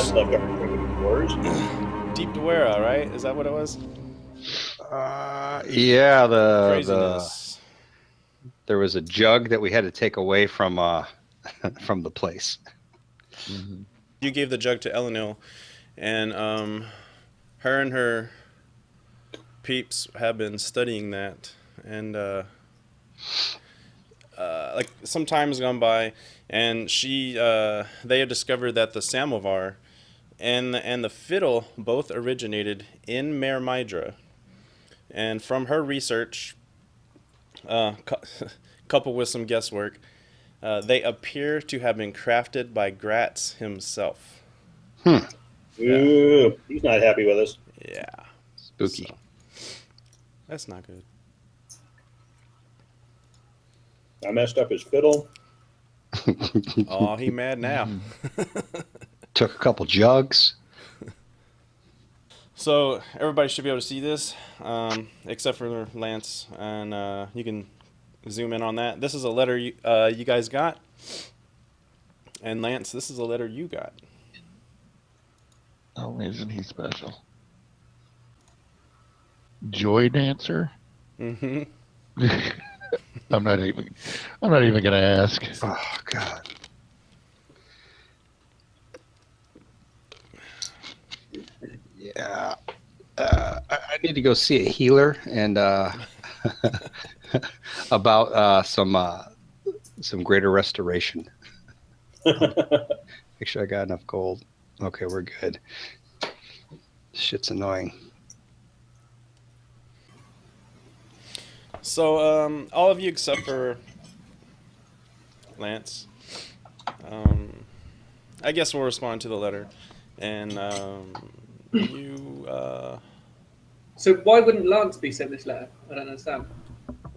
slept after drinking doors. Deep Dwera, right? Is that what it was? Yeah, Craziness. there was a jug that we had to take away from from the place. Mm-hmm. You gave the jug to Elenil, and her and her peeps have been studying that, and like some time has gone by, and they have discovered that the samovar and the fiddle both originated in Mare Mydra, and from her research, coupled with some guesswork, they appear to have been crafted by Gratz himself. Ooh, he's not happy with us. Yeah. Spooky. So, that's not good. I messed up his fiddle. Oh, he mad now. Took a couple jugs. So everybody should be able to see this, except for Lance, and you can zoom in on that. This is a letter you guys got, and Lance, this is a letter you got. Oh, isn't he special? Joy Dancer? Mm-hmm. I'm not even gonna ask. Oh God. Yeah. I need to go see a healer and about some greater restoration. Make sure I got enough gold. Okay, we're good. Shit's annoying. So all of you except for Lance, I guess we'll respond to the letter, and you. So why wouldn't Lance be sent this letter? I don't understand.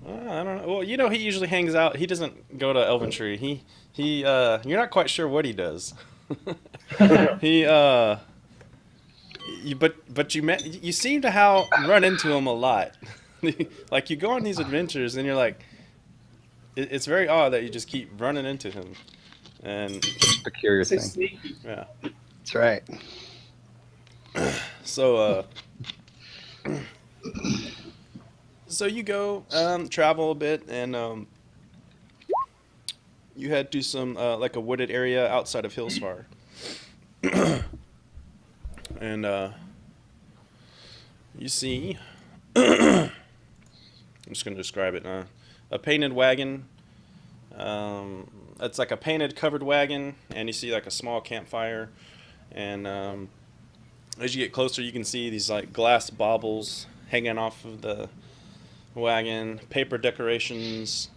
I don't know. Well, you know, he usually hangs out. He doesn't go to Elventree. He you're not quite sure what he does. But you seem to run into him a lot. Like you go on these adventures and you're like, it's very odd that you just keep running into him. And Peculiar So thing. sneaky. yeah. That's right. So so you go travel a bit, and you head to some like a wooded area outside of Hillsfar. And you see I'm just going to describe it. A painted wagon. It's like a painted covered wagon, and you see like a small campfire. And as you get closer, you can see these like glass baubles hanging off of the wagon, paper decorations,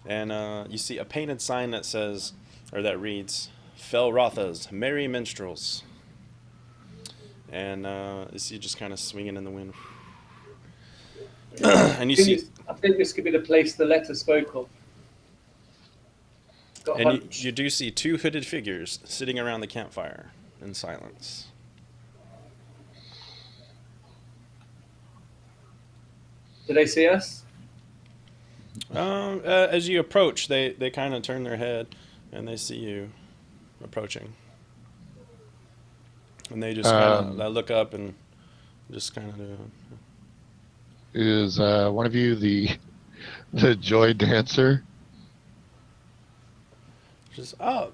and you see a painted sign that says, or that reads, "Fel Rotha's Merry Minstrels." And you see just kind of swinging in the wind. And you see, I think this could be the place the letter spoke of. Got a and hunch. you do see two hooded figures sitting around the campfire in silence. Do they see us? As you approach, they kind of turn their head and they see you approaching. And they just kind of look up and just kind of do. Is one of you the Joy Dancer? Just I'm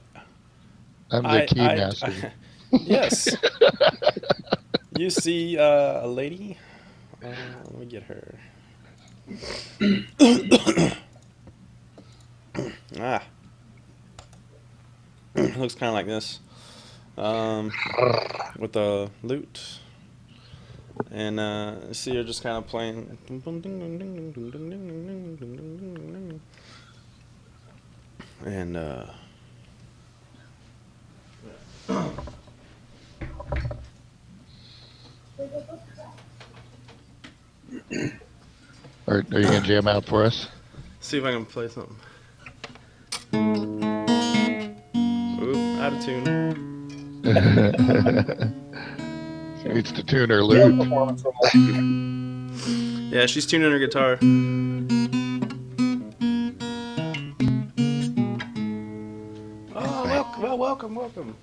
the key master. Yes. You see a lady. Let me get her. Looks kind of like this. With the lute. And see her just kind of playing. And Are you gonna jam out for us? see if I can play something. Ooh, out of tune. She needs to tune her lute. Yeah, she's tuning her guitar. Oh, welcome.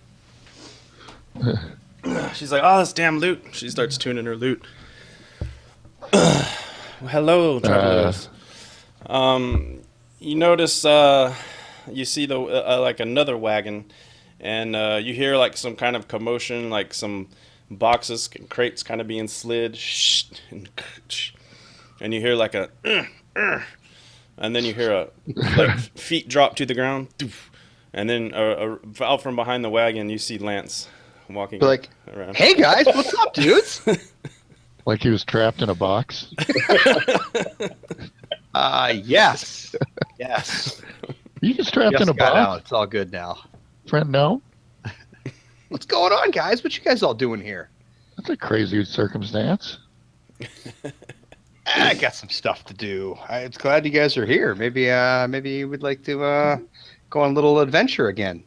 She's like, oh, this damn loot. She starts tuning her loot. Hello, travelers. You notice, you see the like another wagon, and you hear like some kind of commotion, like some boxes and crates kind of being slid, and you hear like a, and then you hear a like feet drop to the ground, and then out from behind the wagon you see Lance walking Like, around. hey guys, what's up, dudes? Like he was trapped in a box. Yes. Yes. You just trapped in Just a got box, out. It's all good now. friend? No, What's going on, guys? What you guys all doing here? that's a crazy circumstance. I got some stuff to do. I'm glad you guys are here. Maybe you would like to go on a little adventure again.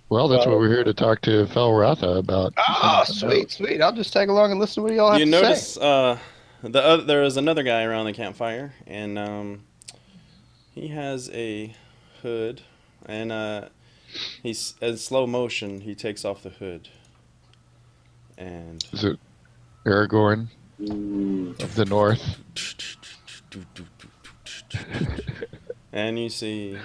Well, that's what we're here to talk to Felratha about. Oh, sweet. I'll just tag along and listen to what y'all have You to notice say. there is another guy around the campfire, and he has a hood, and he's in slow motion. He takes off the hood, and Is it Aragorn of the North? and you see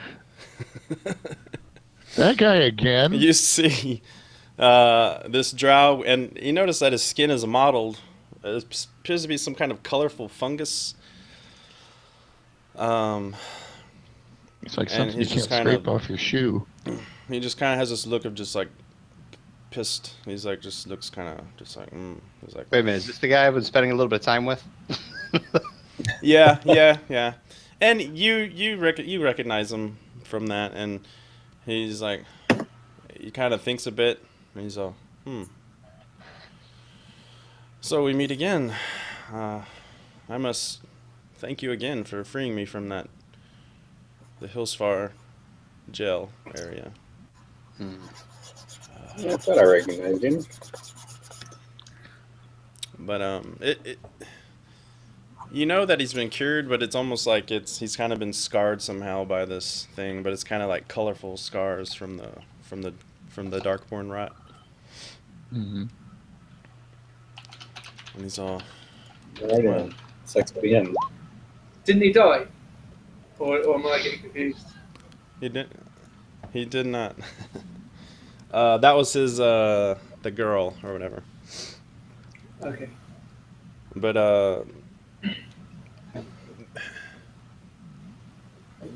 That guy again? you see this drow, and you notice that his skin is mottled. It appears to be some kind of colorful fungus. It's like and something you he's can't just kind scrape of- off your shoe. He just kind of has this look of just like pissed. He's like just looks kind of just like he's like Wait a minute. Is this the guy I've been spending a little bit of time with? yeah. And you recognize him from that, and he's like, he kind of thinks a bit, and he's all, So we meet again. I must thank you again for freeing me from the Hillsfar jail area. I thought I recognized him. But you know that he's been cured, but it's almost like he's kind of been scarred somehow by this thing. But it's kind of like colorful scars from the Darkborn rot. Mm-hmm. And he's all, Right on. Sex at the end. Didn't he die? Or am I getting confused? he did not. That was his the girl or whatever. Okay. But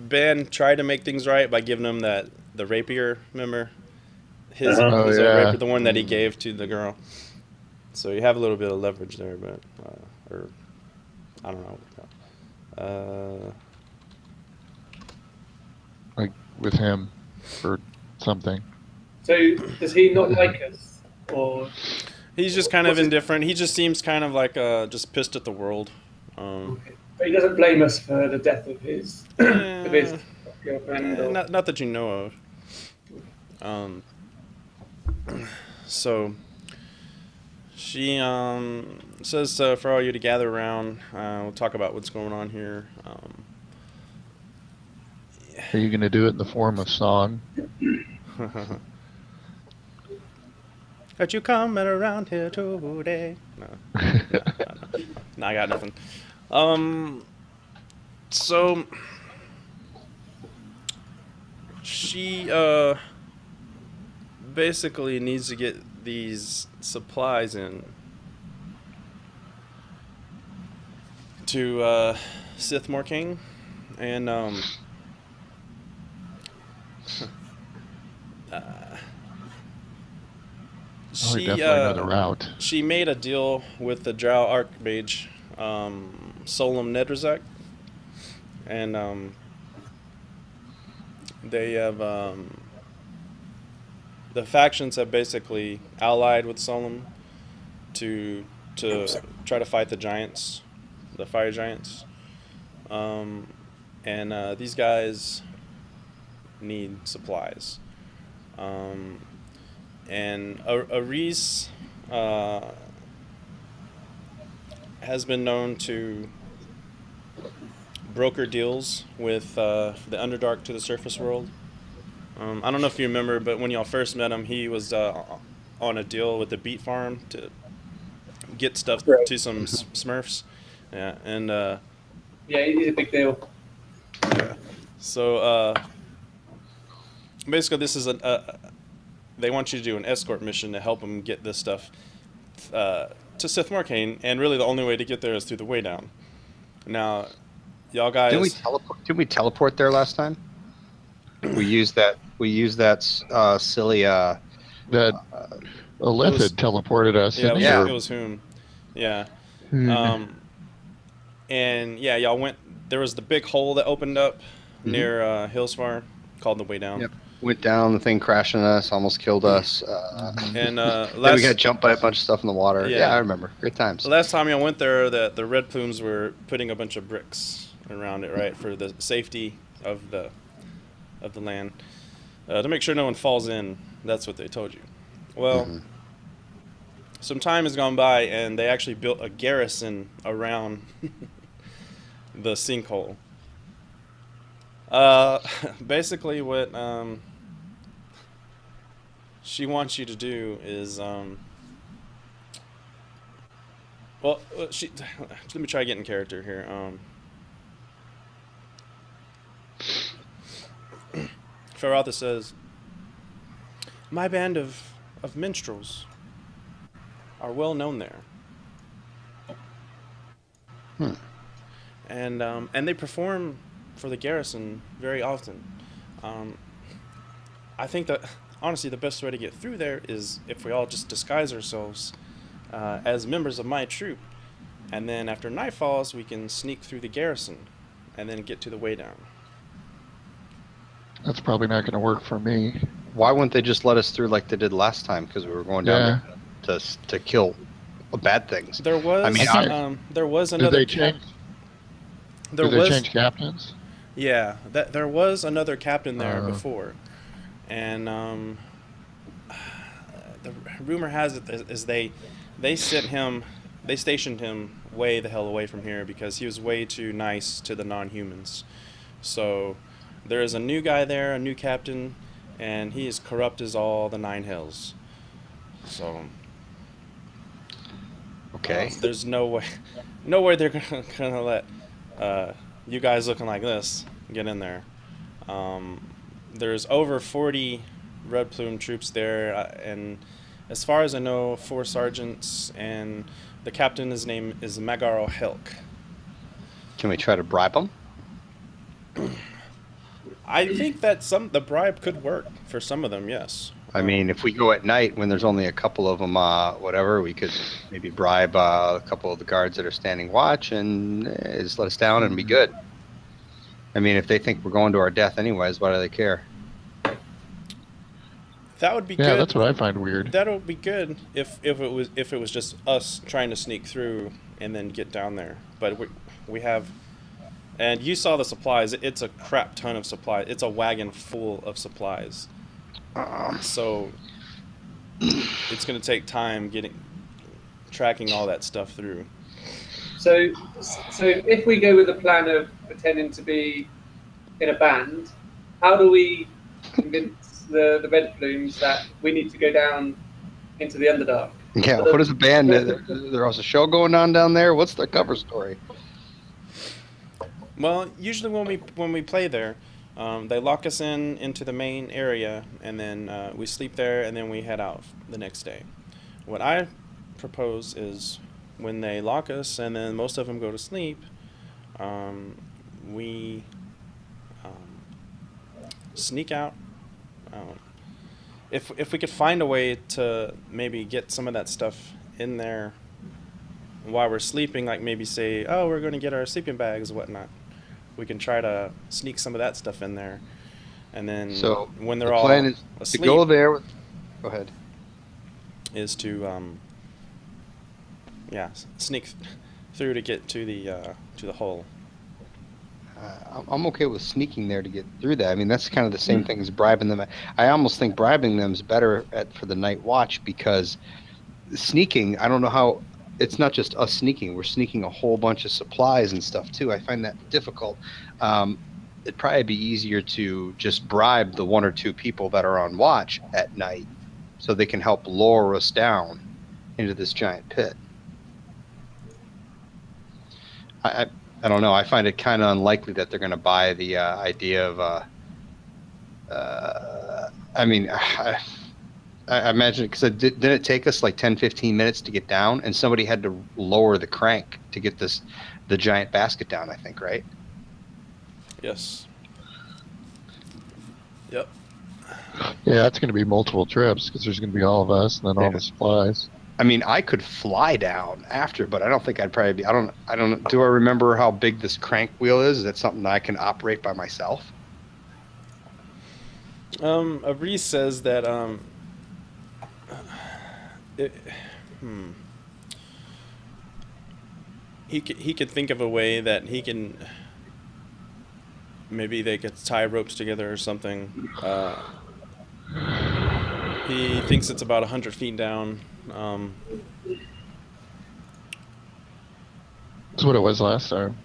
Ben tried to make things right by giving him the rapier, remember? His Uh-huh. old yeah. rapier, the one that he gave to the girl. So you have a little bit of leverage there, but or I don't know. Like with him or something. So does he not like us? Or He's just kind of indifferent. He just seems kind of like just pissed at the world. but he doesn't blame us for the death of his girlfriend. Or... Not that you know of. So she says for all you to gather around. We'll talk about what's going on here. Are you going to do it in the form of song? Got you coming around here today. No, I got nothing. So she basically needs to get these supplies in to Sithmore King, and Probably definitely another route. she made a deal with the Drow Archmage, Solum Nedrazak, and they have the factions have basically allied with Solum to try to fight the giants, the fire giants, and these guys need supplies. And Aris has been known to broker deals with the Underdark to the surface world. I don't know if you remember, but when y'all first met him, he was on a deal with the beet farm to get stuff Right. to some Smurfs. Yeah, and Yeah, he's a big deal. so basically, this is they want you to do an escort mission to help them get this stuff to Sith Morcane, and really the only way to get there is through the Waydown. Now, y'all guys. Didn't we teleport there last time? We used that. Silly. That Aleph was- had teleported us. Yeah, didn't it was whom. Yeah. he? And yeah, y'all went. There was the big hole that opened up near Hillsfar, called the Waydown. Yep. Went down. The thing crashed on us. Almost killed us. And Then we got jumped by a bunch of stuff in the water. Yeah. Yeah, I remember. Great times. the last time y'all went there, the Red Plumes were putting a bunch of bricks around it, right, for the safety of the land, to make sure no one falls in. That's what they told you. Well, some time has gone by, and they actually built a garrison around the sinkhole. Basically, what she wants you to do is, let me try to get in character here. Feraltha says, "My band of minstrels are well known there, and they perform for the garrison very often. I think that honestly the best way to get through there is if we all just disguise ourselves as members of my troop, and then after night falls we can sneak through the garrison and then get to the Waydown." That's probably not going to work for me. Why wouldn't they just let us through like they did last time? Because we were going down there to kill bad things. There was, I mean, there was Did another. they change? There Did was, they change captains? yeah, there was another captain there before, and the rumor has it is they stationed him way the hell away from here because he was way too nice to the non-humans. So there is a new guy there, a new captain, and he is corrupt as all the nine hells. So Okay. there's no way they're gonna let you guys looking like this get in there. There's over 40 Red Plume troops there, and as far as I know, 4 sergeants, and the captain, his name is Magaro Helk. Can we try to bribe them? I think that the bribe could work for some of them, yes. I mean, if we go at night when there's only a couple of them, whatever, we could maybe bribe a couple of the guards that are standing watch and just let us down and be good. I mean, if they think we're going to our death anyways, why do they care? That would be Yeah, good. that's what I find weird. That would be good if it was just us trying to sneak through and then get down there. But we have, and you saw the supplies. It's a crap ton of supplies. It's a wagon full of supplies. So it's going to take time tracking all that stuff through. So if we go with the plan of pretending to be in a band, how do we convince the Red Plumes that we need to go down into the Underdark? Yeah, what is a band? There's a show going on down there. What's the cover story? Well, usually when we play there, they lock us into the main area, and then we sleep there, and then we head out the next day. What I propose is when they lock us, and then most of them go to sleep, we sneak out. If we could find a way to maybe get some of that stuff in there while we're sleeping, like maybe say, oh, we're going to get our sleeping bags and whatnot, we can try to sneak some of that stuff in there, and then So when they're the all plan is asleep, to go there. Go ahead. is to sneak through to get to the hole. I'm okay with sneaking there to get through that. I mean, that's kind of the same thing as bribing them. I almost think bribing them is better for the night watch, because sneaking, I don't know how. It's not just us sneaking. We're sneaking a whole bunch of supplies and stuff too. I find that difficult. it'd probably be easier to just bribe the 1 or 2 people that are on watch at night so they can help lower us down into this giant pit. I don't know. I find it kind of unlikely that they're going to buy the idea of. I mean, I imagine because didn't it take us like 10, 15 minutes to get down, and somebody had to lower the crank to get the giant basket down. I think, right? Yes. Yep. Yeah, that's going to be multiple trips because there's going to be all of us and then all Yeah. the supplies. I mean, I could fly down after, but I don't think I'd probably be. I don't. Do I remember how big this crank wheel is? Is that something that I can operate by myself? Abrice says that he could think of a way that he can. Maybe they could tie ropes together or something. He thinks it's about 100 feet down. That's what it was last time.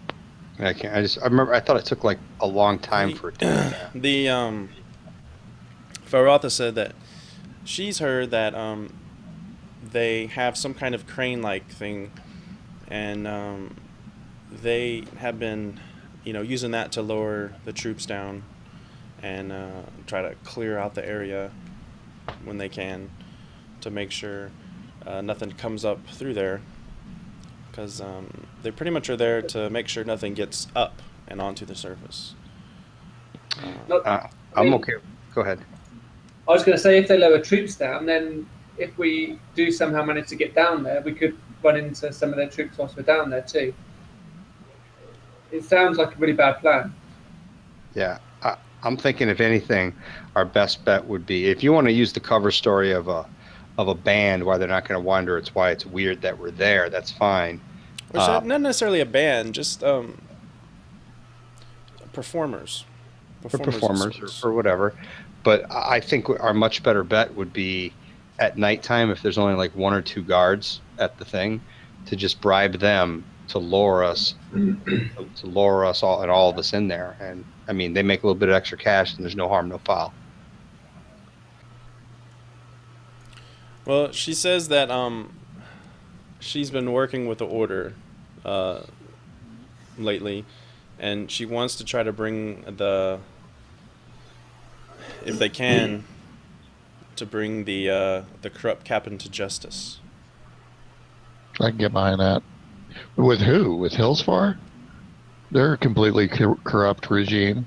I can't. I remember. I thought it took like a long time for it to get down. The Farotha said that she's heard that they have some kind of crane-like thing, and they have been, using that to lower the troops down and try to clear out the area when they can to make sure nothing comes up through there, because they pretty much are there to make sure nothing gets up and onto the surface. I'm okay. Go ahead. I was going to say, if they lower troops down, then if we do somehow manage to get down there, we could run into some of their troops whilst we're down there too. It sounds like a really bad plan. Yeah, I'm thinking if anything, our best bet would be if you want to use the cover story of a band why they're not going to wonder why it's weird that we're there. That's fine. Which not necessarily a band, just performers. Performers or whatever. But I think our much better bet would be at nighttime, if there's only like 1 or 2 guards at the thing, to just bribe them to lure us all and all of us in there. And I mean, they make a little bit of extra cash, and there's no harm, no foul. Well, she says that she's been working with the Order lately, and she wants to try to bring if they can, to bring the corrupt captain to justice. I can get behind that. With who? With Hillsfar? They're a completely corrupt regime.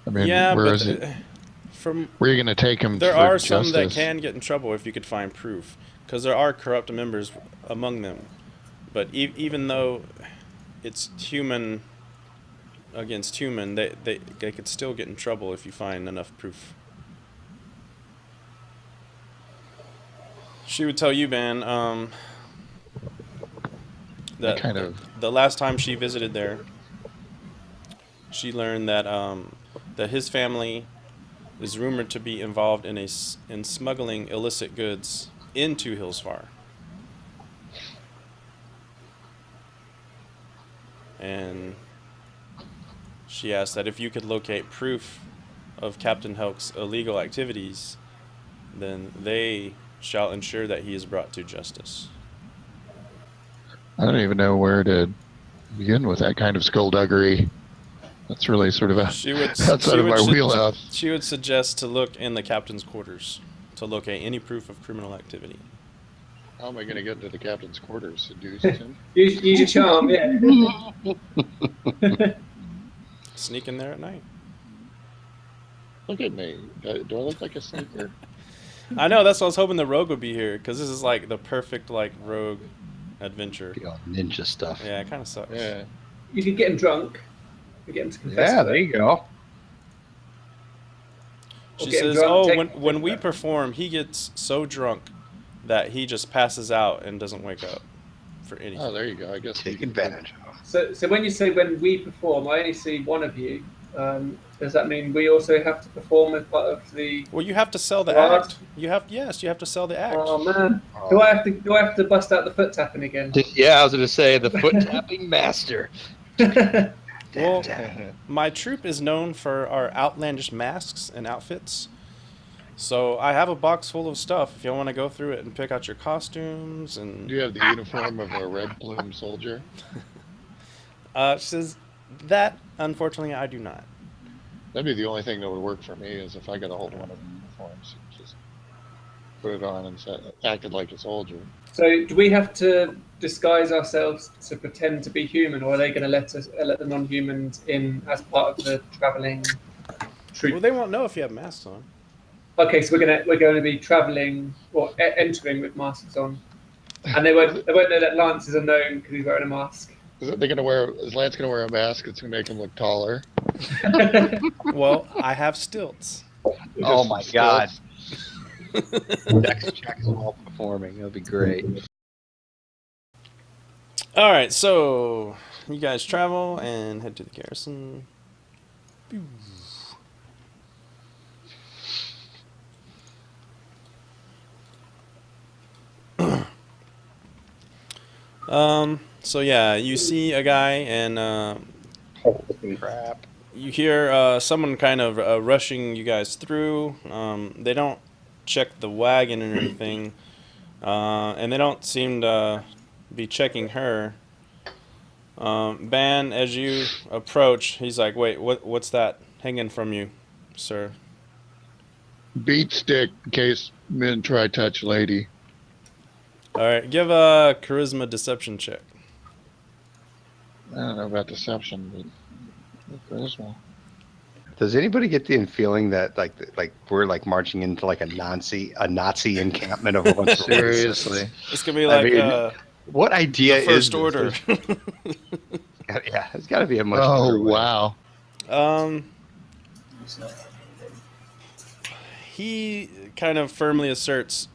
I mean, Yeah, where but is it? from Where are you going to take him? there for are some that justice? can get in trouble if you could find proof, because there are corrupt members among them. But even though it's human against human, they could still get in trouble if you find enough proof. She would tell you, Ben, that kind of- the last time she visited there, she learned that that his family is rumored to be involved in smuggling illicit goods into Hillsfar. And she asked that if you could locate proof of Captain Helk's illegal activities, then they shall ensure that he is brought to justice. I don't even know where to begin with that kind of skullduggery. That's really sort of outside of my wheelhouse. She would suggest to look in the captain's quarters to locate any proof of criminal activity. How am I going to get into the captain's quarters? Seduce him? Use your charm, yeah. Sneak in there at night. Look at me. Do I look like a sneaker? I know, that's why I was hoping the rogue would be here, because this is like the perfect rogue adventure. All ninja stuff. Yeah, it kind of sucks. Yeah. You could get him drunk. You get him to confess. Yeah, to there it. you go. She get him says, drunk, "Oh, take- when we perform, he gets so drunk that he just passes out and doesn't wake up for anything." Oh, there you go. I guess Take you- advantage. So when you say when we perform, I only see one of you. Does that mean we also have to perform as part of the? Well, you have to sell the What? act. You have to sell the act. Oh man, do I have to bust out the foot tapping again? Yeah, I was going to say the foot tapping master. Well, my troop is known for our outlandish masks and outfits. So I have a box full of stuff if you want to go through it and pick out your costumes and... Do you have the uniform of a Red Plume soldier? She says, that, unfortunately, I do not. That'd be the only thing that would work for me, is if I got a hold of one of the uniforms, just put it on and acted like a soldier. So do we have to disguise ourselves to pretend to be human, or are they going to let the non-humans in as part of the travelling troop? Well, they won't know if you have masks on. Okay, so we're going to be travelling or entering with masks on, and they won't know that Lance is unknown because he's wearing a mask. Is Lance gonna wear a mask? It's gonna make him look taller. Well, I have stilts. Oh my God. Dex checks while performing. That'll be great. All right, so you guys travel and head to the garrison. So yeah, you see a guy and Crap. you hear someone kind of rushing you guys through. They don't check the wagon or anything, and they don't seem to be checking her. Ban, as you approach, he's like, "Wait, what's that hanging from you, sir?" Beat stick in case men try touch lady. All right, give a charisma deception check. I don't know about deception, but charisma. Does anybody get the feeling that like we're like marching into like a Nazi encampment of a bunch of Seriously. It's gonna be like what idea the First is Order. Yeah, it's got to be a much. Oh better way. wow. He kind of firmly asserts,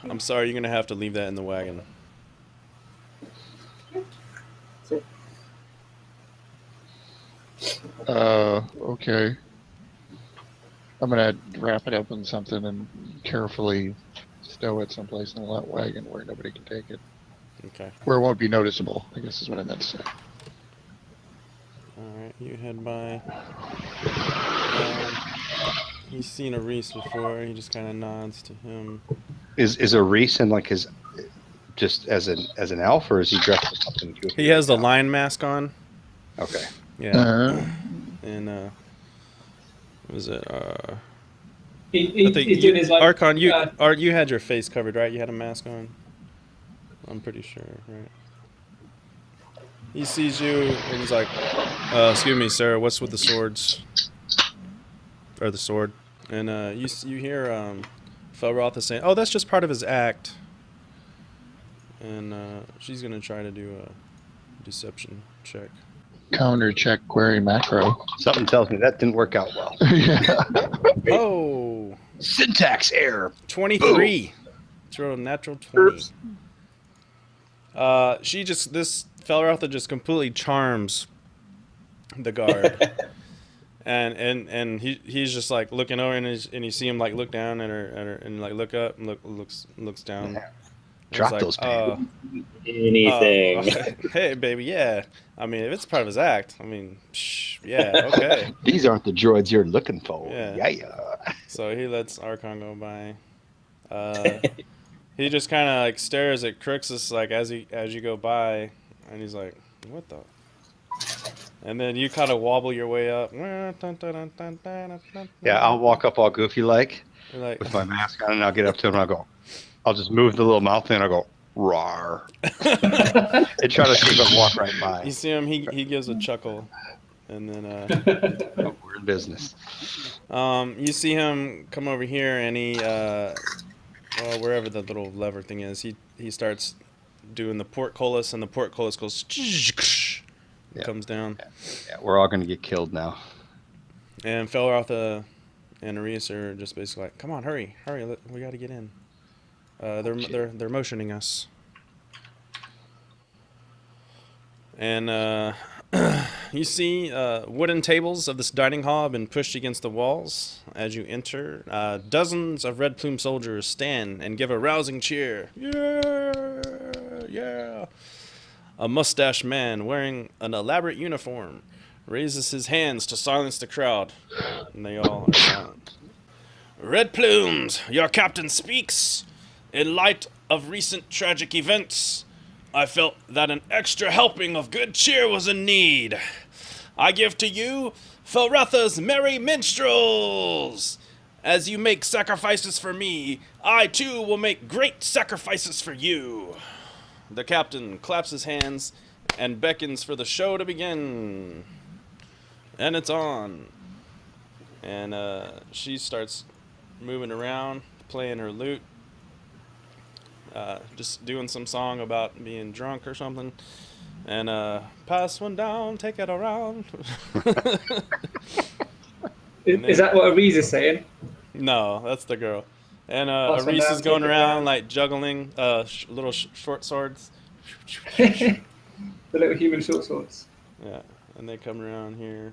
"I'm sorry, you're gonna have to leave that in the wagon." Okay. I'm gonna wrap it up in something and carefully stow it someplace in the wagon where nobody can take it. Okay. Where it won't be noticeable, I guess is what I meant to say. All right, you head by. He's seen a Reese before. He just kind of nods to him. Is a Reese in like his just as an elf, or is he dressed up in something? He has the lion mask on. Okay. Yeah. And what was it? He's I think doing his like Archon. You had your face covered, right? You had a mask on. I'm pretty sure, right? He sees you and he's like, "Excuse me, sir. What's with the swords?" Or the sword. And you hear Felroth is saying, "Oh, that's just part of his act." And she's gonna try to do a deception check. Counter check query macro. Something tells me that didn't work out well. Yeah. Oh, Syntax error. 23. She rolled a natural 20. This Felrotha just completely charms the guard. and he's just like looking over and you see him like look down at her and like look up and looks down. Yeah. Drop like, those pants. Anything. Hey, baby, yeah. I mean, if it's part of his act, I mean, yeah, okay. These aren't the droids you're looking for. Yeah. Yeah. So he lets Archon go by. He just kind of like stares at Crixus like as you go by, and he's like, "What the?" And then you kind of wobble your way up. Yeah, I'll walk up all goofy like Like with my mask on, and I'll get up to him and I'll just move the little mouth thing and I'll go, "Rawr." And try to see if I walk right by. you see him, he gives a chuckle, and then Oh, we're in business. you see him come over here, and he wherever the little lever thing is, he starts doing the portcullis, and the portcullis goes Yeah. comes down. Yeah, we're all gonna get killed now. And Felrotha and Arias are just basically like, "Come on, hurry, we got to get in." They're motioning us. And you see wooden tables of this dining hall have been pushed against the walls as you enter. Dozens of Red Plume soldiers stand and give a rousing cheer. Yeah, yeah. a mustached man wearing an elaborate uniform raises his hands to silence the crowd, and they all are silent. Red Plumes, your captain speaks. In light of recent tragic events, I felt that an extra helping of good cheer was in need. I give to you Felratha's merry minstrels. As you make sacrifices for me, I too will make great sacrifices for you. The captain claps his hands and beckons for the show to begin. And it's on. And she starts moving around, playing her lute, just doing some song about being drunk or something. And pass one down, take it around. Is that what Ariza's saying? No, that's the girl. And Pass one Aris down, is going take it around around. like juggling little short swords. The little human short swords. Yeah, and they come around here.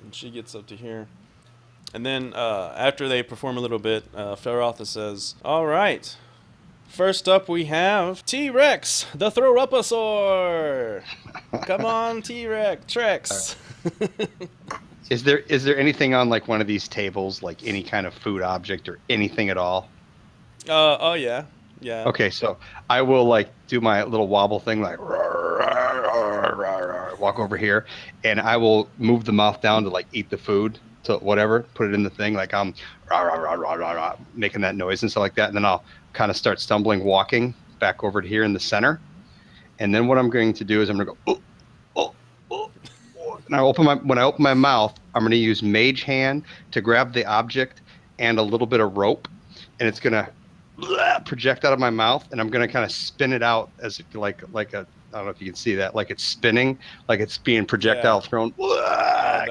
And she gets up to here. And then after they perform a little bit, Felratha says, "All right. First up we have T-Rex, the Throw-Up-a-Saur. Come on, T-Rex, Trex." Is there anything on like one of these tables, like any kind of food object or anything at all? Oh yeah. Okay, so I will like do my little wobble thing, like walk over here, and I will move the mouth down to like eat the food, to whatever, put it in the thing, like I'm making that noise and stuff like that, and then I'll kind of start stumbling, walking back over to here in the center, and then what I'm going to do is I'm going to go, and when I open my mouth, I'm going to use Mage Hand to grab the object and a little bit of rope, and it's going to project out of my mouth, and I'm going to kind of spin it out as like a, I don't know if you can see that, like it's spinning, like it's being projectile thrown,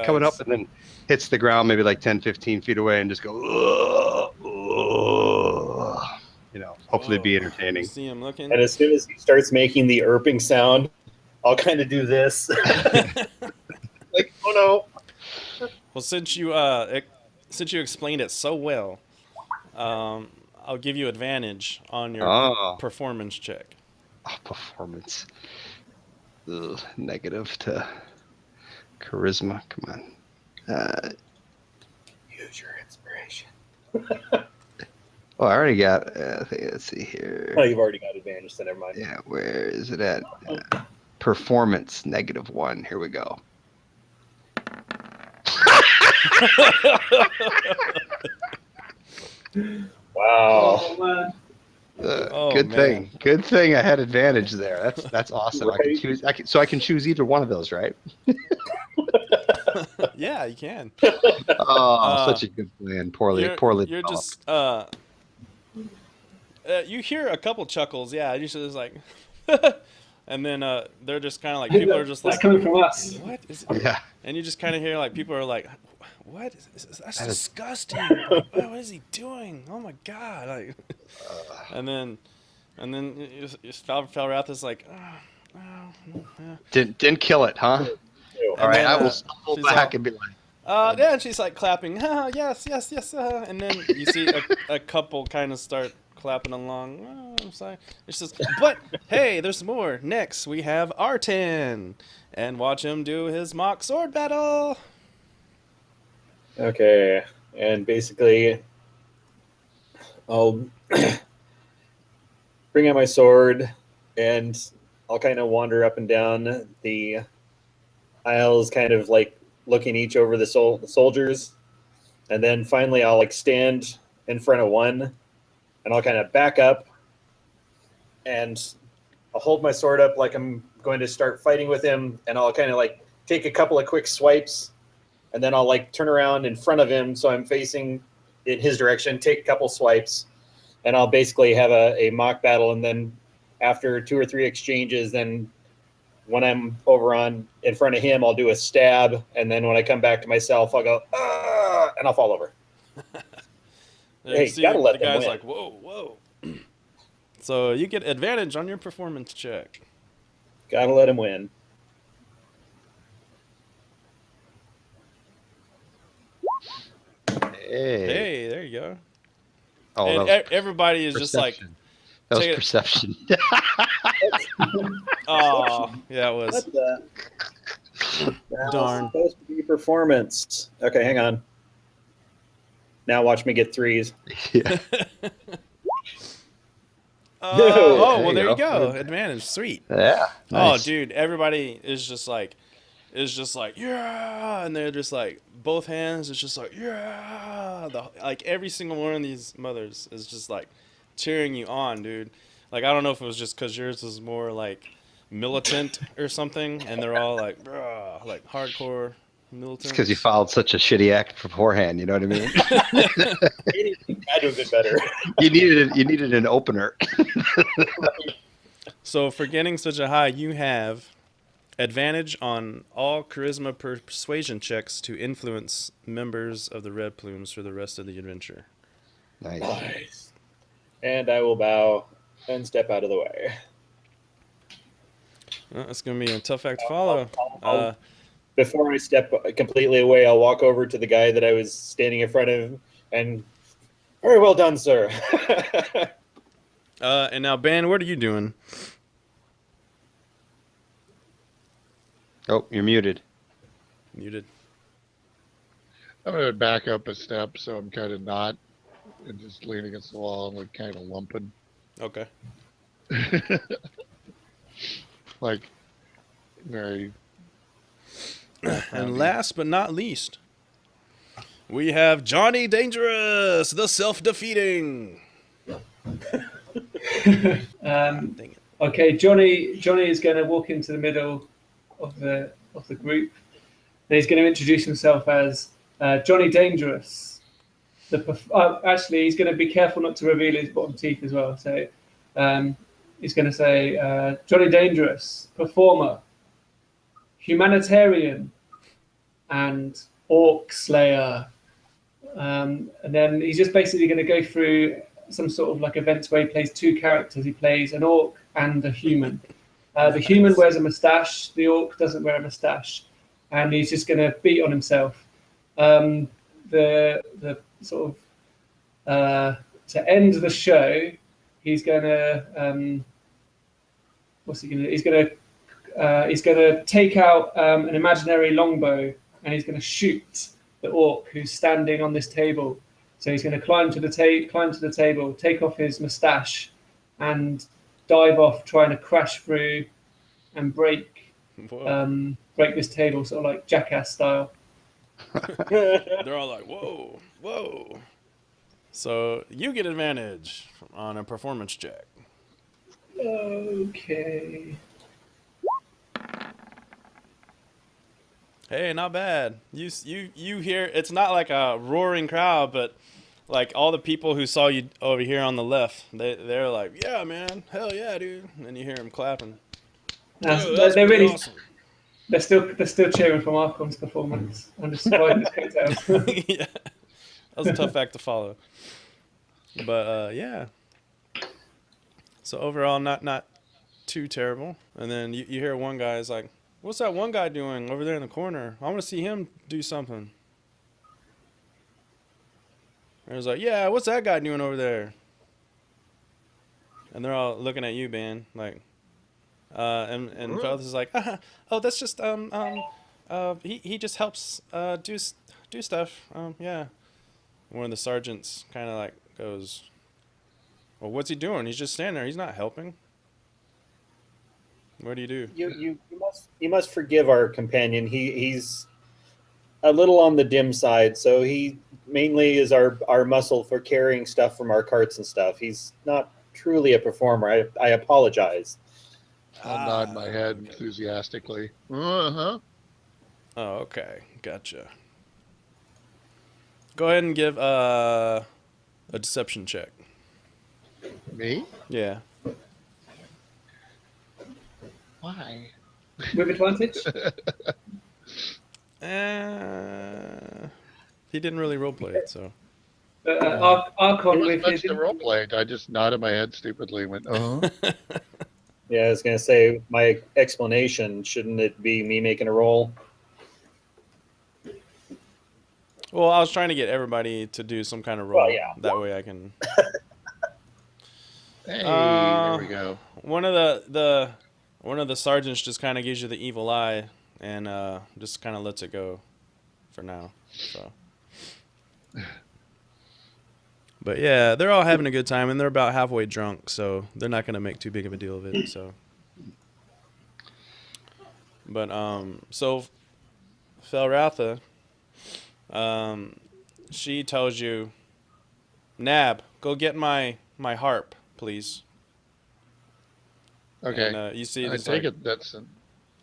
coming up, and then hits the ground maybe like 10, 15 feet away, and just go, hopefully be entertaining. You see him looking. And as soon as he starts making the erping sound, I'll kind of do this. Like, oh no. Well, since you explained it so well, I'll give you advantage on your performance check. Oh, performance. Ugh, negative to charisma. Come on. Use your inspiration. Oh, I already got. Let's see here. Oh, you've already got advantage, so never mind. Yeah, where is it at? Performance -1. Here we go. Wow. Oh, man. Good thing I had advantage there. That's awesome. Right. I can choose either one of those, right? Yeah, you can. Oh, such a good plan. Poorly You're developed. just you hear a couple chuckles. Yeah, you just like, and then they're just kind of like, people are just That's like, coming from us. what is it? Yeah. And you just kind of hear like people are like, what? That's disgusting. Like, what is he doing? Oh my god! Like, and then Felratha's like, Didn't kill it, huh? All right, then, I will stumble she's back all- and be like, yeah, and she's like clapping. Yes. And then you see a couple kind of start clapping along. Oh, I'm sorry. It says, but hey, there's more. Next, we have Arten, and watch him do his mock sword battle. Okay, and basically, I'll bring out my sword, and I'll kind of wander up and down the aisles, kind of like looking each over the soldiers, and then finally I'll like stand in front of one, and I'll kind of back up, and I'll hold my sword up like I'm going to start fighting with him, and I'll kind of like take a couple of quick swipes, and then I'll like turn around in front of him so I'm facing in his direction, take a couple swipes, and I'll basically have a mock battle, and then after 2 or 3 exchanges, then when I'm over in front of him, I'll do a stab, and then when I come back to myself, I'll go, and I'll fall over. Hey, See, gotta let the them guy's win. like, whoa. So you get advantage on your performance check. Gotta let him win. hey. Hey, there you go. Oh, and that was everybody is just like, perception. That was take it- perception. oh, yeah, it was. What the? That Darn. was supposed to be performance. Okay, hang on. Now watch me get threes. Yeah. Oh, well, There there you you go. go. Advantage, sweet. Yeah. Oh, Nice. dude, everybody is just like, yeah, and they're just like, both hands. It's just like, yeah. Like every single one of these mothers is just like cheering you on, dude. Like I don't know if it was just because yours was more like militant or something, and they're all like, bruh, like hardcore militant. It's because you followed such a shitty act beforehand. You know what I mean? Anything had to have been better. You needed an opener. So for getting such a high, you have advantage on all charisma persuasion checks to influence members of the Red Plumes for the rest of the adventure. Nice. Nice. And I will bow and step out of the way. Well, that's going to be a tough act to follow. Before I step completely away, I'll walk over to the guy that I was standing in front of and, very well done, sir. And now, Ben, what are you doing? Oh, you're muted. Muted. I'm going to back up a step so I'm kind of not and just lean against the wall and look kind of lumping. Okay. Like, very. And last but not least, we have Johnny Dangerous, the self-defeating. Dang it. Okay, Johnny is going to walk into the middle of the group, and he's going to introduce himself as Johnny Dangerous. Actually, he's going to be careful not to reveal his bottom teeth as well. So he's going to say, Johnny Dangerous, performer, humanitarian, and orc slayer. And then he's just basically going to go through some sort of like events where he plays two characters. He plays an orc and a human. The human wears a mustache. The orc doesn't wear a mustache, and he's just going to beat on himself. The sort of to end the show, he's going to what's he going to do? He's going to take out an imaginary longbow, and he's going to shoot the orc who's standing on this table. So he's going to climb to the table, take off his mustache, and dive off, trying to crash through and break this table, sort of like Jackass style. They're all like, whoa, whoa. So you get advantage on a performance check. Okay. Hey, not bad. You hear, it's not like a roaring crowd, but like all the people who saw you over here on the left, they're like, yeah, man, hell yeah, dude. And then you hear them clapping. That's That's really awesome. they're still cheering from Archon's performance. I'm just surprised it's picked out. Yeah, that was a tough act to follow. But yeah. So overall, not too terrible. And then you hear one guy's like, what's that one guy doing over there in the corner? I want to see him do something. And I was like, yeah, what's that guy doing over there? And they're all looking at you, Ben, like, and Felix is like, oh, that's just he just helps do stuff. Yeah. One of the sergeants kind of like goes, well, what's he doing? He's just standing there. He's not helping. What do you do? You must forgive our companion. He's a little on the dim side, so he mainly is our muscle for carrying stuff from our carts and stuff. He's not truly a performer. I apologize. I'll nod my head enthusiastically. Uh-huh. Oh, okay. Gotcha. Go ahead and give a deception check. Me? Yeah. Why? With advantage? He didn't really roleplay it, so. Archon It with was his much the role played. I just nodded my head stupidly and went, uh-huh. Yeah, I was going to say, my explanation, shouldn't it be me making a roll? Well, I was trying to get everybody to do some kind of roll. Well, yeah. That way I can. Hey, there we go. One of the sergeants just kind of gives you the evil eye and just kind of lets it go for now. So. But yeah, they're all having a good time and they're about halfway drunk, so they're not gonna make too big of a deal of it. So. But so Felratha, she tells you, Nab, go get my harp, please. Okay. And you see I this, take like, it that's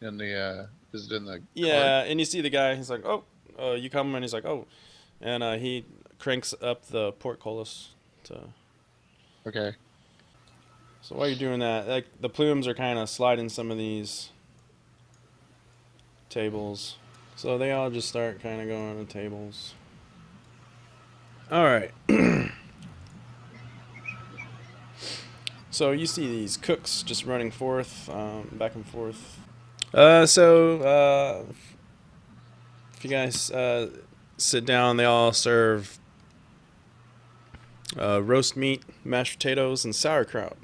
in the is it in the yeah, and you see the guy. He's like, "Oh, you come?" And he's like, "Oh," and he cranks up the portcullis. Okay. So while you're doing that, like the plumes are kind of sliding some of these tables, so they all just start kind of going on the tables. All right. So you see these cooks just running forth, back and forth. So if you guys sit down, they all serve roast meat, mashed potatoes, and sauerkraut.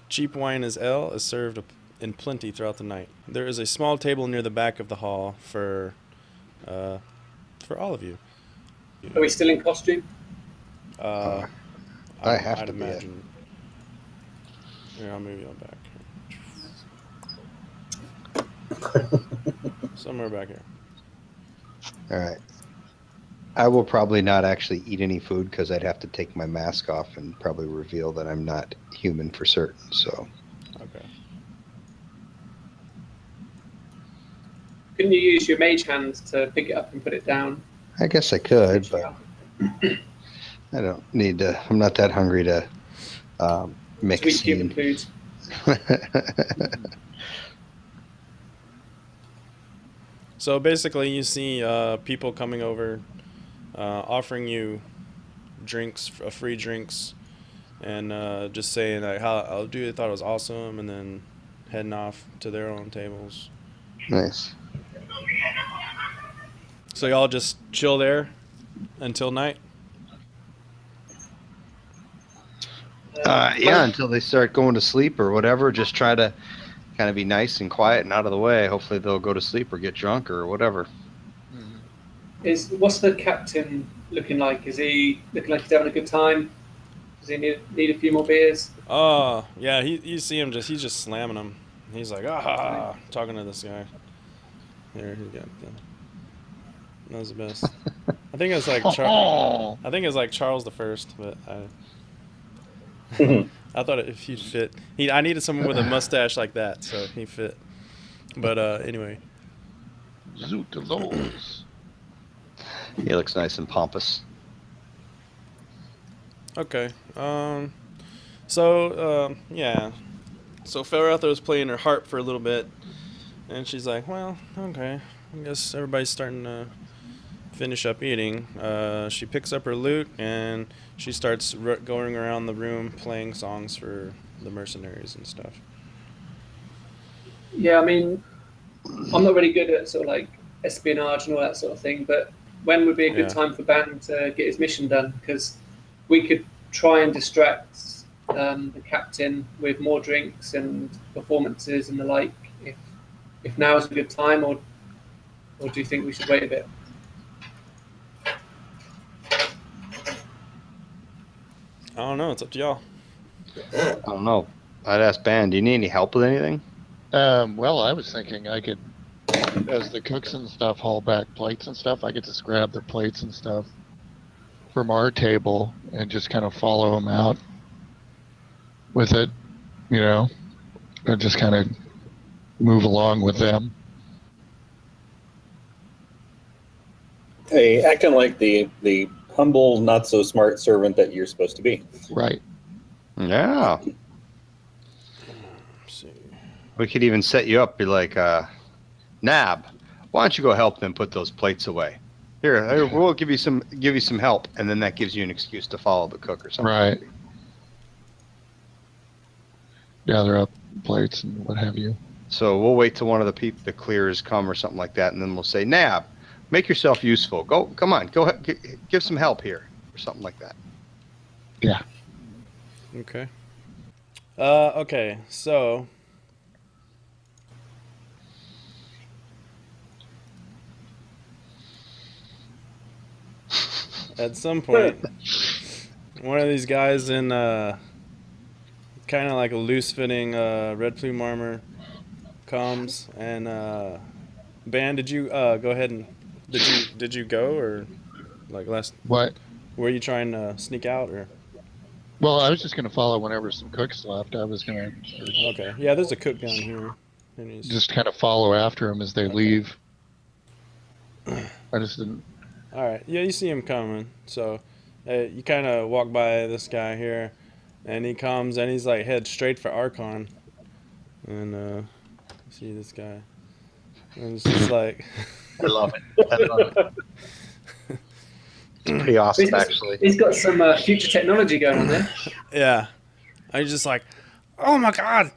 Cheap wine as ale is served in plenty throughout the night. There is a small table near the back of the hall for all of you. Are we still in costume? I have I'd to be. imagine. Here, I'll move you on back. Somewhere back here. All right. I will probably not actually eat any food because I'd have to take my mask off and probably reveal that I'm not human for certain. So. Okay. Couldn't you use your mage hand to pick it up and put it down? I guess I could, but I don't need to. I'm not that hungry to make a Sweet human scene. food. So basically, you see people coming over, offering you drinks, free drinks, and just saying like how dude, they thought it was awesome, and then heading off to their own tables. Nice. So y'all just chill there until night. Yeah, until they start going to sleep or whatever. Just try to kind of be nice and quiet and out of the way. Hopefully they'll go to sleep or get drunk or whatever. What's the captain looking like? Is he looking like he's having a good time? Does he need a few more beers? Oh yeah, you see him he's just slamming them. He's like talking to this guy. Here he got the. That was the best. I think it's like I think it's like Charles the First, but I thought if he'd fit. I needed someone with a mustache like that, so he fit. But anyway. Zoot the Lords. He looks nice and pompous. Okay. Yeah. So Felratha was playing her harp for a little bit, and she's like, "Well, okay. I guess everybody's starting to finish up eating." She picks up her lute and she starts going around the room playing songs for the mercenaries and stuff. Yeah, I mean, I'm not really good at sort of like espionage and all that sort of thing, but when would be a good time for Ban to get his mission done? Because we could try and distract the captain with more drinks and performances and the like. If now is a good time, or do you think we should wait a bit? I don't know. It's up to y'all. I don't know. I'd ask Ban, do you need any help with anything? Well, I was thinking I could, as the cooks and stuff haul back plates and stuff, I could just grab the plates and stuff from our table and just kind of follow them out with it, and just kind of move along with them. Hey, acting like the humble, not so smart servant that you're supposed to be. Right. Yeah. Let's see. We could even set you up, be like, Nab, why don't you go help them put those plates away? Here, we'll give you some help, and then that gives you an excuse to follow the cook or something. Right. Gather up plates and what have you. So we'll wait till one of the clears come or something like that, and then we'll say, Nab, Make yourself useful. Go, come on, go give some help here or something like that. Yeah. Okay. Okay, so at some point, one of these guys in kind of like a loose-fitting red plume armor comes and Ban, did you go ahead and did you go or like last? What? Were you trying to sneak out or? Well, I was just going to follow whenever some cooks left. I was going to Okay, yeah, there's a cook down here. And he's, just kind of follow after them as they leave. I just didn't. all right, yeah, you see him coming, so you kind of walk by this guy here, and he comes and he's like head straight for Archon, and see this guy, and it's just like. I love it. I love it. It's pretty awesome, actually. He's got some future technology going on there. Yeah. I was just like, oh my god,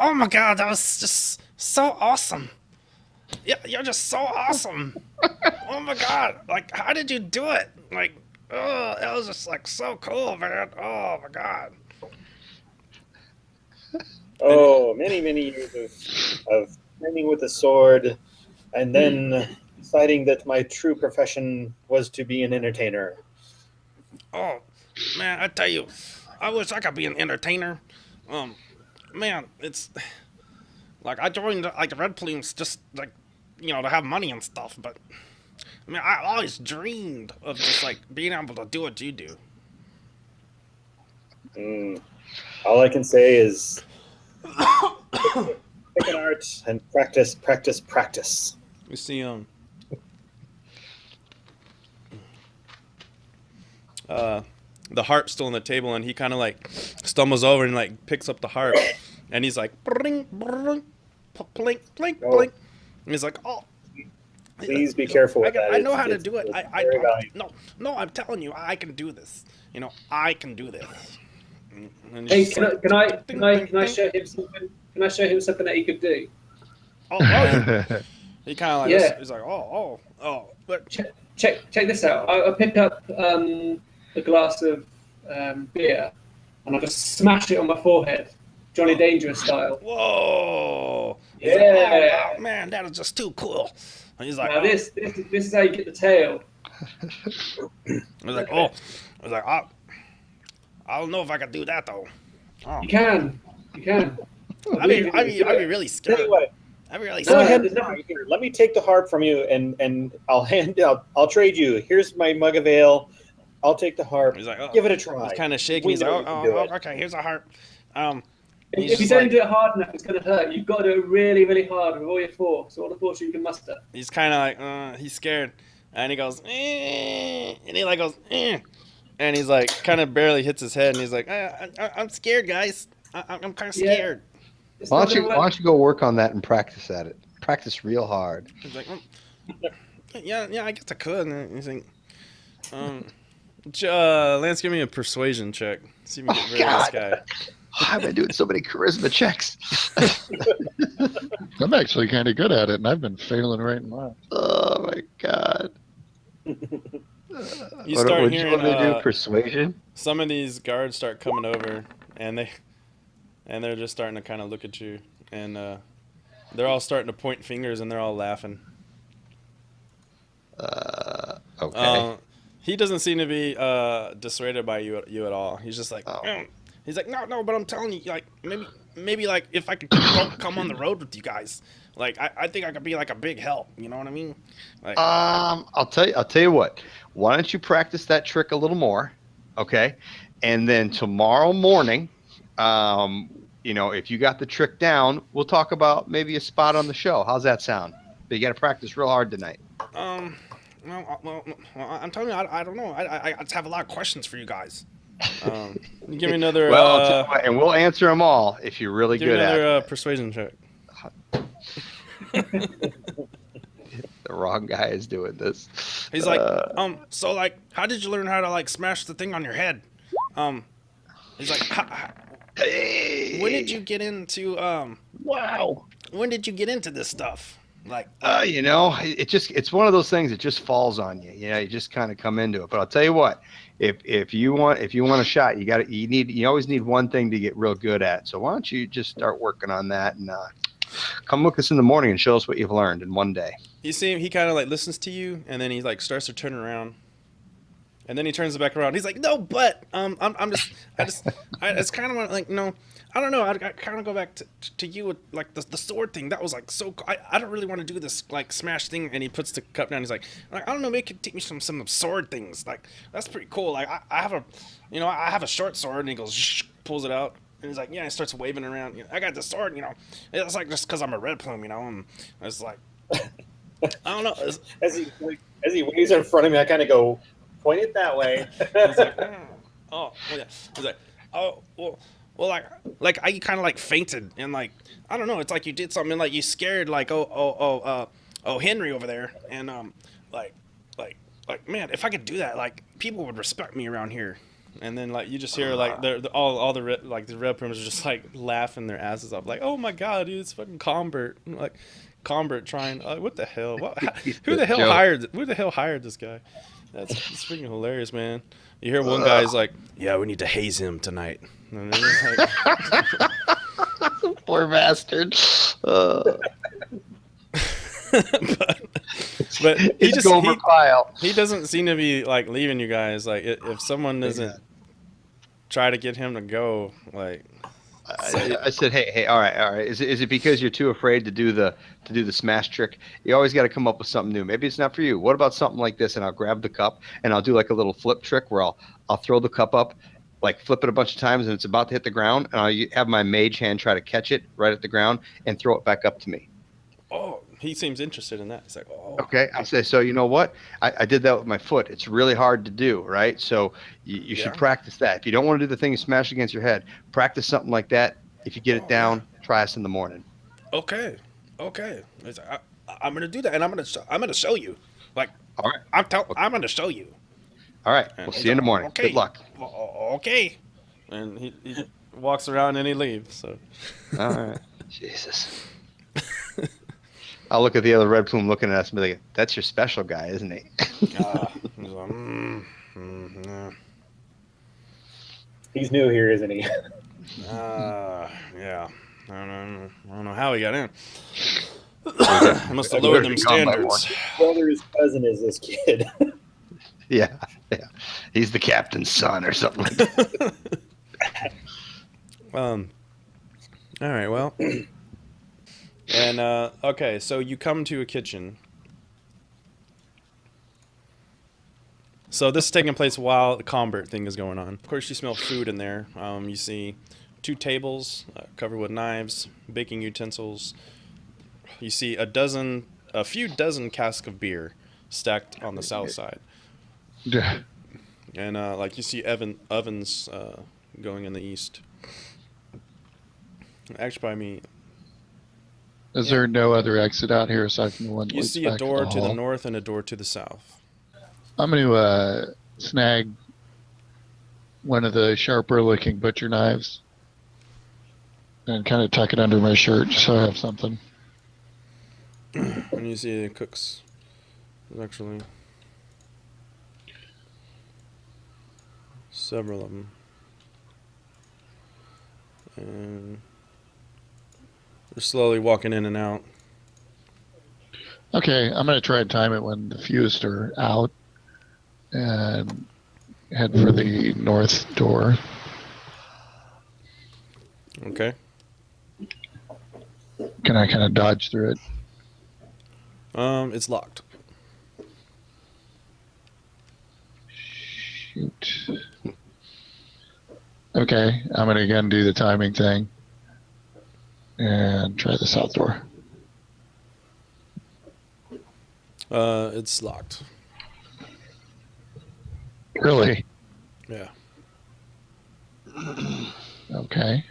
that was just so awesome. Yeah, you're just so awesome. Oh my god, like, how did you do it? Like, oh, that was just like so cool, man. Oh my god. Oh, many years of training with the sword, and then deciding that my true profession was to be an entertainer. Oh, man, I tell you, I wish I could be an entertainer. Man, it's like I joined like the Red Plumes just like, you know, to have money and stuff. But I mean, I always dreamed of just like being able to do what you do. All I can say is pick an art and practice. You see the harp's still on the table, and he kind of like stumbles over and like picks up the harp, and he's like, bring, blink, blink. Oh. And he's like, oh, Please be careful with that. I know how to It's do it. very valuable. No, I'm telling you, I can do this. You know, I can do this. And Hey, he's just can like, I show him something? Can I show him something that he could do? Oh, yeah. He kind of like, Yeah. he's like, oh, but Check this out. I pick up a glass of beer and I just smash it on my forehead, Johnny Dangerous style. whoa. He's Yeah. like, oh, wow, man, that is just too cool. And he's like, Now this is how you get the tail. he's like, I don't know if I can do that though. Oh. You can. I'd be really Tell scared. you what, I'd be really go scared. ahead. there's nothing- Here, let me take the harp from you, and I'll trade you. Here's my mug of ale. I'll take the harp. He's like, oh. Give it a try. He's kind of shaking. We He's know like, you can do it. okay, here's a harp. He's If you just don't like- do it hard enough, it's going to hurt. You've got to do it really, really hard with all your force, all the force you can muster. He's kind of like, he's scared, and he goes, and he like goes, and he's like, kind of barely hits his head, and he's like, I'm scared, guys. I'm kind of Yeah. scared. It's Why not don't you gonna Why work. don't you go work on that and practice at it? Practice real hard. He's like, yeah, I guess I could. And he's like, Lance, give me a persuasion check. See if we can get rid of this guy. I've been doing so many charisma checks. I'm actually kind of good at it, and I've been failing right and left. Oh my god! You What start would you hearing want to do? Persuasion? some of these guards start coming over, and they're just starting to kind of look at you, and they're all starting to point fingers, and they're all laughing. Okay. He doesn't seem to be dissuaded by you at all. He's just like, Oh. he's like, no, but I'm telling you, like, maybe like if I could come on the road with you guys, like I think I could be like a big help. You know what I mean? Like, I'll tell you what. Why don't you practice that trick a little more, okay? And then tomorrow morning, if you got the trick down, we'll talk about maybe a spot on the show. How's that sound? But you got to practice real hard tonight. well, I'm telling you, I don't know. I just have a lot of questions for you guys. Give me another. Well, I'll tell you what, and we'll answer them all if you're really give me good at another it. persuasion check. The wrong guy is doing this. He's like, so like, how did you learn how to like smash the thing on your head? He's like, Hey. when did you get into Wow. when did you get into this stuff? Like, it's one of those things that just falls on you. You just kind of come into it. But I'll tell you what, if you want a shot, you always need one thing to get real good at. So why don't you just start working on that and come look us in the morning and show us what you've learned in one day. you see him, he kind of like listens to you, and then he like starts to turn around, and then he turns back around. He's like, no, but I just kind of want like, no, I don't know. I kind of go back to you with like the sword thing. That was like so. I don't really want to do this like smash thing. And he puts the cup down. He's like I don't know. Maybe you could teach me some sword things. Like that's pretty cool. Like I have a short sword. And he goes pulls it out. And he's like, yeah. He starts waving around. I got the sword. It's like just because I'm a red plume. And it's like I don't know. As he waves in front of me, I kind of go point it that way. He's like, oh, well, yeah. He's like, oh, well, like I kind of like fainted and like I don't know. It's like you did something like you scared like Henry over there and like man, if I could do that, like people would respect me around here. And then like you just hear like all the red plumes are just like laughing their asses off, like, oh my god, dude, it's fucking Combert, like Combert trying. What the hell? Who the hell hired this guy? It's freaking hilarious, man. You hear one guy's like, yeah, we need to haze him tonight. And then it's like, poor bastard. but he he doesn't seem to be like leaving you guys. Like if someone doesn't try to get him to go, like I said, hey, all right. Is it because you're too afraid to do the smash trick? You always got to come up with something new. Maybe it's not for you. What about something like this? And I'll grab the cup and I'll do like a little flip trick where I'll throw the cup up, like flip it a bunch of times, and it's about to hit the ground, and I'll have my mage hand try to catch it right at the ground and throw it back up to me. Oh, he seems interested in that. He's like, oh. Okay, I say, so you know what? I did that with my foot. It's really hard to do, right? So you should practice that. If you don't want to do the thing and smash against your head, practice something like that. If you get it down, try us in the morning. Okay. It's like, I'm gonna do that, and I'm gonna show you. Like, all right, I'm gonna show you. All right, we'll see you in the morning. Okay. Good luck. Okay. And he walks around and he leaves. So. All right. Jesus. I'll look at the other red plume looking at us and be like, that's your special guy, isn't he? Yeah. He's new here, isn't he? Yeah. I don't know how he got in. I must have lowered them standards. Brother's cousin is this kid. Yeah. He's the captain's son or something like that. All right, well. And, okay, so you come to a kitchen. So this is taking place while the Combert thing is going on. Of course, you smell food in there. You see 2 tables covered with knives, baking utensils. You see a few dozen casks of beer stacked on the south side. Yeah. And, like, you see ovens going in the east. Actually, by me... Is there no other exit out here aside from the one? You see a door to the north and a door to the south. I'm going to snag one of the sharper-looking butcher knives and kind of tuck it under my shirt just so I have something. And you see the cooks. There's actually several of them. And they're slowly walking in and out. Okay, I'm going to try to time it when the fewest are out and head for the north door. Okay. Can I kind of dodge through it? It's locked. Shoot. Okay, I'm going to again do the timing thing and try the south door. It's locked. Really? Yeah. Okay.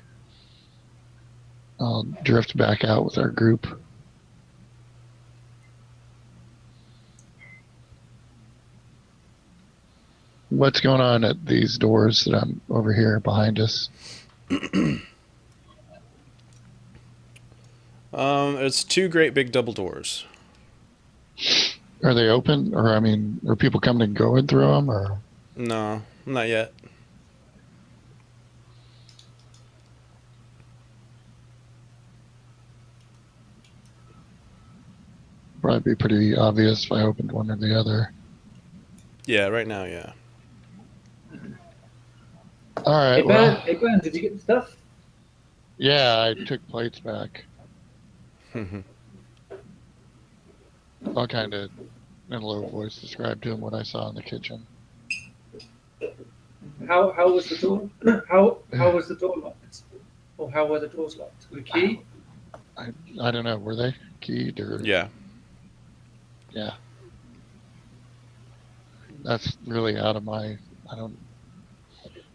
I'll drift back out with our group. What's going on at these doors that I'm over here behind us? It's two great big double doors. Are they open, or I mean, are people coming and going through them, or? No, not yet. Probably be pretty obvious if I opened one or the other. Yeah, right now, yeah. All right. Hey, Well, Ben, did you get the stuff? yeah, I took plates back. I'll kind of, in a low voice, describe to him what I saw in the kitchen. How was the door? How was the door locked? Or how were the doors locked? With a key? I don't know. Were they keyed or? Yeah. Yeah. That's really out of my. I don't.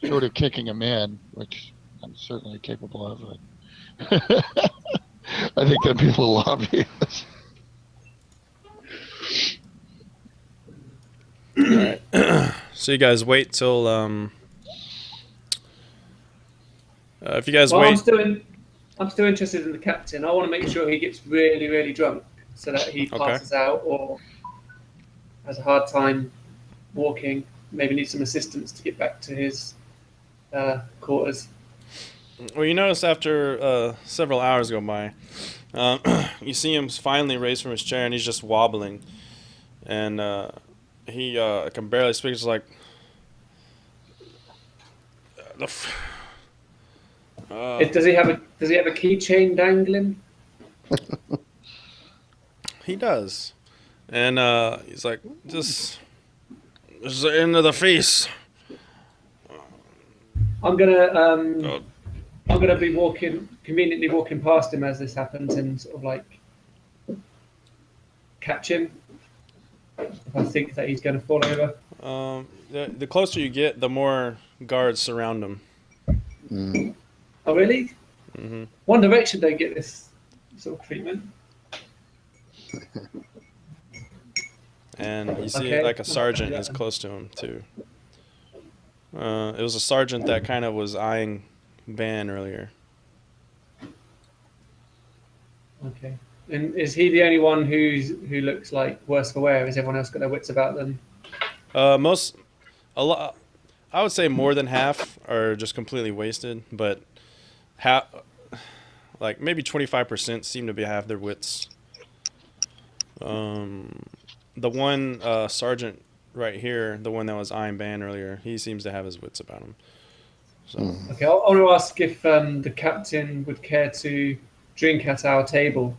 Short of kicking him in, which I'm certainly capable of. But I think that'd be a little obvious. All right. So you guys wait till if you guys Well, wait. I'm still interested in the captain. I want to make sure he gets really, really drunk so that he passes out or has a hard time walking. Maybe needs some assistance to get back to his quarters. Well, you notice after several hours go by, you see him finally raise from his chair, and he's just wobbling, and he can barely speak. It's like, Does he have a keychain dangling? he does, and he's like, this is the end of the feast. I'm gonna be conveniently walking past him as this happens, and sort of like catch him if I think that he's going to fall over. The closer you get, the more guards surround him. Mm. Oh, really? Mm-hmm. One Direction don't get this sort of treatment. And you see, Okay. like, a sergeant is close to him too. It was a sergeant that kind of was eyeing Van earlier. Okay. And is he the only one who looks like worse for wear? Has everyone else got their wits about them? A lot. I would say more than half are just completely wasted, but like maybe 25% seem to have their wits. The one sergeant right here, the one that was eyeing Van earlier, he seems to have his wits about him. So. Okay, I want to ask if the captain would care to drink at our table,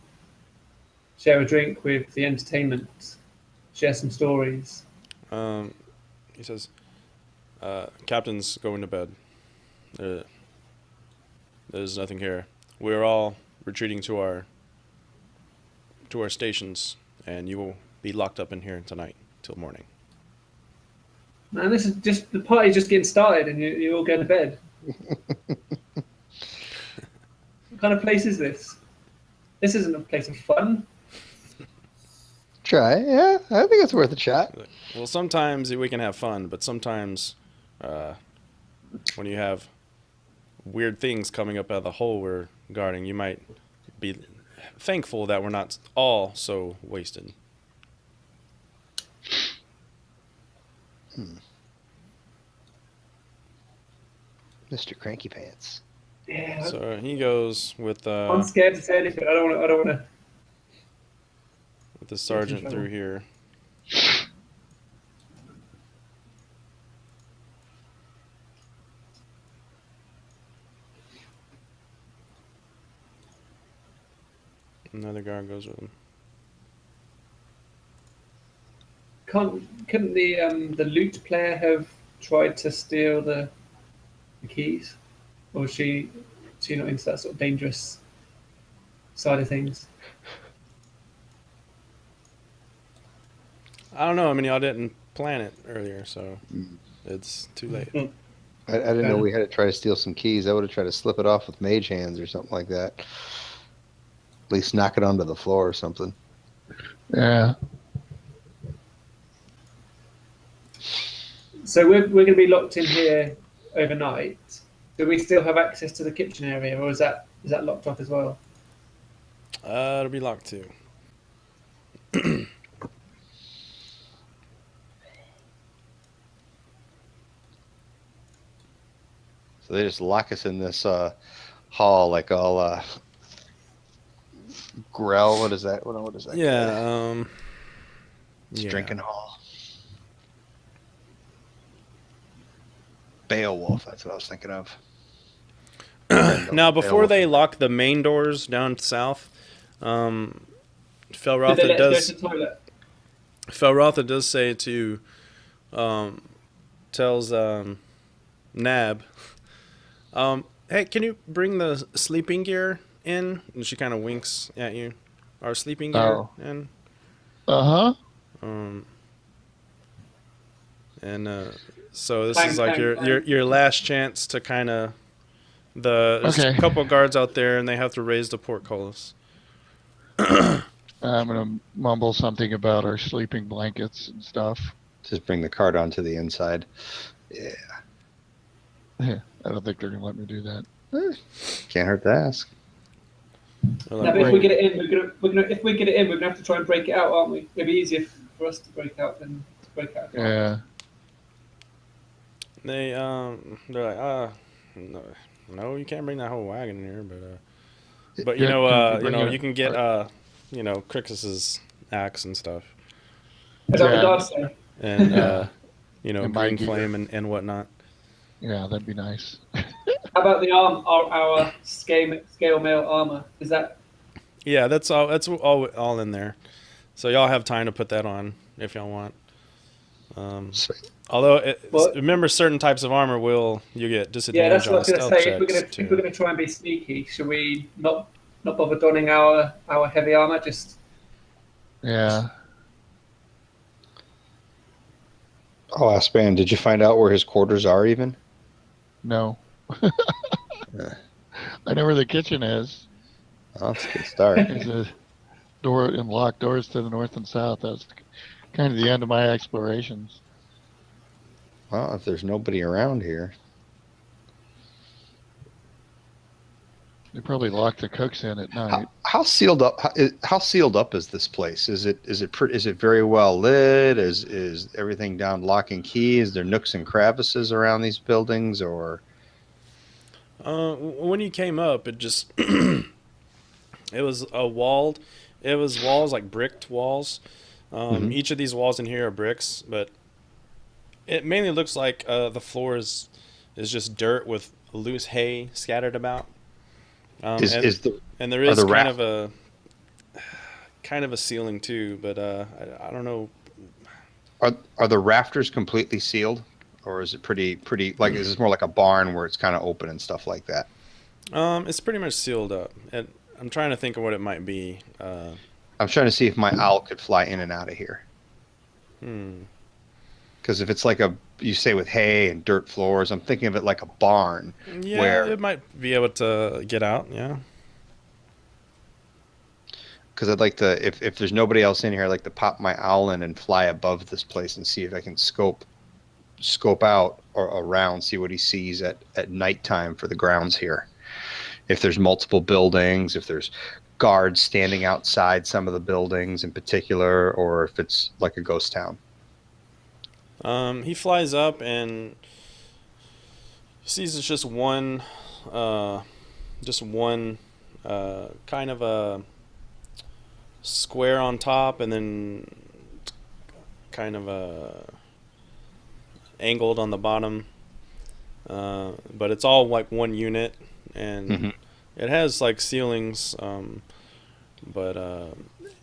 share a drink with the entertainment, share some stories. He says, "Captain's going to bed. There's nothing here. We're all retreating to our stations, and you will be locked up in here tonight till morning." Man, this is just the party's just getting started, and you all go to bed. What kind of place is this? This isn't a place of fun. Try, yeah. I think it's worth a shot. Well, sometimes we can have fun, but sometimes when you have weird things coming up out of the hole we're guarding, you might be thankful that we're not all so wasted. Mr. Cranky Pants. Yeah, So he goes with I'm scared to say anything. I don't want to. with the sergeant through here. Another guard goes with him. Couldn't the lute player have tried to steal the keys, or is she not into that sort of dangerous side of things? I don't know. I mean, y'all didn't plan it earlier, so it's too late. I didn't know we had to try to steal some keys. I would have tried to slip it off with mage hands or something like that. At least knock it onto the floor or something. Yeah. So we're going to be locked in here overnight. Do we still have access to the kitchen area, or is that locked off as well? It'll be locked too. So they just lock us in this hall like all Grell. What is that? What is that? Yeah. It's Yeah. drinking hall. Beowulf. That's what I was thinking of. Now, before Beowulf. they lock the main doors down south, Did they Felrotha let us does. go to the toilet? Felrotha does say to, tells Nab, hey, can you bring the sleeping gear in? And she kind of winks at you. Our sleeping gear Oh. in. Uh-huh. So this Clang, is like clang, clang. your last chance to kind of there's Okay. a couple guards out there and they have to raise the portcullis. I'm going to mumble something about our sleeping blankets and stuff. Just bring the cart onto the inside. Yeah. I don't think they're going to let me do that. Can't hurt to ask. They're No, like, but if we "Bring-" get it in, if we get it in, we're gonna have to try and break it out, aren't we? It'd be easier for us to break out than to break out. Yeah. they're like, no, you can't bring that whole wagon in here, but Yeah, can we bring it- you can get Crixus's axe and stuff, Is that what Yeah. Dad said? and Yeah. And my green gear. flame and whatnot. Yeah, that'd be nice. How about the our scale mail armor? Is that Yeah, that's all in there. So y'all have time to put that on if y'all want. Sweet. Although Well- remember, certain types of armor you get yeah? disadvantage That's on what I was stealth gonna say. If checks we're gonna try and be sneaky, should we not bother donning our heavy armor? Just Yeah. Oh, Aspan, did you find out where his quarters are even? No. I know where the kitchen is. Oh, that's a good start. There's a door and locked doors to the north and south. That's kind of the end of my explorations. Well, if there's nobody around here. They probably lock the cooks in at night. How sealed up? How sealed up is this place? Is it very well lit? Is everything down lock and key? Is there nooks and crevices around these buildings, or? When you came up, it just it was walls like bricked walls. Each of these walls in here are bricks, but it mainly looks like the floor is just dirt with loose hay scattered about. And there is kind of a ceiling too, but I don't know. Are the rafters completely sealed, or is it pretty like is this more like a barn where it's kind of open and stuff like that? It's pretty much sealed up. And I'm trying to think of what it might be. I'm trying to see if my owl could fly in and out of here. Because if it's like you say with hay and dirt floors, I'm thinking of it like a barn. Yeah, where, it might be able to get out. Yeah. Because I'd like to, if there's nobody else in here, I'd like to pop my owl in and fly above this place and see if I can scope out or around, see what he sees at nighttime for the grounds here. If there's multiple buildings, if there's guards standing outside some of the buildings in particular, or if it's like a ghost town. He flies up and sees it's just one kind of a square on top, and then kind of angled on the bottom. But it's all like one unit, and it has like ceilings, but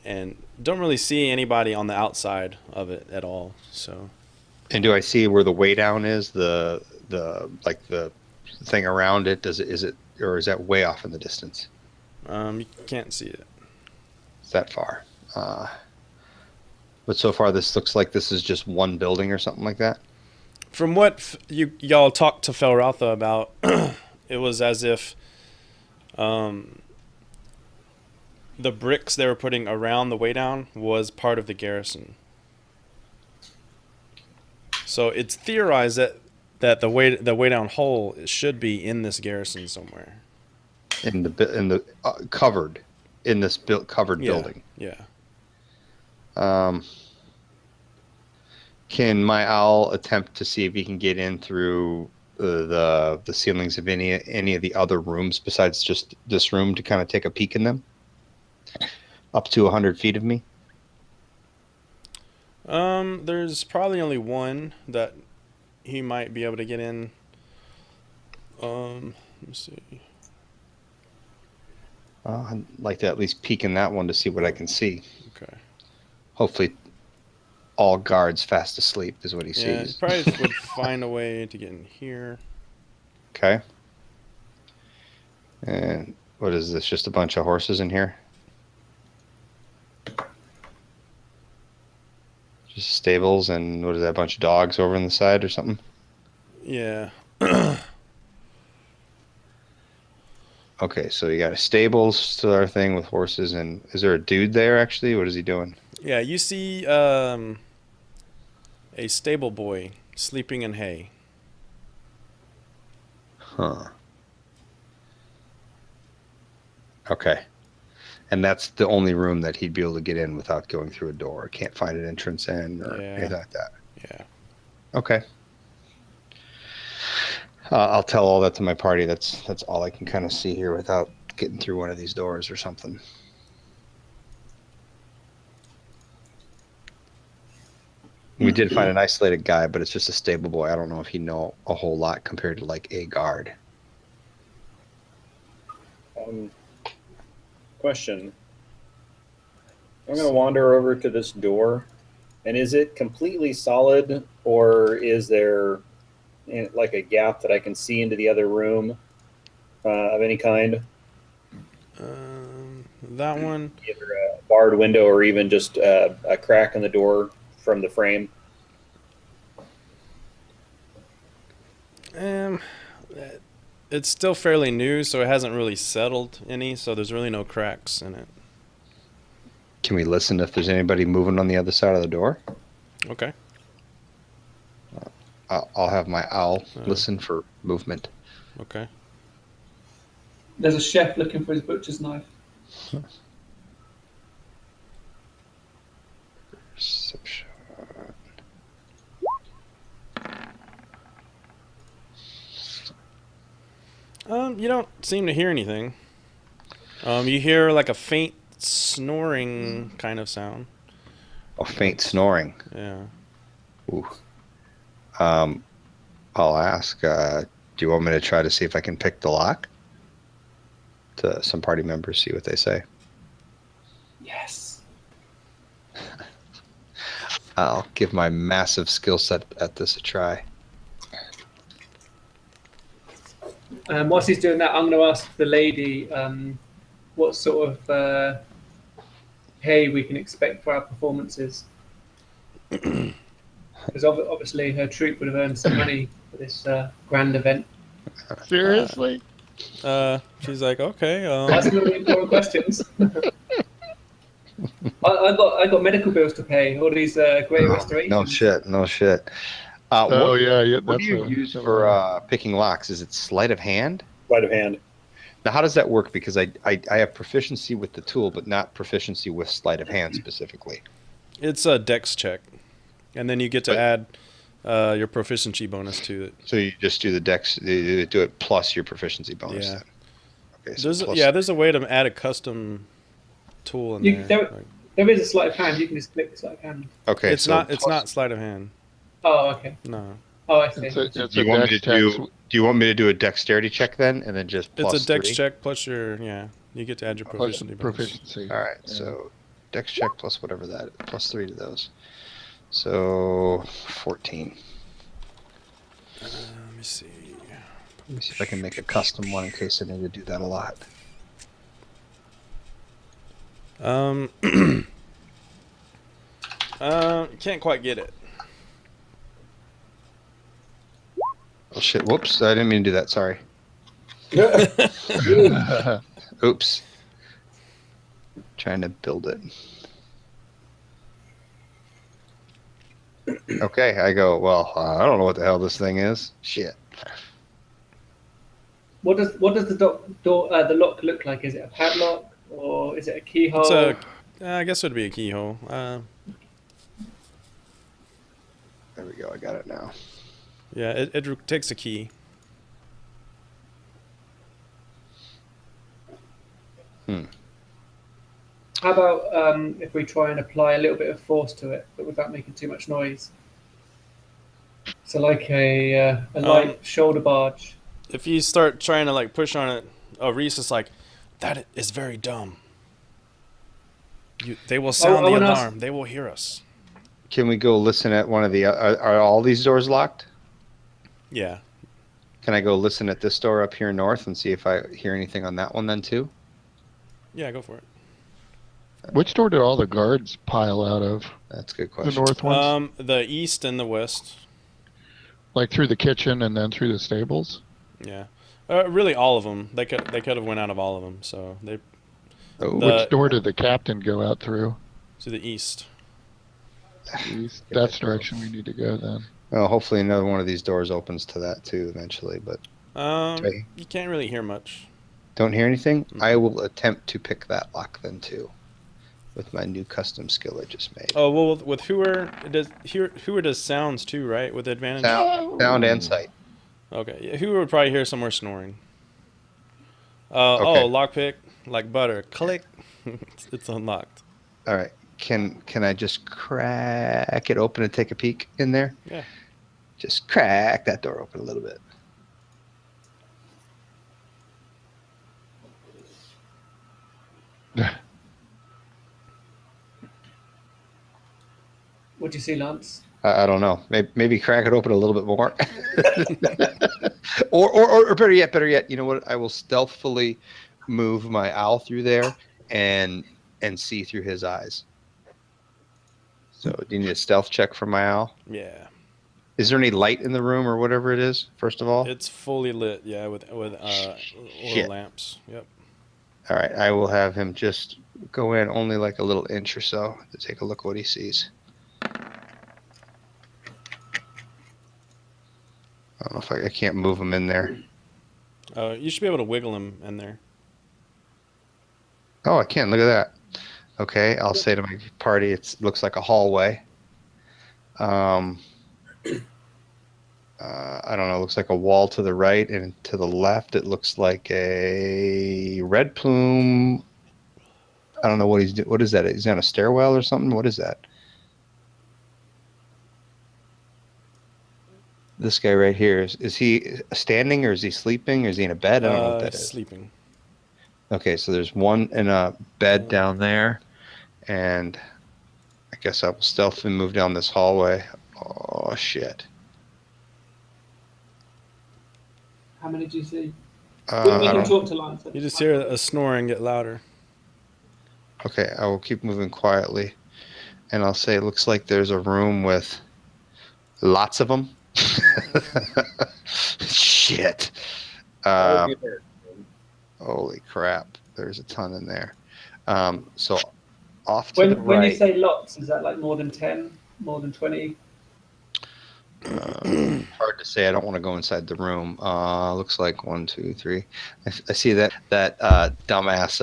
and don't really see anybody on the outside of it at all. So. And do I see where the Waydown is? The thing around it. Is it or is that way off in the distance? You can't see it. It's that far. But so far, this looks like this is just one building or something like that. From what y'all talked to Felrotha about, it was as if the bricks they were putting around the Waydown was part of the garrison. So it's theorized that the Waydown hole should be in this garrison somewhere. In the covered. in this covered building. Yeah. Can my owl attempt to see if he can get in through the ceilings of any of the other rooms besides just this room to kind of take a peek in them? Up to 100 feet of me? There's probably only one that he might be able to get in. Let me see. I'd like to at least peek in that one to see what I can see. Okay. Hopefully all guards fast asleep is what he Yeah, he sees. probably would find a way to get in here. Okay. And what is this? Just a bunch of horses in here? Just stables and what is that? A bunch of dogs over on the side or something? Yeah. Okay, so you got a stables still our thing with horses, and is there a dude there actually? What is he doing? Yeah, you see a stable boy sleeping in hay. Huh. Okay. And that's the only room that he'd be able to get in without going through a door. Can't find an entrance in or anything like that. Yeah. Okay. I'll tell all that to my party. That's all I can kind of see here without getting through one of these doors or something. We did find an isolated guy, but it's just a stable boy. I don't know if he know a whole lot compared to like a guard. Question. I'm going to wander over to this door, and is it completely solid, or is there like a gap that I can see into the other room of any kind? That one. Either a barred window or even just a crack in the door from the frame. It's still fairly new, so it hasn't really settled any, so there's really no cracks in it. Can we listen if there's anybody moving on the other side of the door? Okay. I'll have my owl listen for movement. Okay. There's a chef looking for his butcher's knife. Perception. You don't seem to hear anything. You hear like a faint snoring kind of sound. A faint snoring. Yeah. Ooh. I'll ask, do you want me to try to see if I can pick the lock? To some party members, see what they say. Yes. I'll give my massive skill set at this a try. Whilst he's doing that, I'm going to ask the lady what sort of pay we can expect for our performances. Because obviously her troupe would have earned some money for this grand event. Seriously? She's like, okay. That's going to be important questions. I got medical bills to pay. All these great restorations. No shit. Yeah. What do you use for picking locks? Is it sleight of hand? Sleight of hand. Now, how does that work? Because I have proficiency with the tool, but not proficiency with sleight of hand specifically. It's a dex check, and then you get to add your proficiency bonus to it. So you just do the dex, you do it plus your proficiency bonus. Yeah. Then. Okay. So There's a way to add a custom tool in there. There is a sleight of hand. You can just click the sleight of hand. Okay. It's not sleight of hand. Oh, okay. No. Oh, I see. Do you want me to do a dexterity check then, and then just plus It's a dex 3? check plus your you get to add your proficiency bonus. Proficiency. All right. Yeah. So dex check plus whatever that plus 3 to those. So 14. Let me see. Let me see if I can make a custom one in case I need to do that a lot. Can't quite get it. Oh shit! Whoops! I didn't mean to do that. Sorry. Oops. Trying to build it. Okay, I go. Well, I don't know what the hell this thing is. Shit. What does the lock look like? Is it a padlock or is it a keyhole? It's a. I guess it would be a keyhole. There we go. I got it now. Yeah, it takes a key. How about if we try and apply a little bit of force to it, but without making too much noise? So like a light shoulder barge. If you start trying to like push on it, Reese is like, that is very dumb. They will sound the alarm. They will hear us. Can we go listen at one of the? Are all these doors locked? Yeah. Can I go listen at this door up here north and see if I hear anything on that one then too? Yeah, go for it. Which door did all the guards pile out of? That's a good The question. north ones? The east and the west. Like through the kitchen and then through the stables? Yeah. Really, all of them. They could have went out of all of them. So they. Which door did the captain go out through? To the east. East. That's the direction we need to go then. Well, hopefully another one of these doors opens to that too eventually, but you can't really hear much. don't hear anything? Mm-hmm. I will attempt to pick that lock then too, with my new custom skill I just made. Oh well, with Hooer does sounds too, right? With advantage. Sound and sight. Okay, yeah, Hooer would probably hear somewhere snoring. Okay. Oh, lockpick, like butter, click. It's unlocked. All right. Can I just crack it open and take a peek in there? Yeah. Just crack that door open a little bit. What do you see, Lance? I don't know. Maybe crack it open a little bit more. or better yet, you know what? I will stealthily move my owl through there and see through his eyes. So do you need a stealth check for my owl? Yeah. Is there any light in the room or whatever it is, first of all? It's fully lit, yeah, with oil lamps. Yep. All right, I will have him just go in only like a little inch or so to take a look what he sees. I don't know if I can't move him in there. You should be able to wiggle him in there. Oh, I can. Look at that. Okay, I'll say to my party, it looks like a hallway. I don't know. It looks like a wall to the right, and to the left, it looks like a red plume. I don't know what he's doing. What is that? Is he on a stairwell or something? What is that? This guy right here, is he standing or is he sleeping or is he in a bed? I don't know what that is. Sleeping. Okay, so there's one in a bed down there, and I guess I will stealthily move down this hallway. Oh, shit. How many do you see? We I can don't- talk to Lance. You just hear a snoring get louder. Okay, I will keep moving quietly, and I'll say it looks like there's a room with lots of them. Shit. Holy crap. There's a ton in there. So off to the right. When you say lots, is that like more than 10, more than 20? Hard to say. I don't want to go inside the room. Looks like 1, 2, 3. I see that dumbass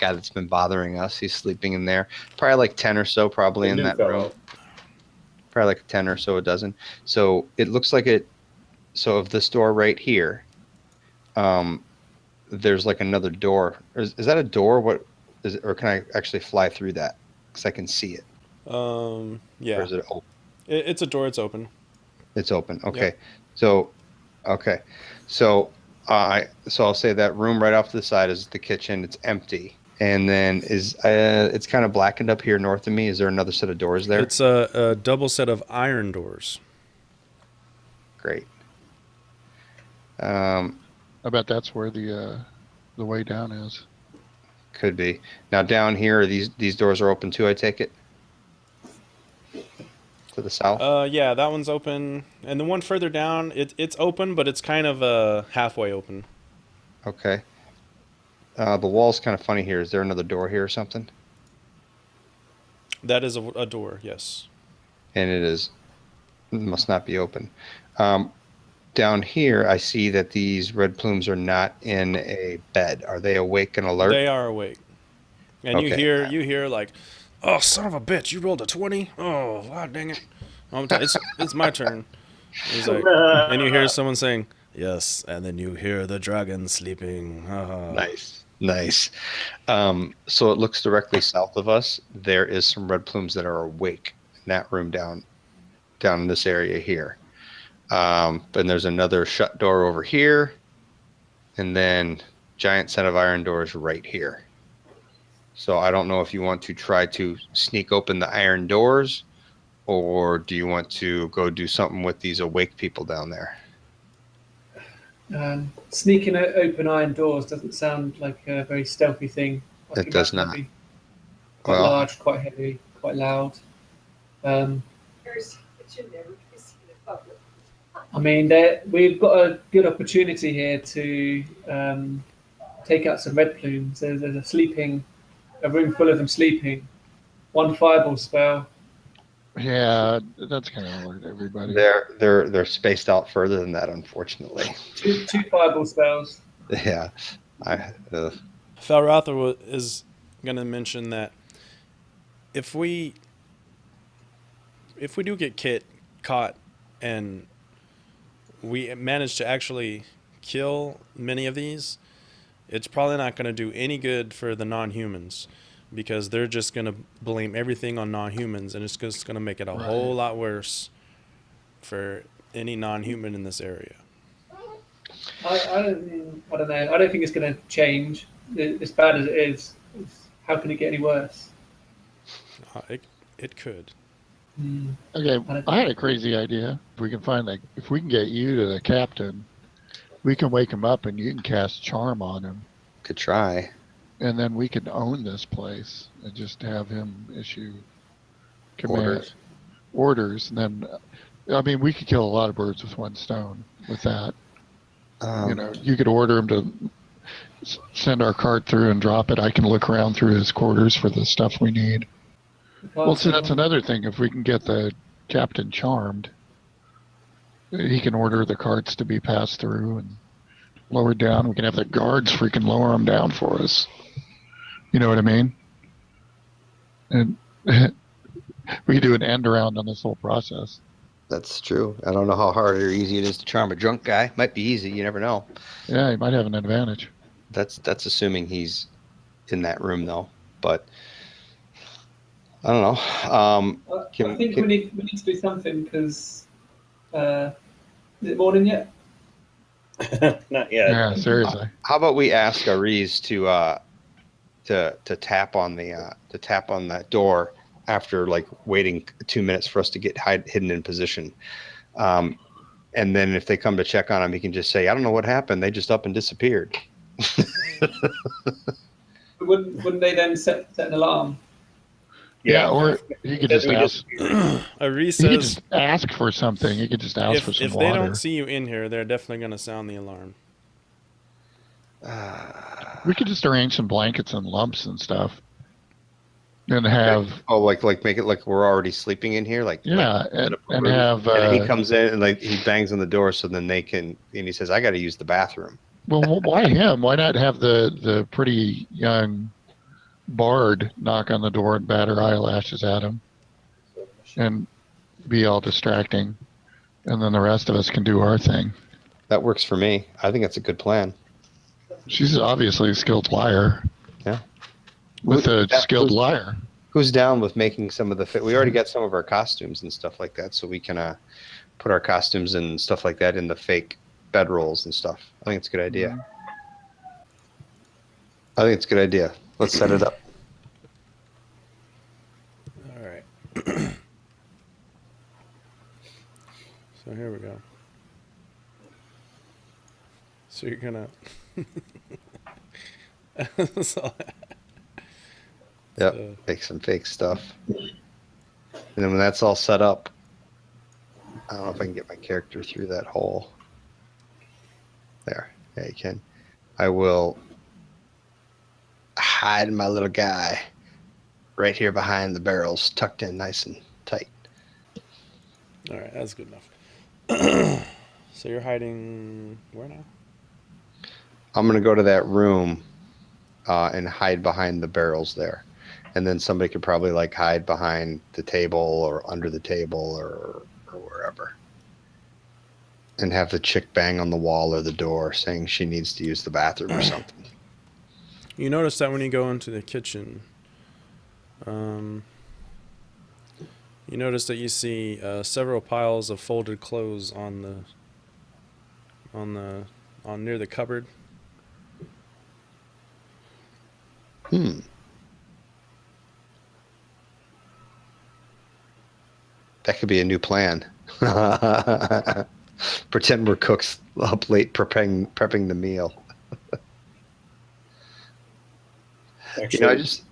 guy that's been bothering us. He's sleeping in there. Probably like 10 or so, probably in that room. Probably like 10 or so a dozen. So it looks like it. So of this door right here, there's like another door. Is that a door? What is it? Or can I actually fly through that? Because I can see it. Yeah. Or is it open? It's a door. It's open. It's open. Okay. Yep. So I'll say that room right off to the side is the kitchen. It's empty. And then it's kind of blackened up here north of me. Is there another set of doors there? It's a double set of iron doors. Great. I bet that's where the way down is. Could be. Now down here, these doors are open too, I take it? To the south? Yeah, that one's open, and the one further down, it's open, but it's kind of halfway open. Okay. The wall's kind of funny here. Is there another door here or something? That is a door, yes. And it must not be open. Down here, I see that these red plumes are not in a bed. Are they awake and alert? They are awake. And Okay. you hear like, oh son of a bitch, you rolled a 20. Oh god dang it! It's my turn. He's like, and you hear someone saying yes, and then you hear the dragon sleeping. Nice. So it looks directly south of us. There is some red plumes that are awake in that room down in this area here. And there's another shut door over here, and then giant set of iron doors right here. So I don't know if you want to try to sneak open the iron doors, or do you want to go do something with these awake people down there? Sneaking open iron doors doesn't sound like a very stealthy thing. I It think does that's gonna not. be quite Well, large, quite heavy, quite loud. I mean, we've got a good opportunity here to take out some red plumes. There's a room full of them sleeping. One fireball spell. Yeah, that's kind of alert everybody. they're spaced out further than that, unfortunately. Two fireball spells. Yeah, Falrather is going to mention that if we do get caught and we manage to actually kill many of these, it's probably not going to do any good for the non-humans, because they're just going to blame everything on non-humans, and it's just going to make it a whole lot worse for any non-human in this area. I don't know. I don't think it's going to change. As bad as it is, how can it get any worse? It could. Okay, I had a crazy idea. If we can get you to the captain, we can wake him up and you can cast charm on him, could try. and then we can own this place and just have him issue orders, and then, I mean, we could kill a lot of birds with one stone with that. You could order him to send our cart through and drop it. I can look around through his quarters for the stuff we need. Well, so that's another thing. If we can get the captain charmed, he can order the carts to be passed through and lowered down. We can have the guards freaking lower them down for us. You know what I mean? And we could do an end around on this whole process. That's true. I don't know how hard or easy it is to charm a drunk guy. Might be easy. You never know. Yeah, he might have an advantage. That's assuming he's in that room, though. But I don't know. I think we need to do something, because is it morning yet? Not yet. Yeah, seriously. How about we ask Ariz to tap on that door after like waiting 2 minutes for us to get hidden in position, and then if they come to check on him, he can just say, "I don't know what happened. They just up and disappeared." Wouldn't they then set an alarm? Yeah, or you could just ask. Ariz You could says just ask for something. You could just ask for some if water. they don't see you in here, they're definitely going to sound the alarm. We could just arrange some blankets and lumps and stuff, and have like make it like we're already sleeping in here, and have. And he comes in and like he bangs on the door, so then they can, and he says, "I got to use the bathroom." Well, why him? Why not have the pretty young bard knock on the door and bat her eyelashes at him, and be all distracting, and then the rest of us can do our thing. That works for me. I think that's a good plan. She's obviously a skilled liar. Yeah. With a skilled liar. Who's down with making some of the we already got some of our costumes and stuff like that, so we can put our costumes and stuff like that in the fake bedrolls and stuff. I think it's a good idea. Let's set it up. All right. So here we go. So you're gonna. Yep, make some fake stuff. And then when that's all set up, I don't know if I can get my character through that hole. There. Yeah, you can. I will hide my little guy right here behind the barrels, tucked in nice and tight. All right, that's good enough. So you're hiding where now? I'm going to go to that room and hide behind the barrels there. And then somebody could probably like hide behind the table or under the table or wherever. And have the chick bang on the wall or the door saying she needs to use the bathroom or something. You notice that when you go into the kitchen, you notice that you see several piles of folded clothes on near the cupboard. That could be a new plan. Pretend we're cooks up late prepping the meal. Actually,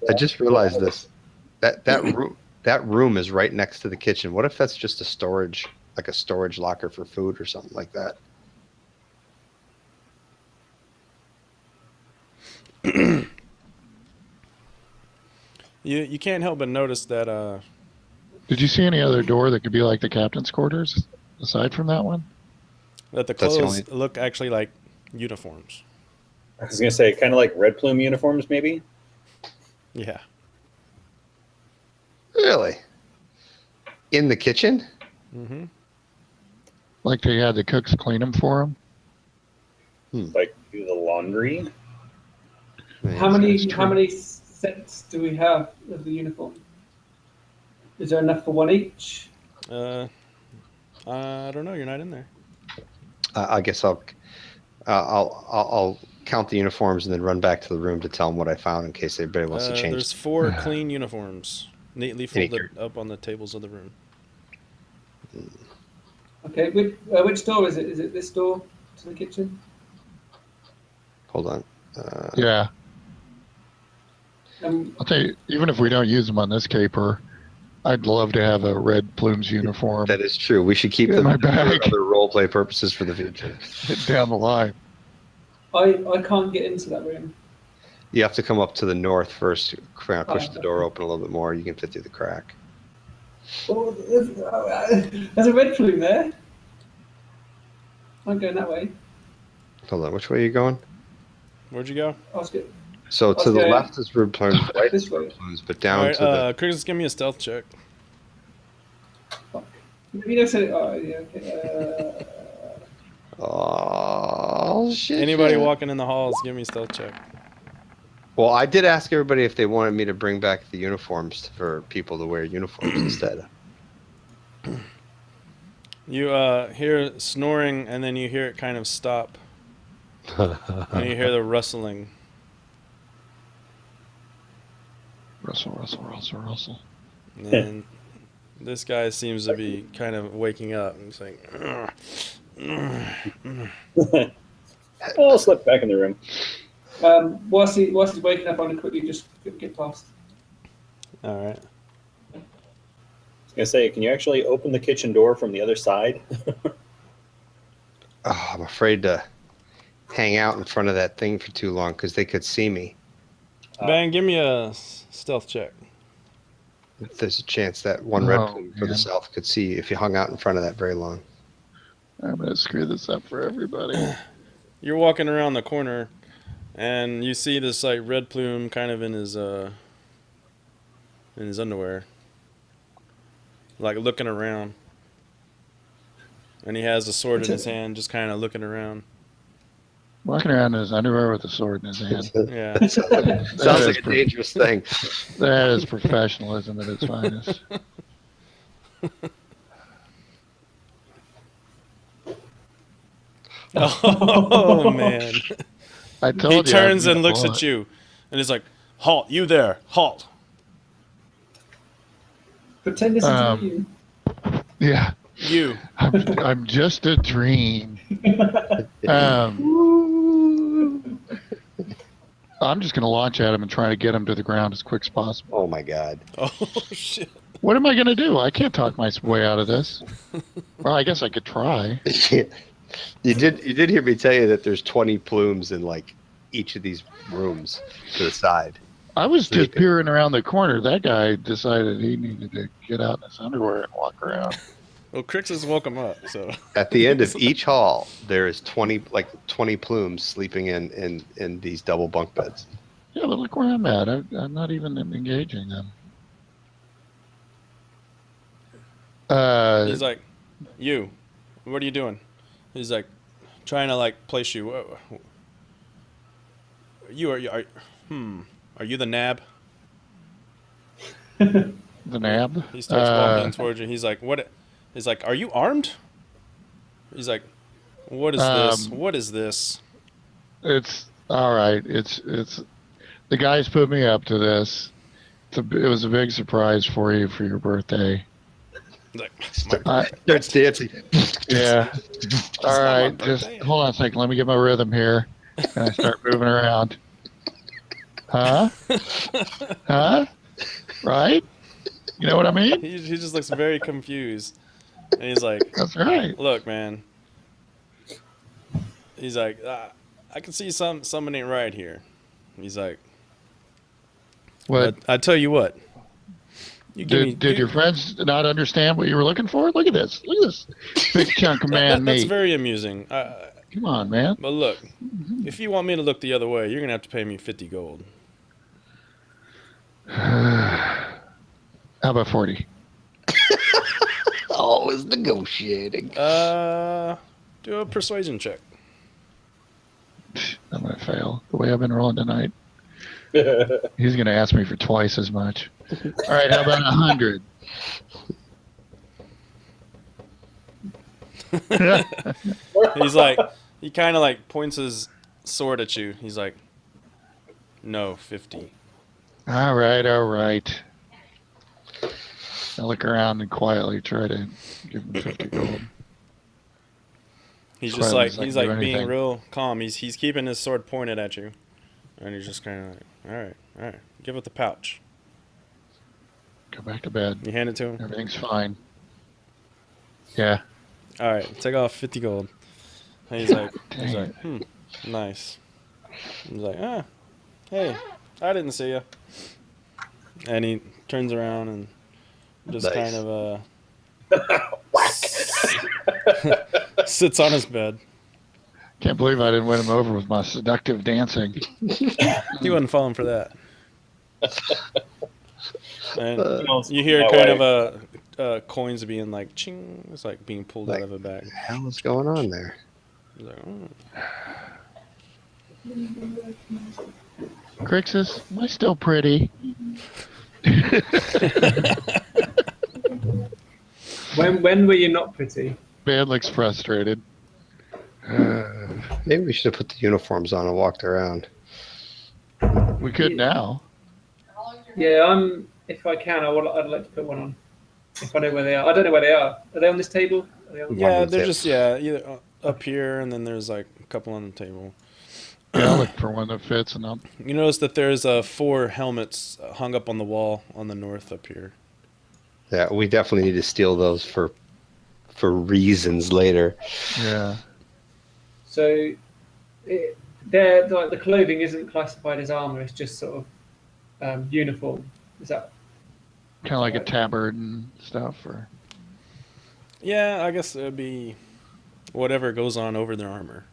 I just realized this. That room is right next to the kitchen. What if that's just a storage locker for food or something like that? You can't help but notice that Did you see any other door that could be like the captain's quarters aside from that one? that the That's the clothes look actually like uniforms. I was gonna say kind of like Red Plume uniforms, maybe. Yeah. Really? In the kitchen? Mm-hmm. Like they had the cooks clean them for them? Like do the laundry. How many sets do we have of the uniform? Is there enough for one each? I don't know. You're not in there. I guess I'll count the uniforms and then run back to the room to tell them what I found in case anybody wants to change. There's 4 clean uniforms neatly folded up on the tables of the room. Okay, which door is it? Is it this door to the kitchen? Hold on. Yeah. I'll tell you, even if we don't use them on this caper, I'd love to have a Red Plumes uniform That is true. We should keep in them my for bag other role play purposes for the future. down the line. I can't get into that room. You have to come up to the north first. Push the door open a little bit more. You can fit through the crack. Oh, there's a red plume there. I'm going that way. Hold on. Which way are you going? Where'd you go? I'll skip. So to the Okay. left is Red Plumes, right This is way. Red Plumes, but down All right, to the... Chris, give me a stealth check. Fuck. You don't say. Oh yeah. Okay. Oh, shit. Anybody shit. walking in the halls, give me a stealth check. Well, I did ask everybody if they wanted me to bring back the uniforms for people to wear uniforms instead. You hear snoring, and then you hear it kind of stop, and you hear the rustling. Russell. And this guy seems to be kind of waking up and saying, I'll slip back in the room. Whilst he's waking up, I'm gonna quickly just get past. all right. I was gonna say, can you actually open the kitchen door from the other side? Oh, I'm afraid to hang out in front of that thing for too long because they could see me. Ben, give me a stealth check. If there's a chance that one Red Oh, Plume for the man. south could see if you hung out in front of that very long. I'm going to screw this up for everybody. You're walking around the corner, and you see this like Red Plume kind of in his underwear, like looking around, and he has a sword in his hand, just kind of looking around. Walking around in his underwear with a sword in his hand. Yeah. Sounds like a dangerous thing. That is professionalism at its finest. Oh man. I told He you. turns and looks at you, and he's like, "Halt! You there! Halt!" Pretend this is you. Yeah. You. I'm just a dream. I'm just going to launch at him and try to get him to the ground as quick as possible. Oh my God. Oh shit. What am I going to do? I can't talk my way out of this. Well, I guess I could try. You did hear me tell you that there's 20 plumes in like each of these rooms to the side. I was just Sleeping. peering around the corner. That guy decided he needed to get out in his underwear and walk around. Well, Crix has woke him up, so. At the end of each hall, there is 20 plumes sleeping in these double bunk beds. Yeah, but look where I'm at. I'm not even engaging them. He's like, you, what are you doing? He's like, trying to like place you. Are you the nab? the nab. He starts walking towards you. He's like, what? He's like, are you armed? He's like, what is this? What is this? It's all right. It's the guys put me up to this. It was a big surprise for you for your birthday. He's like, Starts dancing. Yeah. All right. my Just birthday. hold on a second. Let me get my rhythm here. And I start moving around. Huh? Huh? Right? You know what I mean? he just looks very confused, and he's like, That's right. look, man. He's like, I can see something ain't right here. He's like, What I tell you what. You give me, did your friends not understand what you were looking for? Look at this. Look at this big chunk of man that's meat. very amusing. Come on, man. But look, if you want me to look the other way, you're gonna have to pay me 50 gold. How about 40? Always negotiating. Do a persuasion check. I'm gonna fail. The way I've been rolling tonight. He's gonna ask me for twice as much. All right, how about 100? He's like, he kind of like points his sword at you. He's like, no, 50. All right, all right. I look around and quietly try to give him 50 gold. He's Try just to like, not he's do like being anything. real calm. He's keeping his sword pointed at you, and he's just kind of like, all right, give it the pouch. Go back to bed. You hand it to him. Everything's fine. Yeah. All right, take off 50 gold. And he's like, Dang nice. He's like, hey, I didn't see you. And he turns around and just Nice. kind of sits on his bed. Can't believe I didn't win him over with my seductive dancing. He wasn't falling for that. And Smells you hear that kind way. of coins being like ching. It's like being pulled out of a bag. What the hell is going on there? He's like, Crixus, am I still pretty? When were you not pretty? Man looks frustrated. Maybe we should have put the uniforms on and walked around. We could now. Yeah, if I can, I'd like to put one on. If I know where they are. I don't know where they are. Are they on this table? Are they on yeah, One they're zip. just either up here and then there's like a couple on the table. Yeah, I'll look for one that fits, and I'll. You notice that there's 4 helmets hung up on the wall on the north up here. Yeah, we definitely need to steal those for reasons later. Yeah. So, they're like the clothing isn't classified as armor. It's just sort of uniform. Is that? Kind of like a tabard and stuff, or. Yeah, I guess it would be whatever goes on over their armor.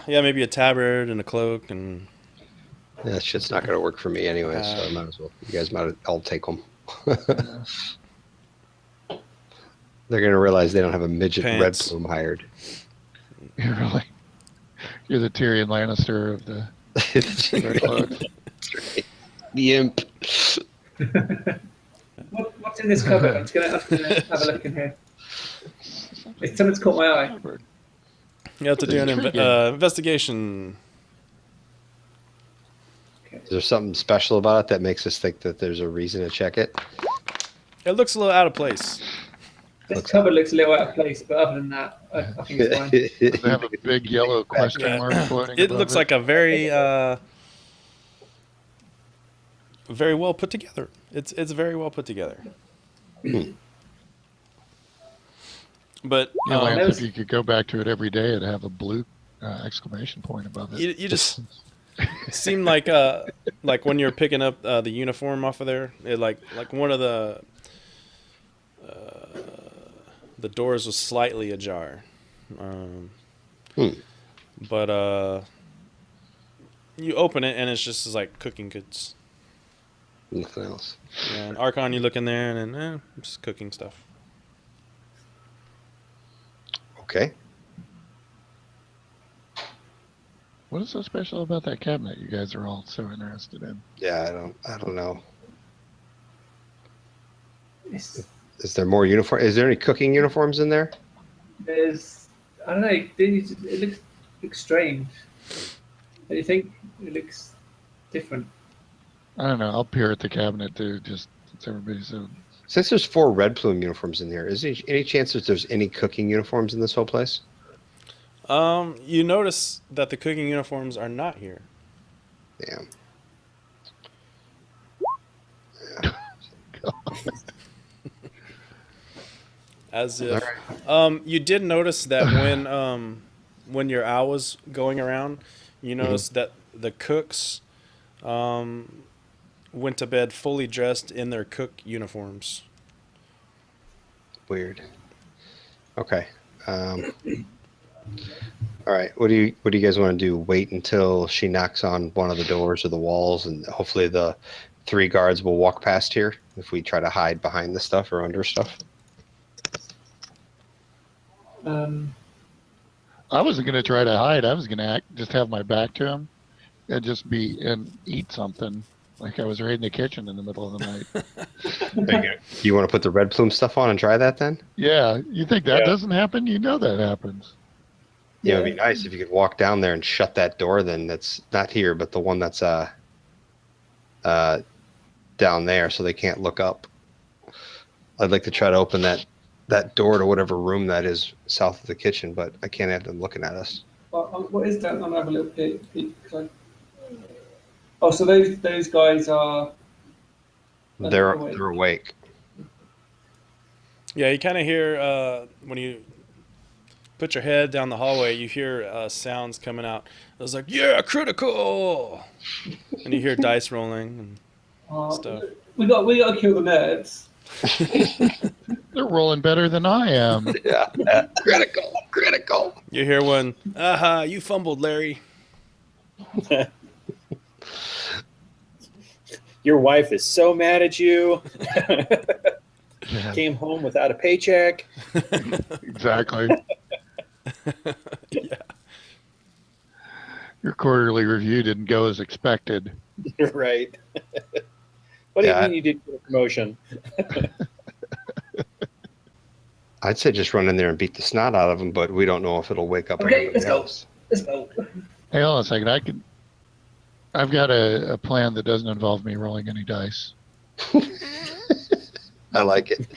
Yeah, maybe a tabard and a cloak and. Yeah, that shit's not going to work for me anyway, so I might as well. You guys might. I'll take them. They're going to realize they don't have a midget Red Pants. Plume hired. You're really. You're the Tyrion Lannister of the. Red Cloaks. The imp. What's in this cupboard? I'm just gonna have a look in here. Something's caught my eye. Tabard. You have to do an Intriguing. investigation. Is there something special about it that makes us think that there's a reason to check it? It looks a little out of place. This cupboard looks a little out of place, but other than that, I think it's fine. They have a big yellow question mark floating. It above looks like a very very well put together. It's very well put together. But Yeah, Lance, Those- if you could go back to it every day, it'd have a blue exclamation point above it. you just seem like when you're picking up the uniform off of there, it like one of the doors was slightly ajar. But You open it and it's just like cooking goods. Nothing else. Yeah, and Archon, you look in there and just cooking stuff. Okay. What is so special about that cabinet you guys are all so interested in? Yeah, I don't know. It's, Is there more uniform? Is there any cooking uniforms in there? there's, I don't know. It looks strange. Don't you think it looks different? I don't know. I'll peer at the cabinet too, just since everybody's so. Since there's 4 Red Plume uniforms in here, is there any chance that there's any cooking uniforms in this whole place? You notice that the cooking uniforms are not here. Damn. As if All right. you did notice that when your owl was going around, you noticed that the cooks went to bed fully dressed in their cook uniforms. Weird. Okay. All right. What do you guys want to do? Wait until she knocks on one of the doors or the walls, and hopefully the 3 guards will walk past here if we try to hide behind the stuff or under stuff. I wasn't going to try to hide. I was going to just have my back to him and just eat something like I was right in the kitchen in the middle of the night. You want to put the Red Plume stuff on and try that then? Yeah, you think that doesn't happen? You know that happens. Yeah, it'd be nice if you could walk down there and shut that door then that's not here, but the one that's down there so they can't look up. I'd like to try to open that door to whatever room that is south of the kitchen, but I can't have them looking at us. What is that? I'll have a little peek. Oh, so those guys are. They're awake. Yeah, you kind of hear when you put your head down the hallway, you hear sounds coming out. It was like, yeah, critical, and you hear dice rolling and stuff. We got to kill the nerds. They're rolling better than I am. Yeah. Critical. You hear one, aha, you fumbled, Larry. Your wife is so mad at you. Yeah, Came home without a paycheck. exactly. Yeah. Your quarterly review didn't go as expected. You're right. What do you mean you didn't get a promotion? I'd say just run in there and beat the snot out of them, but we don't know if it'll wake up Okay, everybody let's go. else. Let's go. Hey, hold on a second. I've got a plan that doesn't involve me rolling any dice. I like it.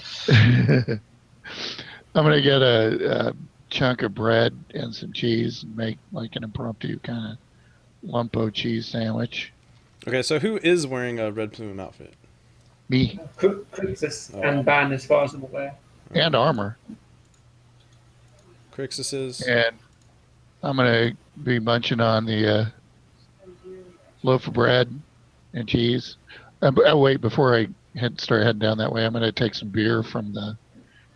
I'm going to get a chunk of bread and some cheese and make like an impromptu kind of lumpo cheese sandwich. Okay, so who is wearing a Red Plume outfit? Me Crixus and Ban, as far as I'm aware. and armor. Crixus is. And I'm going to be munching on the loaf of bread and cheese. Wait, before I start heading down that way, I'm going to take some beer from the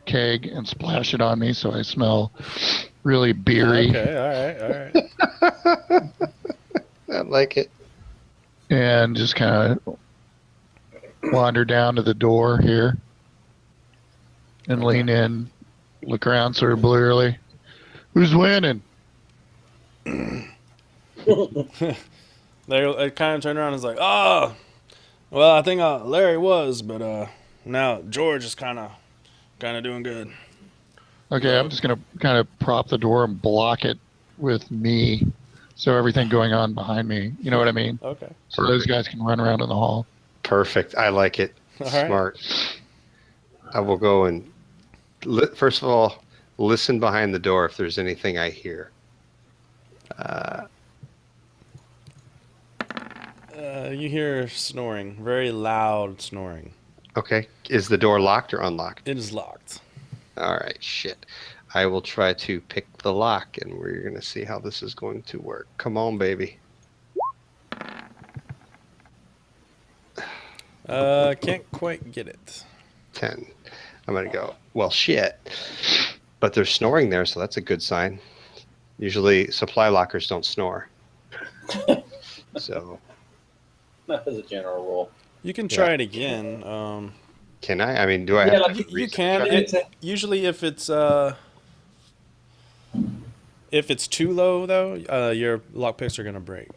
keg and splash it on me so I smell really beery. Okay, all right. I like it. And just kind of wander down to the door here and lean in, look around sort of blearily. Who's winning? They kind of turned around and was like, oh, well, I think Larry was, but now George is kind of doing good. Okay, I'm just going to kind of prop the door and block it with me so everything going on behind me, you know what I mean? Okay. So those guys can run around in the hall. Perfect. I like it. All right. Smart. I will go and, first of all, listen behind the door if there's anything I hear. You hear snoring, very loud snoring. Okay. Is the door locked or unlocked? It is locked. All right. Shit. I will try to pick the lock, and we're going to see how this is going to work. Come on, baby. Can't quite get it. 10. I'm going to go, well, shit. But they're snoring there, so that's a good sign. Usually supply lockers don't snore. So Not as a general rule. You can try it again. can I? I mean, do I Yeah, have like to? You can. It's Usually, if it's too low though, your lockpicks are gonna break.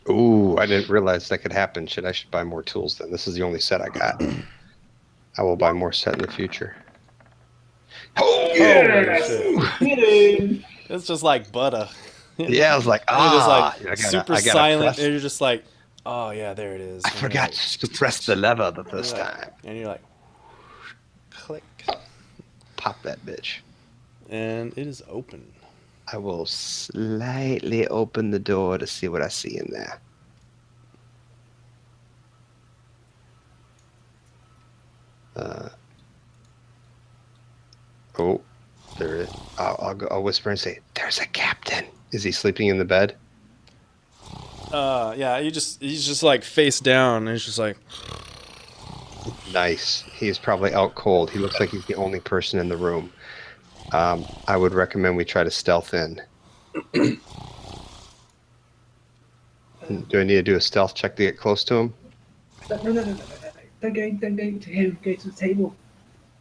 Ooh, I didn't realize that could happen. I should buy more tools then. This is the only set I got. I will buy more set in the future. Oh, yes! Get in! It's just like butter. yeah, I was like, You're just like I super gotta silent, press. and you're just like, oh yeah, there it is. I And you're forgot like, to press the lever the you're first like- time. and you're like, click, Pop that bitch. and it is open. I will slightly open the door to see what I see in there. Oh, there is. I'll whisper and say, "There's a captain." Is he sleeping in the bed? Yeah, he's just like face down, and it's just like, Nice. He's probably out cold. He looks like he's the only person in the room. I would recommend we try to stealth in. Do I need to do a stealth check to get close to him? No. Don't go to him. Go to the table.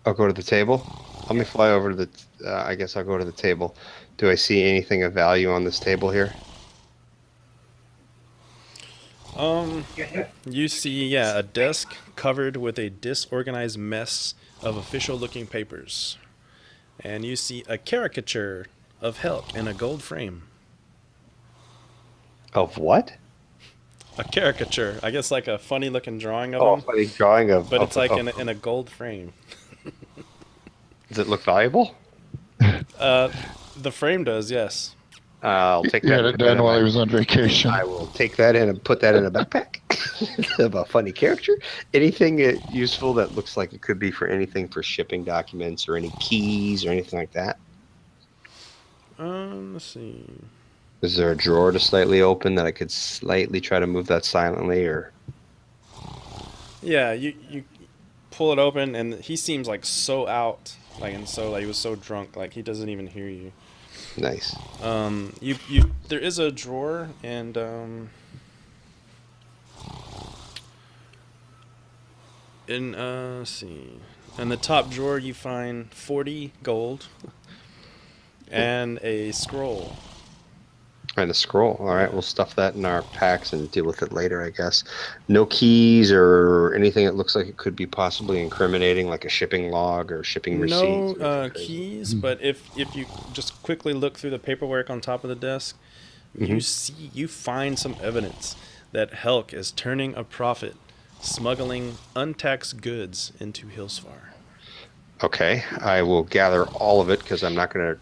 I'll go to the table. Let me fly over to the. I guess I'll go to the table. Do I see anything of value on this table here? you see, a desk covered with a disorganized mess of official-looking papers, and you see a caricature of Helk in a gold frame. Of what? A caricature, I guess, like a funny-looking drawing of Oh, him, funny drawing of. but of- it's like of- in a gold frame. Does it look valuable? The frame does, yes. I'll take He that. had it done while he was on vacation. I will take that in and put that in a backpack of a funny character. Anything useful that looks like it could be for anything for shipping documents or any keys or anything like that. Let's see. Is there a drawer to slightly open that I could slightly try to move that silently or? Yeah, you pull it open, and he seems like so out, like, and so like he was so drunk, like he doesn't even hear you. Nice. You there is a drawer, and let's see, in the top drawer you find 40 gold and a scroll. And a scroll. All right, we'll stuff that in our packs and deal with it later, I guess. No keys or anything that looks like it could be possibly incriminating, like a shipping log or shipping receipts. or No anything crazy. keys, but if you just quickly look through the paperwork on top of the desk, you find some evidence that Helk is turning a profit, smuggling untaxed goods into Hillsfar. Okay, I will gather all of it because I'm not going to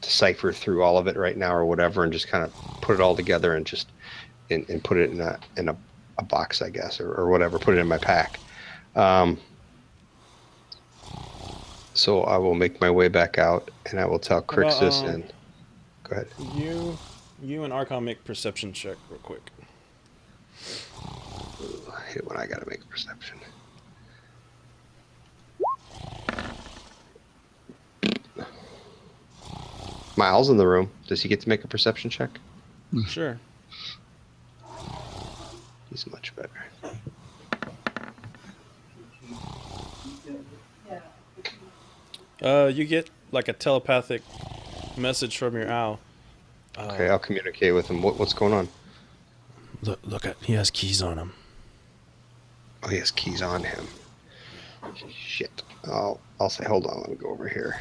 decipher through all of it right now or whatever, and just kind of put it all together and just and put it in a box, I guess, or whatever. Put it in my pack. So I will make my way back out, and I will tell Crixus and go ahead. You and Archon make perception check real quick. Ooh, I hate it when I gotta make a perception. Miles in the room. Does he get to make a perception check? Sure. He's much better. You get like a telepathic message from your owl. Okay, I'll communicate with him. What's going on? Look at, he has keys on him. Oh, he has keys on him. Shit. I'll say, hold on, let me go over here.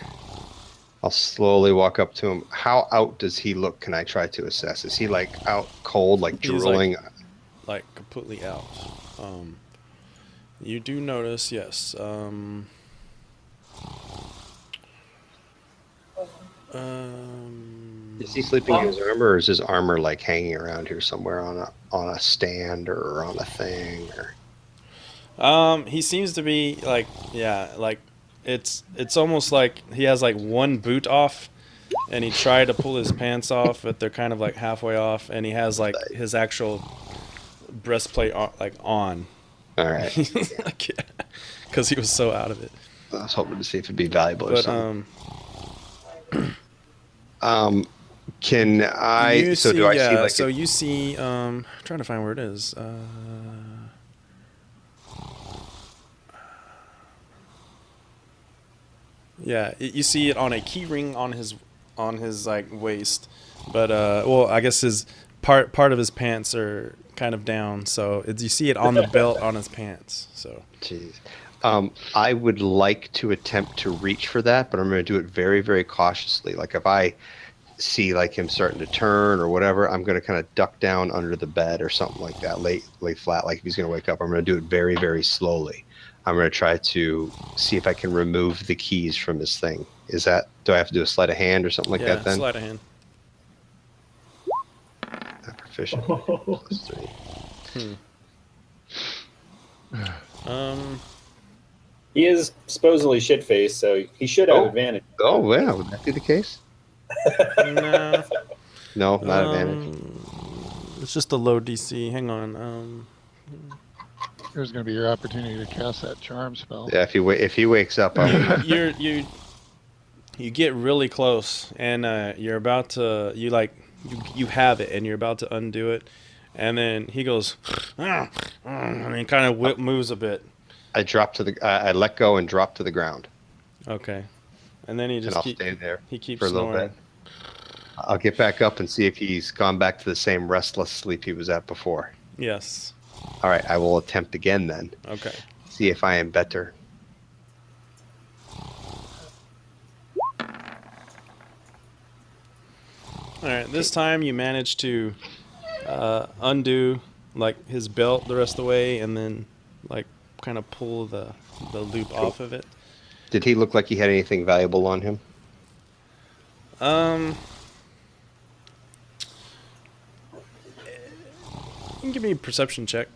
I'll slowly walk up to him. How out does he look? Can I try to assess? Is he like out cold, like He's drooling? Like completely out. You do notice, yes. Is he sleeping in his armor, or is his armor like hanging around here somewhere on a stand or on a thing? Or He seems to be like, yeah, like it's almost like he has like one boot off, and he tried to pull his pants off, but they're kind of like halfway off, and he has like his actual breastplate on. All right. Because he was so out of it. I was hoping to see if it'd be valuable or But something. Can I? You So see, do I see yeah, like? so you see, trying to find where it is. Yeah, you see it on a key ring on his like waist, but well, I guess his part of his pants are kind of down, so you see it on the belt on his pants. So. Jeez. I would like to attempt to reach for that, but I'm going to do it very, very cautiously. Like if I see like him starting to turn or whatever, I'm going to kind of duck down under the bed or something like that, lay flat. Like if he's going to wake up, I'm going to do it very, very slowly. I'm going to try to see if I can remove the keys from this thing. Do I have to do a sleight of hand or something like that then? Sleight of hand. Not proficient. +3. He is supposedly shit-faced, so he should have advantage. Oh, yeah. Would that be the case? No. No, not advantage. It's just a low DC. Hang on. Here's going to be your opportunity to cast that charm spell. Yeah, if he wakes up, I'll... you get really close, and you're about to you have it, and you're about to undo it, and then he goes, and he kind of moves a bit. I drop to I let go and drop to the ground. Okay, and then he just stay there. He keeps for a little snoring. bit. I'll get back up and see if he's gone back to the same restless sleep he was at before. Yes. All right, I will attempt again then. Okay. See if I am better. All right. This time you manage to undo like his belt the rest of the way, and then like kind of pull the loop off of it. Did he look like he had anything valuable on him? You can give me a perception check.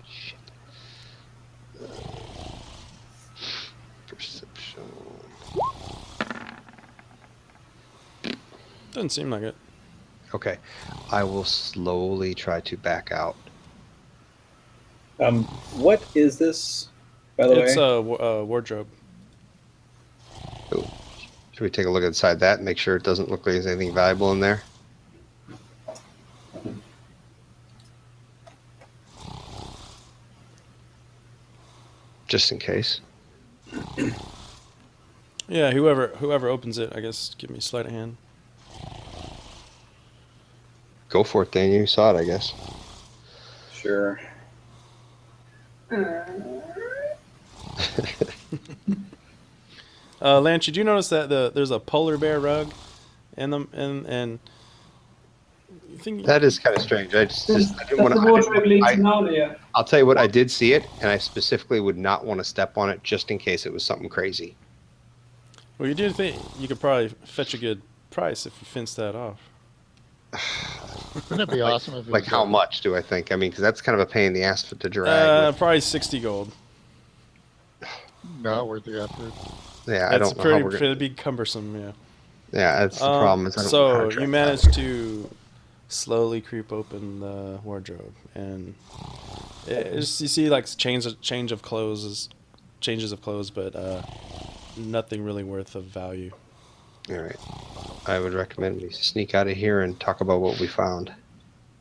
Shit. Perception. Doesn't seem like it. Okay, I will slowly try to back out. What is this, by the way? It's a wardrobe. Ooh. Should we take a look inside that and make sure it doesn't look like there's anything valuable in there? Just in case. Yeah, whoever opens it, I guess, give me a sleight of hand. Go for it, Dan. You saw it, I guess. Sure. Lance, did you notice that there's a polar bear rug in them, and you think That is kind of strange. I didn't want the wardrobe leads to Narnia. I'll tell you what, I did see it, and I specifically would not want to step on it just in case it was something crazy. Well, you do think you could probably fetch a good price if you fence that off. Wouldn't it be awesome if it Like was how much do I think? I mean, because that's kind of a pain in the ass to drag. Probably 60 gold. not worth the effort? Yeah, I That's don't know how we're pretty gonna... be cumbersome, yeah. Yeah, that's the problem. Is I don't know how So to you track managed to slowly creep open the wardrobe, and you see like changes of clothes, but nothing really worth of value. that. All right. I would recommend we sneak out of here and talk about what we found.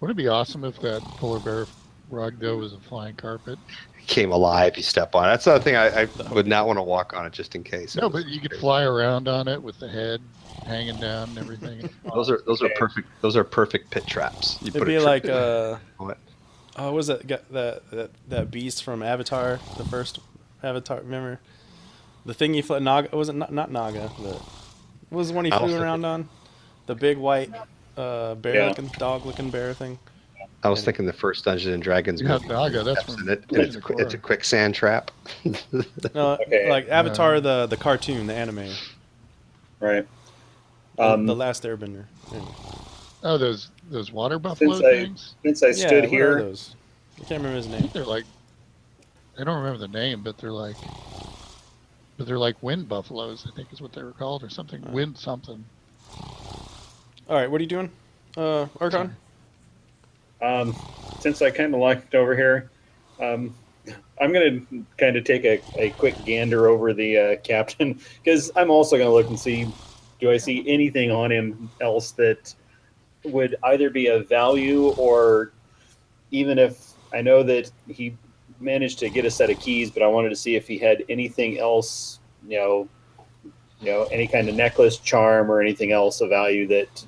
Wouldn't it be awesome if that polar bear rug though was a flying carpet? Came alive, you step on it. That's the other thing. I would not want to walk on it just in case. No, but you could fly around on it with the head hanging down and everything. Those are perfect. Those are perfect pit traps. You It'd be like what? oh, was that beast from Avatar, the first Avatar? Remember the thing he flew? Naga was it not Naga? What was the one he flew around on? The big white bear-looking, dog-looking bear thing. I was thinking the first Dungeons and Dragons. Yeah, movie Naga. That's steps from in it, and it's a quicksand trap. No, Okay. like Avatar, the cartoon, the anime, Right. the Last Airbender. Anyway. Oh, those water buffalo Since I- things. Since I stood what are here, those? I can't remember his I name. think they're like. I don't remember the name, but they're like wind buffaloes. I think is what they were called, or something. Wind something. All right, what are you doing, Archon? since I kind of locked over here, I'm going to kind of take a quick gander over the captain, because I'm also going to look and see do I see anything on him else that would either be of value, or even if I know that he managed to get a set of keys, but I wanted to see if he had anything else, any kind of necklace, charm, or anything else of value that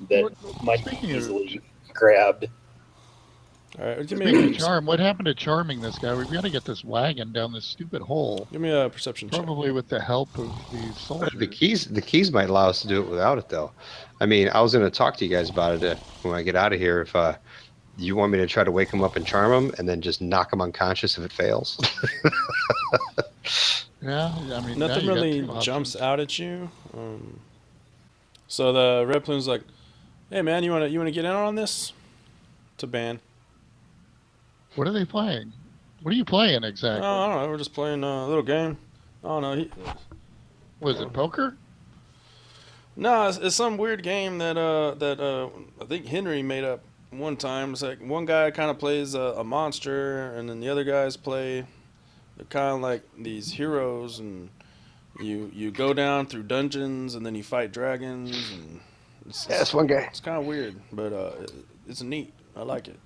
might be Speaking of easily grabbed. All right, give speaking of me charm, what happened to charming this guy? We've got to get this wagon down this stupid hole. a perception check. Probably with the help of these soldiers. The keys might allow us to do it without it, though. I mean, I was going to talk to you guys about it when I get out of here. If you want me to try to wake him up and charm him, and then just knock him unconscious if it fails. Yeah, I mean, Nothing now you got really two jumps options. out at you. So the Red Plume's like, "Hey man, you wanna get in on this?" To ban. What are they playing? What are you playing exactly? I don't know. We're just playing a little game. I don't know. Was it poker? No, it's some weird game that I think Henry made up one time. It's like one guy kind of plays a monster, and then the other guys play. They're kind of like these heroes, and you go down through dungeons, and then you fight dragons, and That's one guy. It's kind of weird, but it's neat. I like it.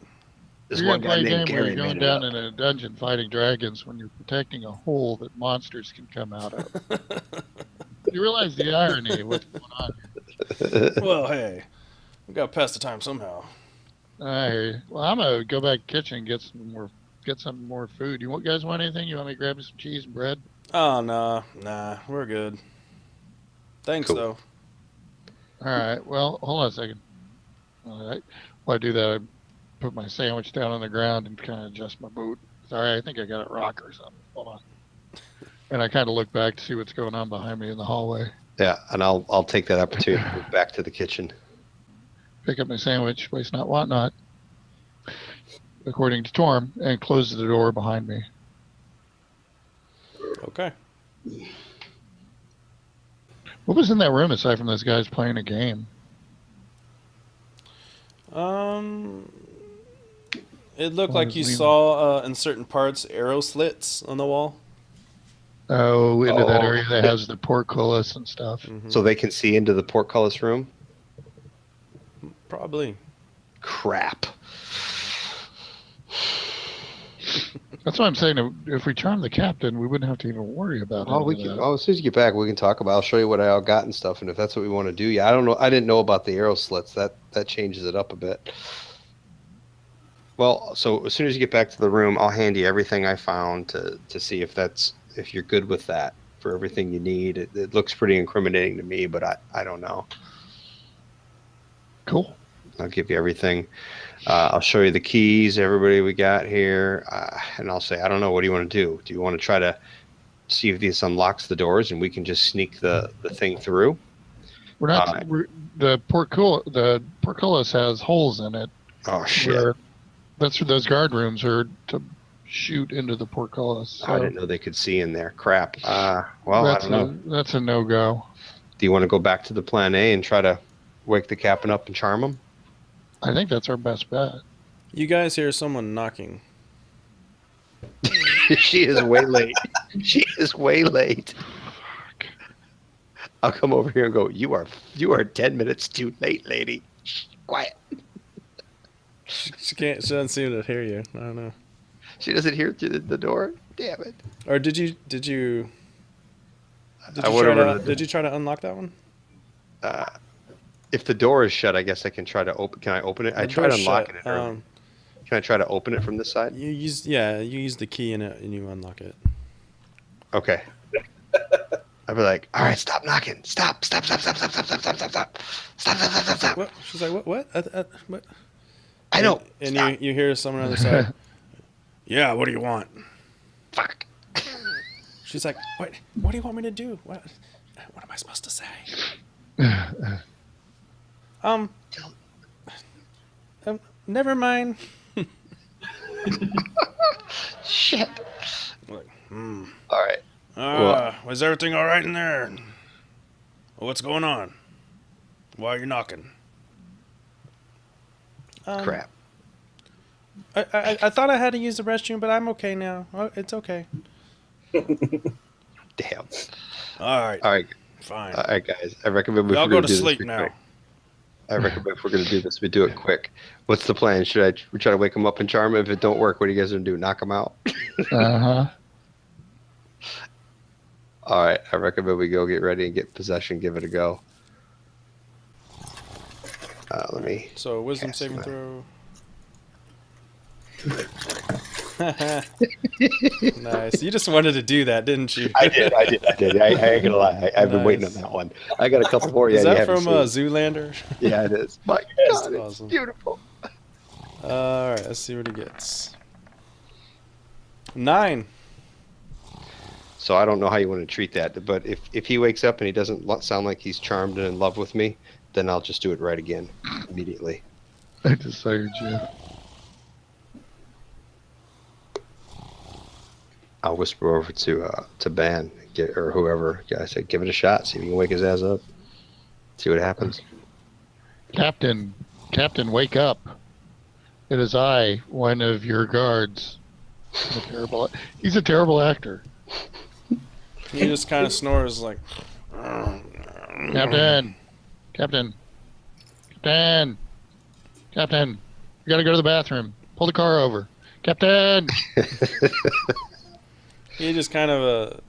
There's You're one gonna guy play a named game where Gary you're going made it down up. in a dungeon fighting dragons when you're protecting a hole that monsters can come out of. You realize the irony of what's going on here. Well, hey, we got to pass the time somehow. I hear you. Well, I'm gonna go back to the kitchen and get some more food. You guys want anything? You want me to grab you some cheese and bread? Oh nah, we're good. Thanks Cool. though. All right. Well, hold on a second. All right. While I do that, I put my sandwich down on the ground and kind of adjust my boot. Sorry, I think I got it rock or something. Hold on. And I kind of look back to see what's going on behind me in the hallway. Yeah, and I'll take that opportunity to move back to the kitchen. Pick up my sandwich, waste not, want not, according to Torm, and close the door behind me. Okay. What was in that room aside from those guys playing a game? It looked Well, like you leave saw in certain parts arrow slits on the wall. Oh, into that Oh. area that has the portcullis and stuff. Mhm. So they can see into the portcullis room? Probably. Crap. That's what I'm saying. If we charm the captain, we wouldn't have to even worry about Well, any we of can. that. Oh, as soon as you get back, we can talk about. I'll show you what I all got and stuff, and if that's what we want to do, yeah. I don't know. I didn't know about the arrow slits. That changes it up a bit. Well, so as soon as you get back to the room, I'll hand you everything I found to see if you're good with that for everything you need. It looks pretty incriminating to me, but I don't know. Cool. I'll give you everything. I'll show you the keys, everybody we got here, and I'll say, I don't know. What do you want to do? Do you want to try to see if this unlocks the doors and we can just sneak the thing through? We're not. The portcullis has holes in it. Oh shit! That's where those guard rooms are to shoot into the portcullis. So I didn't know they could see in there. Crap. Well, I don't know. That's a no-go. Do you want to go back to the plan A and try to wake the captain up and charm him? I think that's our best bet. You guys hear someone knocking. She is way late. She is way late. I'll come over here and go, you are 10 minutes too late, lady. Shh, quiet. She doesn't seem to hear you. I don't know. She doesn't hear through the door? Damn it. Or did you I went over to the did you try to unlock that one? If the door is shut, I guess I can try to open. Can I open it? I The tried door's unlocking shut. it earlier. Can I try to open it from this side? You use the key in it and you unlock it. Okay. I'd be like, all right, stop knocking. Stop. Stop. What? She's like, what? What? I know. And Stop. you hear someone on the other side. Yeah, what do you want? Fuck. She's like, what? What do you want me to do? What am I supposed to say? Never mind. Shit. Like, All right. Was everything all right in there? What's going on? Why are you knocking? Crap. I thought I had to use the restroom, but I'm okay now. Oh, it's okay. Damn. All right. All right. fine. All right, guys. I recommend Y'all we're go going to do this sleep quick. now. I recommend if we're going to do this, we do it quick. What's the plan? Should we try to wake him up and charm him? If it don't work, what are you guys going to do? Knock him out? Uh-huh. All right. I recommend we go get ready and get possession. Give it a go. Let me. So wisdom cast saving my- throw. Nice. You just wanted to do that, didn't you? I did. I ain't gonna lie. I've been waiting on Nice. that one. I got a couple more. Is Yeah, you that haven't from seen. Zoolander? Yeah, it is. My Yes. God, it's Awesome. beautiful. All right, let's see what he gets. 9. So I don't know how you want to treat that, but if he wakes up and he doesn't sound like he's charmed and in love with me, then I'll just do it right again immediately. I desired you. I'll whisper over to Ban or whoever. Yeah, I said, give it a shot. See if you can wake his ass up. See what happens. Captain, wake up. It is I, one of your guards. He's a terrible actor. He just kind of snores like. Captain, you gotta go to the bathroom. Pull the car over. Captain! He just kind of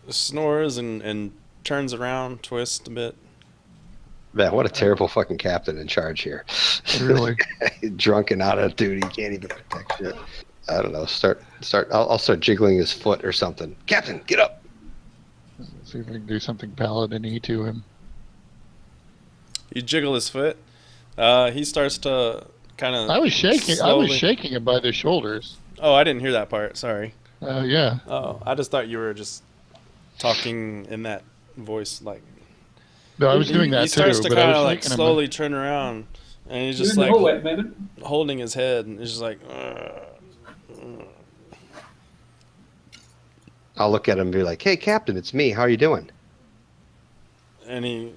snores and turns around, twists a bit. Man, what a terrible fucking captain in charge here. Really? Drunk and out of duty, can't even protect shit. I don't know. I'll start jiggling his foot or something. Captain, get up. See if we can do something paladin-y to him. You jiggle his foot. He starts to kind of. I was shaking slowly- him by the shoulders. Oh, I didn't hear that part. Sorry. Yeah. Oh, I just thought you were just talking in that voice, like. No, I was doing that He starts too, to but I kind was of like shaking him. slowly turn around, and he's You're just in the like hallway at the moment. holding his head, and he's just like. I'll look at him and be like, hey, Captain, it's me. How are you doing? And he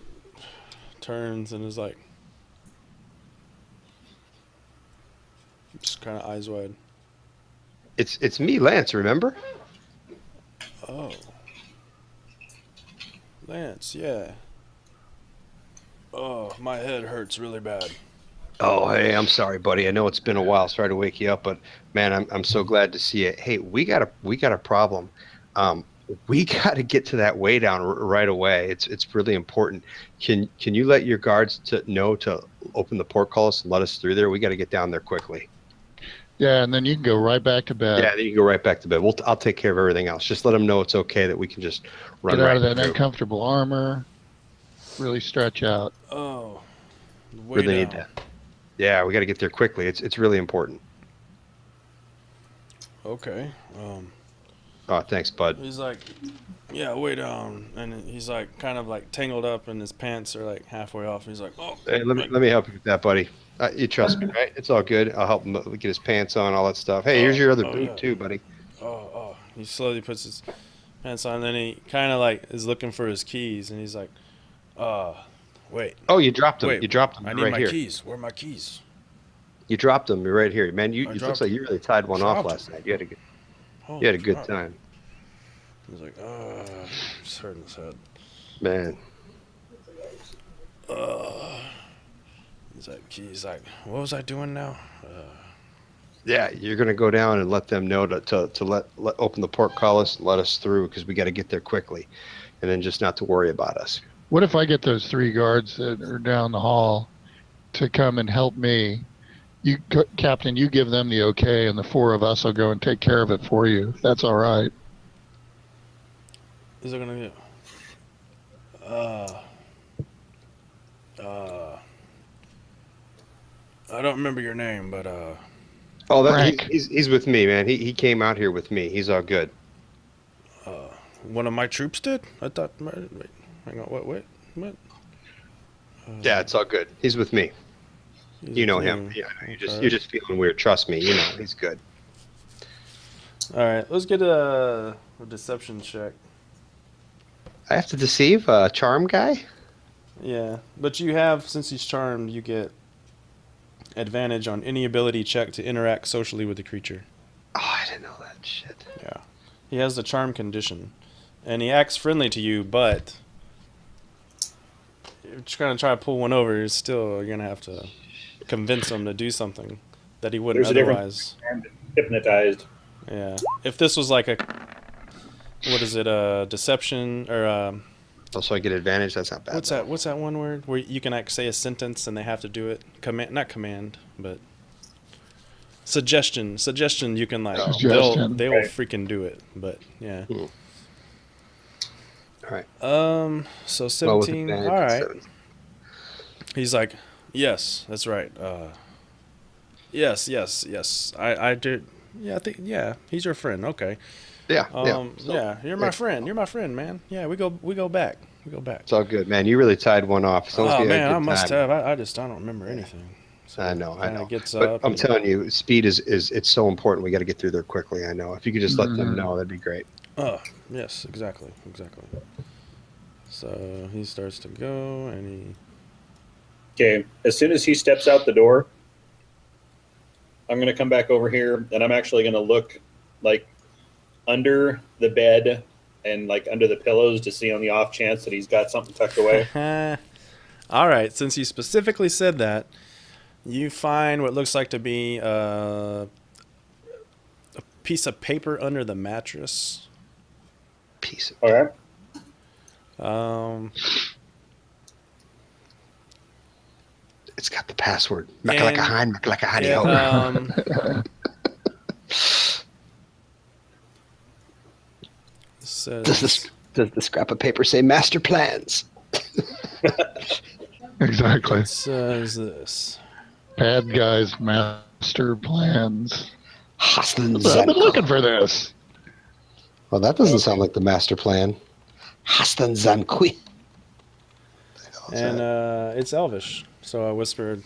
turns and is like, just kind of eyes wide. It's me, Lance, remember? Oh. Lance, yeah. Oh, my head hurts really bad. Oh, hey, I'm sorry, buddy. I know it's been a while. Sorry to wake you up, but man, I'm so glad to see it. Hey, we got a problem. We got to get to that Waydown right away. It's really important. Can you let your guards know to open the portcullis and let us through there? We got to get down there quickly. Yeah, and then you can go right back to bed. Yeah, then you can go right back to bed. I'll take care of everything else. Just let them know it's okay that we can just run Get out right of that through. uncomfortable armor. Really stretch out. Oh. Really need to. Yeah, we got to get there quickly. It's really important. Okay. Oh, thanks, bud. He's like, yeah, way down. And he's like, kind of like tangled up, and his pants are like halfway off. He's like, oh. Hey, let me help you with that, buddy. You trust me, right? It's all good. I'll help him get his pants on, all that stuff. Hey, here's your other boot yeah. too, buddy. Oh. He slowly puts his pants on, and then he kind of like is looking for his keys, and he's like, wait. Oh, you dropped them. Wait, You dropped them I need right my here. keys. Where are my keys? You dropped them. You're right here, man. It dropped looks like you really tied one off dropped last night. You had a Holy good crap. time, He's like, just hurting his head. man. He's like, what was I doing now? Yeah, you're gonna go down and let them know to let open the portcullis and let us through because we got to get there quickly, and then just not to worry about us. What if I get those 3 guards that are down the hall to come and help me? Captain, you give them the okay, and the 4 of us will go and take care of it for you. If that's all right. Is it gonna get? I don't remember your name, but Oh, Frank. he's with me, man. He came out here with me. He's all good. one of my troops did. I thought. Wait, hang on. What? Yeah, it's all good. He's with me. You know him. Yeah, you're just feeling weird. Trust me. You know he's good. All right, let's get a deception check. I have to deceive a charm guy. Yeah, but you have, since he's charmed, you get advantage on any ability check to interact socially with the creature. Oh, I didn't know that shit. Yeah, he has the charm condition. and he acts friendly to you, but you're gonna try to pull one over. You're gonna have to convince him to do something that he wouldn't There's a difference. otherwise. Hypnotized. Yeah. If this was like a, what is it, a deception or Also, I get advantage. That's not bad. what's that? What's that one word where you can like say a sentence and they have to do it? Not command, but suggestion. Suggestion. You can like Suggestion. they'll Right. freaking do it. But yeah. All right. So Well, with 17. advantage, All right. 7. He's like, yes, that's right. Yes. I did. Yeah, I think. Yeah, he's your friend. Okay. Yeah. Yeah, you're my friend. You're my friend, man. Yeah, we go back. We go back. It's all good, man. You really tied one off. As long as Oh you had a man, good I must time. have. I don't remember anything. So I know. kinda Gets But up. I'm telling you, speed is it's so important. We got to get through there quickly. I know. If you could just let them know, that'd be great. Oh, yes, exactly. So he starts to go, and Okay, as soon as he steps out the door, I'm going to come back over here, and I'm actually going to look like under the bed and like under the pillows to see on the off chance that he's got something tucked away. All right. Since you specifically said that, you find what looks like to be a piece of paper under the mattress. Piece of All right. It's got the password. And- Makalakahan. Says, Does the scrap of paper say master plans? Exactly. it says this. Bad guys' master plans. I've been Hastan looking for this. Well, that doesn't sound like the master plan. Hastan Zankwi. And it's Elvish. So I whispered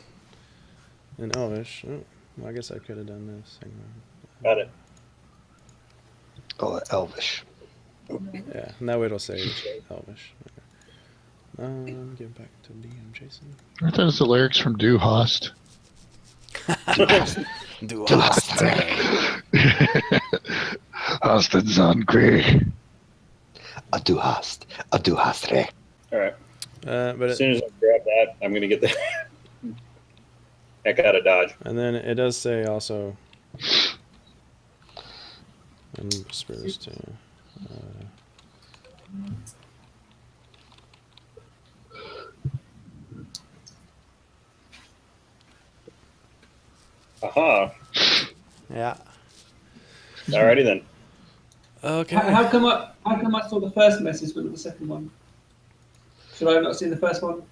in Elvish. Oh, I guess I could have done this. Hang on. Got it. Oh, Elvish. Yeah, now it'll say Elvish. Okay. Get back to DM Jason. Aren't those the lyrics from Du Hast? Do Hastan Zankwi. Du hast recht. All right. But As soon as I grab that, I'm going to get the heck out of Dodge. and then it does say also. And whispers to. Aha. Yeah. Alrighty then. Okay. How come I saw the first message but not the second one? Should I have not seen the first one?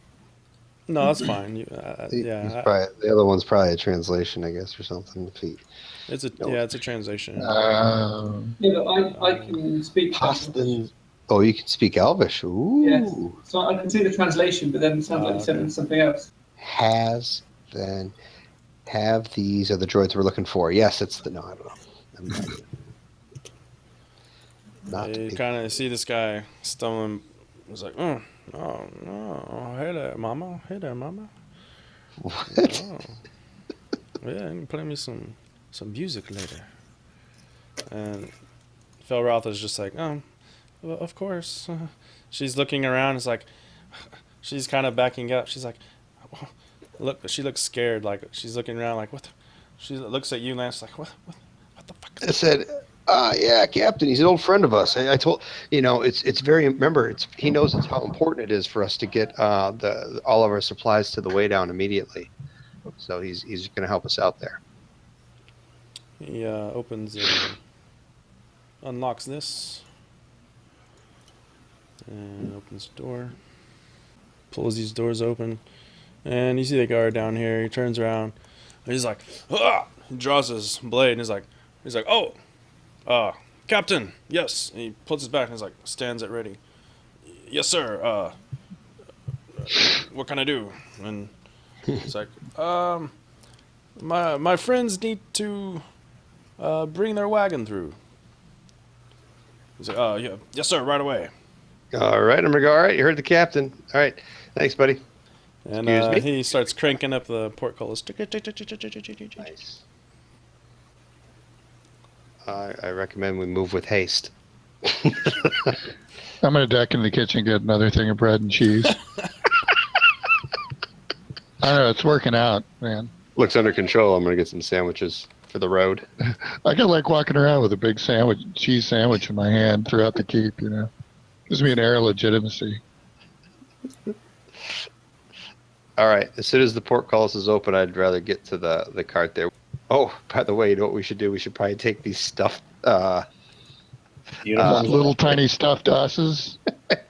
No, that's fine. You, The other one's probably a translation, I guess, or something. it's a translation. Yeah, but I can speak. Hastan. Oh, you can speak Elvish. Ooh. Yes. So I can see the translation, but then it sounds like okay. it's sending something else. Has then have these are the droids we're looking for. Yes, it's the no. I don't know. I'm not You kind of see this guy stumbling. He's like, oh no, hey there, mama. What? Oh. Yeah, you can play me some music later. And Felroth is just like, well, of course. She's looking around. It's like, she's kind of backing up. She's like, look. She looks scared. Like she's looking around. Like what? She looks at you, Lance. Like what the fuck? I said, yeah, Captain. He's an old friend of us. I told it's very. Remember, he knows it's how important it is for us to get all of our supplies to the Waydown immediately. So he's going to help us out there. He unlocks this, and opens the door. Pulls these doors open, and you see the guard down here. He turns around, and he's like, ah! He draws his blade, and he's like, oh, Captain, yes. And he puts his back, and he's like, stands at ready. Yes, sir. What can I do? And he's like, my friends need to bring their wagon through. He's like, yeah, yes, sir, right away. All right, I'm going to go. All right, you heard the captain. All right, thanks, buddy. And Excuse me? he starts cranking up the portcullis. Nice. I recommend we move with haste. I'm gonna duck in the kitchen and get another thing of bread and cheese. I don't know, it's working out, man. Looks under control. I'm gonna get some sandwiches for the road. I got like walking around with a big cheese sandwich in my hand throughout the keep, you know. Gives me an air of legitimacy. All right. As soon as the portcullis is open, I'd rather get to the cart there. Oh, by the way, you know what we should do? We should probably take these stuffed Uniforms. Little tiny stuffed us's.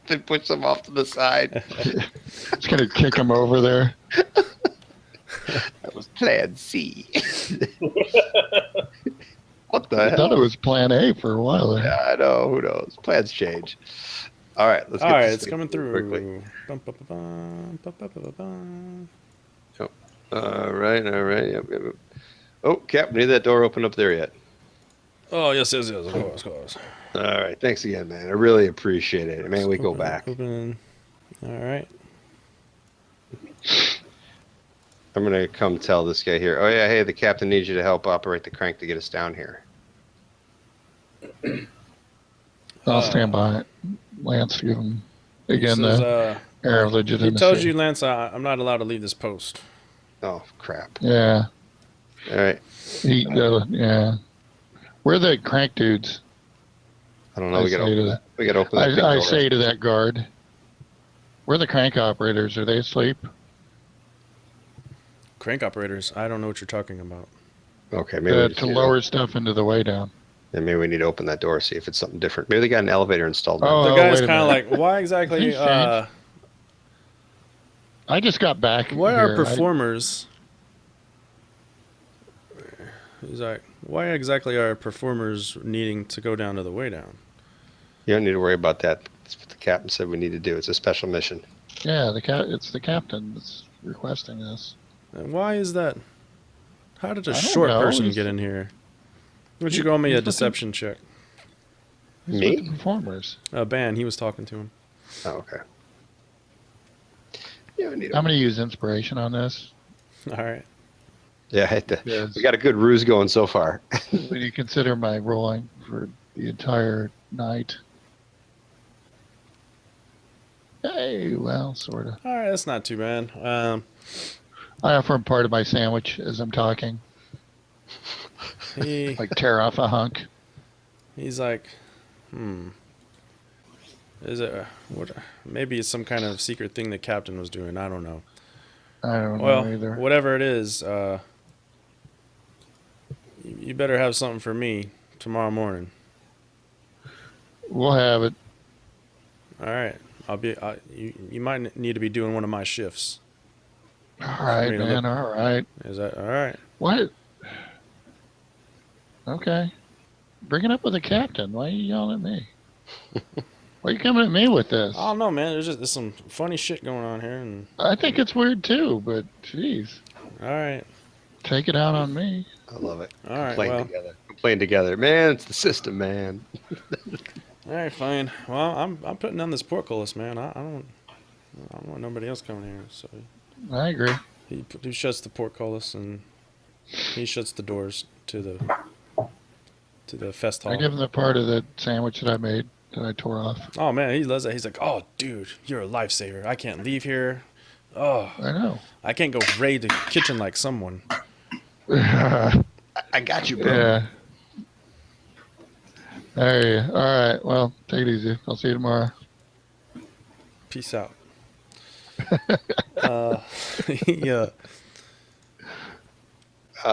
and push them off to the side. Just gonna kick them over there. That was Plan C. What the I hell? thought it was Plan A for a while there. Yeah, I know. Who knows? Plans change. All right. Let's All get right, this it's thing coming through. quickly. Bum, bum, bum, bum, bum, bum, bum, bum. All right. Yep. Oh, Cap, need that door open up there yet? Oh, yes, of course. All right. Thanks again, man. I really appreciate it. Man, we go Open, back. Open. All right. I'm going to come tell this guy here. Oh, yeah. Hey, the captain needs you to help operate the crank to get us down here. I'll stand by it. Lance, give him again Says, the air of he legitimacy. told you, Lance, I'm not allowed to leave this post. Oh, crap. Yeah. All right. Yeah. Where are the crank dudes? I don't know. I We got to say to open that. We got to open that big I door. say to that guard, where are the crank operators? Are they asleep? Crank operators. I don't know what you're talking about. Okay, maybe we just To need lower stuff into the way down. then maybe we need to open that door, see if it's something different. Maybe they got an elevator installed. Oh, now. The guy's wait a kind of minute. like, why exactly? Things change. I just got back. Why here. are performers? He's like, why exactly are performers needing to go down to the way down? You don't need to worry about that. That's what the captain said we need to do. It's a special mission. Yeah, it's the captain that's requesting this. And why is that? How did a I don't short know. person He's- get in here? Why don't you roll me a he's looking- deception check? He's Me? with the performers. Ban, he was talking to him. Oh, okay. Yeah, we need I'm going to use inspiration on this. All right. Yeah, I had to. Because We got a good ruse going so far. when you consider my rolling for the entire night. Hey, well, sort of. All right, that's not too bad. I offer him part of my sandwich as I'm talking. He Like tear off a hunk. he's like, is it what? Maybe it's some kind of secret thing the captain was doing. I don't know. I don't Well, know either. whatever it is, you better have something for me tomorrow morning. We'll have it. All right, I'll be. You might need to be doing one of my shifts. All right, Read a man. All right. Is that all right? What? Okay. Bring it up with the captain. Why are you yelling at me? Why are you coming at me with this? I don't know, man. There's some funny shit going on here, and I think it's weird too, but jeez. all right, Take it out on me. I love it. all right, Playing well, together. Playing together. Man, it's the system, man. all right, fine. Well, I'm putting down this portcullis, man. I don't want nobody else coming here. So I agree. he shuts the portcullis and he shuts the doors to the fest hall. I give him the part of the sandwich that I made that I tore off. Oh man, he loves that. He's like, oh dude, you're a lifesaver. I can't leave here. Oh, I know. I can't go raid the kitchen like someone. Yeah. I got you, bro. Hey, all right. Well, take it easy. I'll see you tomorrow. Peace out. Yeah.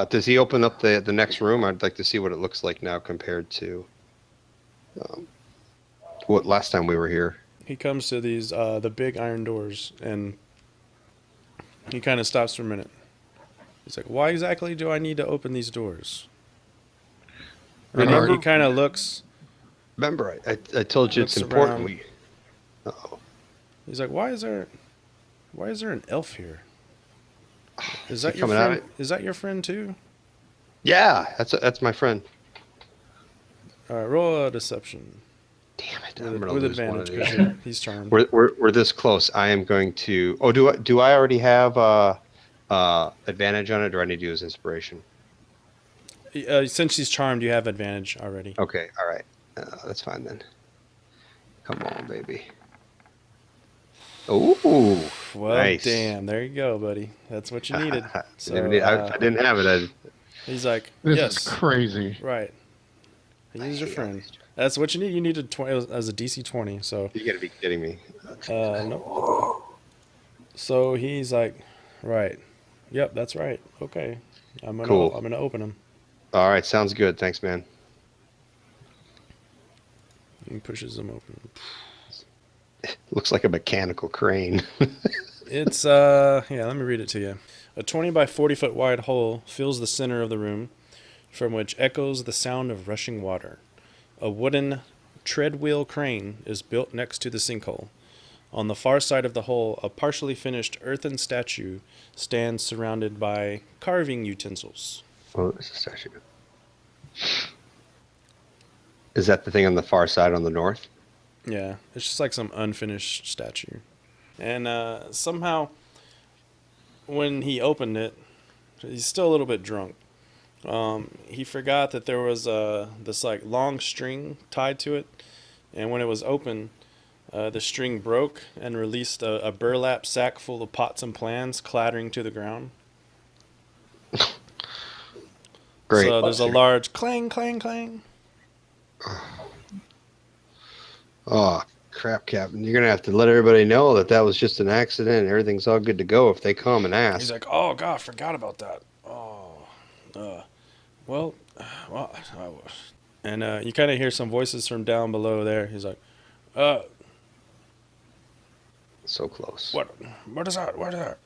Does he open up the next room? I'd like to see what it looks like now compared to what last time we were here. He comes to these the big iron doors and he kind of stops for a minute. He's like, "Why exactly do I need to open these doors?" And he kind of looks. Remember, I told you it's Looks important. around. We. Uh-oh. He's like, "Why is there an elf here? Is that he your coming out friend? of Is that your friend too?" Yeah, that's my friend. All right, roll a deception Damn it! I'm with, gonna with lose one of advantage these. because he's charmed. We're this close. I am going to. Oh, do I already have advantage on it, or I need to use inspiration? Since he's charmed, you have advantage already. Okay, all right, that's fine then. Come on, baby. Ooh, Well, nice. damn. There you go, buddy. That's what you needed. So If I didn't have it, he's like, This yes, is crazy. right. He's your hate all friend. these- That's what you need. You needed 20 as a DC 20. So You got to be kidding me. no. So he's like, right. Yep, that's right. Okay. I'm Cool. gonna open them. All right, sounds good. Thanks, man. He pushes them open. Looks like a mechanical crane. It's yeah, let me read it to you. A 20 by 40 foot wide hole fills the center of the room, from which echoes the sound of rushing water. A wooden treadwheel crane is built next to the sinkhole. On the far side of the hole, a partially finished earthen statue stands surrounded by carving utensils. Oh, there's a statue. Is that the thing on the far side on the north? Yeah, it's just like some unfinished statue. And somehow, when he opened it, he's still a little bit drunk. He forgot that there was this like long string tied to it, and when it was open, the string broke and released a burlap sack full of pots and pans clattering to the ground. Great. So there's a large clang, clang, clang. Oh, crap, Captain. You're going to have to let everybody know that that was just an accident and everything's all good to go if they come and ask. He's like, oh, God, I forgot about that. Well, and you kind of hear some voices from down below there. He's like, So close. what is that? What is that?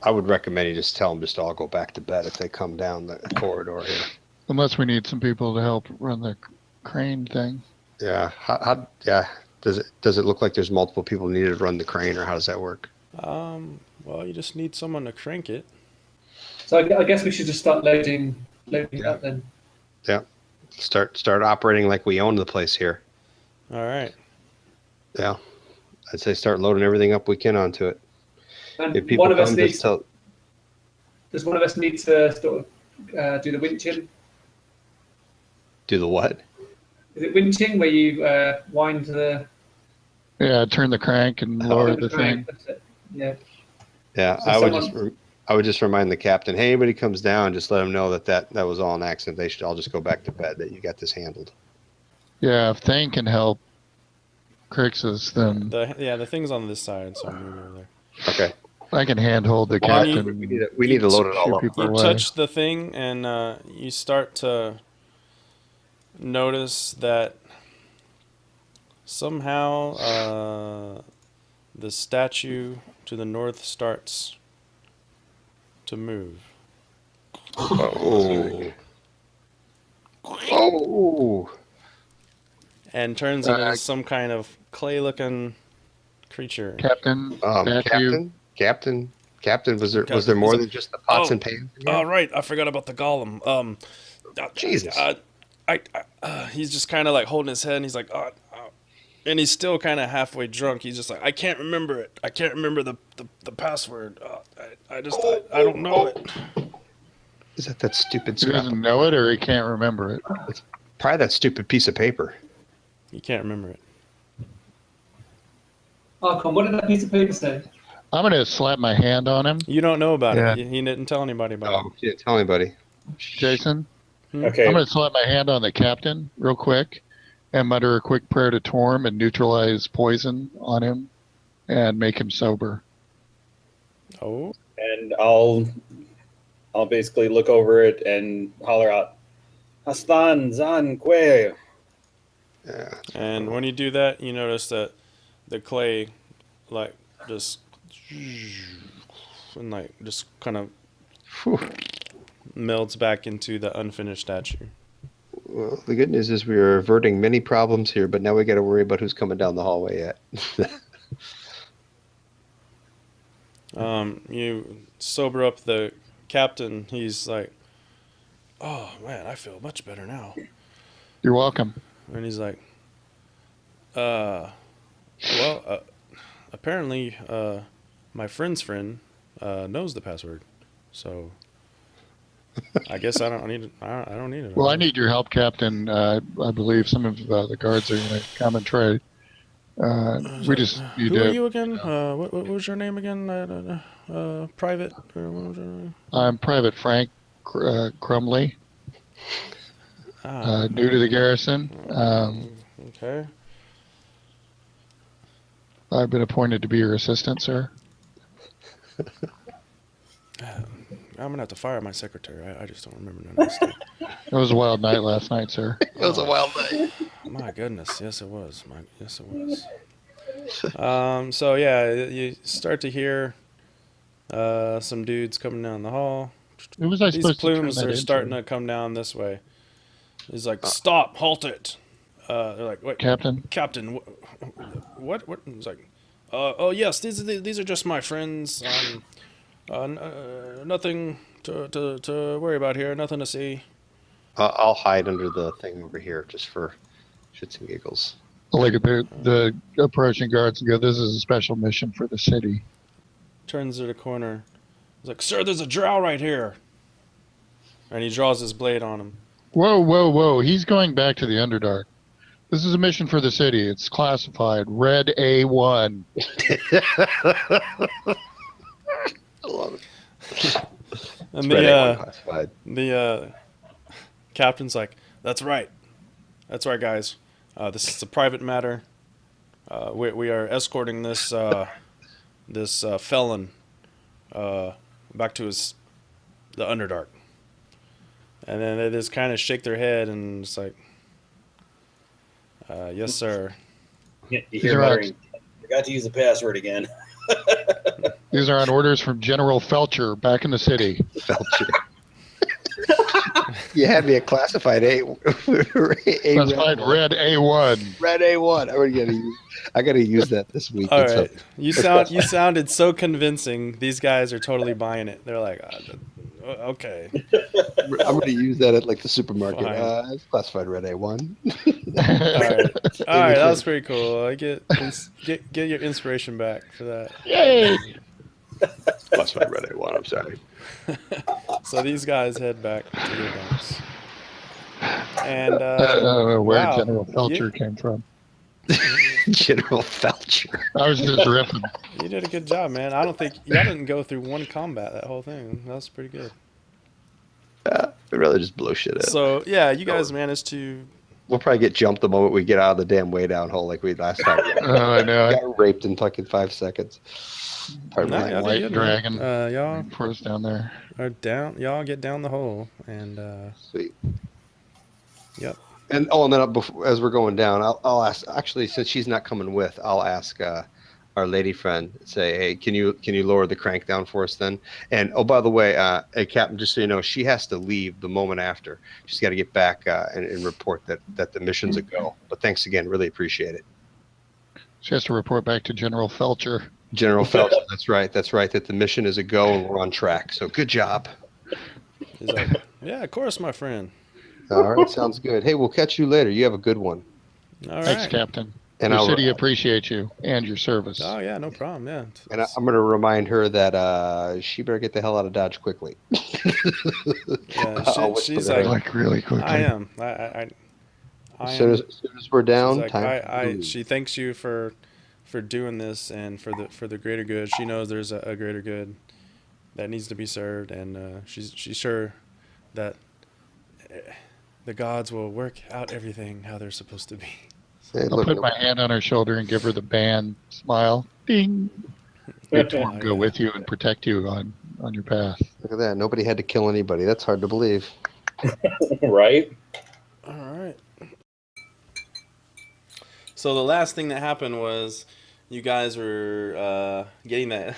I would recommend you just tell them just all go back to bed if they come down the corridor here. Unless we need some people to help run the crane thing. Yeah. Yeah. Does it look like there's multiple people needed to run the crane, or how does that work? Well, you just need someone to crank it. So I guess we should just start loading up then. Yeah. Start operating like we own the place here. All right. Yeah. I'd say start loading everything up we can onto it. And If people one of us come, needs. just tell. Does one of us need to sort of do the winching? Do the what? Is it winching where you wind the Yeah, turn the crank and lower the thing. crank? That's it. Yeah. Yeah, So I would just remind the captain, hey, anybody comes down, just let them know that was all an accident. They should all just go back to bed, that you got this handled. Yeah, if Thane can help Crixus, then The thing's on this side, so I'm moving over there. Okay. I can handhold the Well, captain. We need to load it all Shoot up. people You away. touch the thing, and you start to notice that somehow the statue to the north starts to move. Oh. Oh. And turns into some kind of clay-looking creature. Captain, statue. Captain, was there more than just the pots and pans? in here? Oh, right, I forgot about the golem. Jesus. He's just kind of like holding his head, and he's like, and he's still kind of halfway drunk. He's just like, I can't remember it. I can't remember the password. I don't know it. Is that stupid He scrap? doesn't know it or he can't remember it. Probably that stupid piece of paper. You can't remember it. Archon, what did that piece of paper say? I'm going to slap my hand on him. You don't know about Yeah. it. He didn't tell anybody about Oh, you didn't tell anybody. Jason, Okay. I'm going to slap my hand on the captain real quick and mutter a quick prayer to Torm and neutralize poison on him and make him sober. it. Oh, And I'll basically look over it and holler out, Hastan Zan Kwe. Yeah. and when you do that, you notice that the clay, like, just and like just kind of Whew. melts back into the unfinished statue. Well, the good news is we are averting many problems here, but now we got to worry about who's coming down the hallway yet. You sober up the captain. He's like, "Oh man, I feel much better now." You're welcome. And he's like, apparently, my friend's friend knows the password. So I guess I don't need it. I don't need it. Well, I need your help, Captain. I believe some of the guards are going to come and try. We just need Who are to. you again? What was your name again? Private. Or what was your name? I'm Private Frank Crumley, Ah, new to the garrison. okay. I've been appointed to be your assistant, sir. I'm gonna have to fire my secretary. I just don't remember none of this stuff. It was a wild night last night, sir. It was a wild night. My goodness, yes it was. Yes it was. So yeah, you start to hear some dudes coming down the hall. It was I These supposed plumes to turn are that starting into, to come down this way. He's like, stop, halt it. They're like, wait, Captain? Captain, what? He's like, oh yes, these are just my friends. Nothing to worry about here. Nothing to see. I'll hide under the thing over here just for shits and giggles. Look at the approaching guards and go, this is a special mission for the city. Turns to the corner. He's like, sir, there's a drow right here. And he draws his blade on him. Whoa. He's going back to the Underdark. This is a mission for the city. It's classified. Red A1. I love it. And Red A1 classified. the captain's like, that's right, guys. This is a private matter. We are escorting this felon back to the Underdark. And then they just kind of shake their head and it's like, yes, sir. You hear muttering, forgot to use the password again. These are on orders from General Felcher back in the city. Felcher. You had me at classified Classified Red A1. Red A1. I gotta use that this week. All right, you sounded so convincing. These guys are totally buying it. They're like, okay. I'm gonna use that at like the supermarket. Fine. It's classified Red A1. All right, that was pretty cool. I get your inspiration back for that. Yay! Classified Red A1. I'm sorry. So these guys head back to their bunks. And where wow, General Felcher came from. General Felcher. I was just riffing. You did a good job, man. I didn't go through one combat that whole thing. That was pretty good. We'd rather just blow shit up. So yeah, you guys managed to. We'll probably get jumped the moment we get out of the damn Waydown hole like we did last time. I know. Got raped in fucking 5 seconds. Pardon No, me. yeah, White good, dragon. y'all For us down there. are down. Y'all get down the hole, and Sweet. yep. And then as we're going down, I'll ask. Actually, since she's not coming with, I'll ask our lady friend. Say, hey, can you lower the crank down for us then? And oh, by the way, hey, Captain, just so you know, she has to leave the moment after. She's got to get back and report that the mission's a go. But thanks again, really appreciate it. She has to report back to General Felcher. General Phelps, that's right. That the mission is a go and we're on track. So good job. He's like, yeah, of course, my friend. All right, sounds good. Hey, we'll catch you later. You have a good one. All right. Thanks, Captain. And Your city appreciates you and your service. Oh yeah, no problem. Yeah. And I'm going to remind her that she better get the hell out of Dodge quickly. Yeah, she's her. Like really quickly. I am. As soon as we're down, like, time. she thanks you for doing this and for the greater good. She knows there's a greater good that needs to be served, and she's sure that the gods will work out everything how they're supposed to be. Hey, I'll look, put my hand on her shoulder and give her the band smile. Ding. May Torm go with you and protect you on your path. look at that. Nobody had to kill anybody. That's hard to believe. Right? All right. So the last thing that happened was you guys were getting that,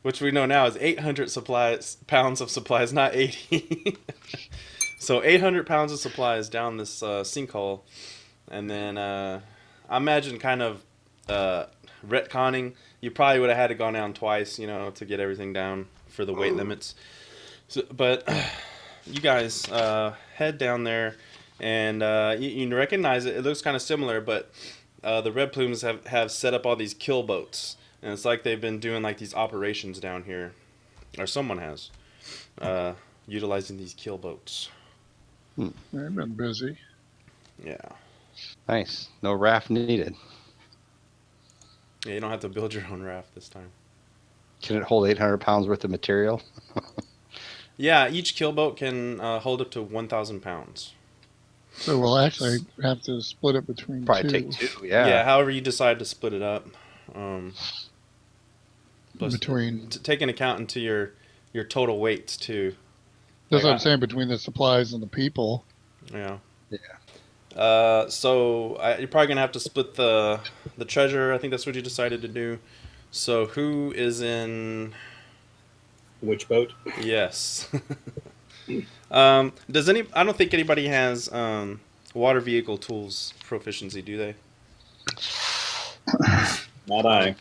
which we know now is 800 pounds of supplies, not 80. So 800 pounds of supplies down this sinkhole, and then I imagine kind of retconning. You probably would have had to go down twice, to get everything down for the weight limits. So, but you guys head down there. And you recognize it. It looks kind of similar, but the Red Plumes have set up all these kill boats, and it's like they've been doing like these operations down here, or someone has. utilizing these keel boats. I've been busy. Yeah. Nice. No raft needed. Yeah, you don't have to build your own raft this time. Can it hold 800 pounds worth of material? Yeah, each keel boat can hold up to 1,000 pounds. So we'll actually have to split it between Probably two. take two. Yeah, Yeah. however you decide to split it up. Plus, Between. take an account into your total weights too. That's what I'm saying, between the supplies and the people. Yeah. Yeah. So you're probably gonna have to split the treasure. I think that's what you decided to do. So who is in? Which boat? Yes. Does any? I don't think anybody has water vehicle tools proficiency, do they? Not I.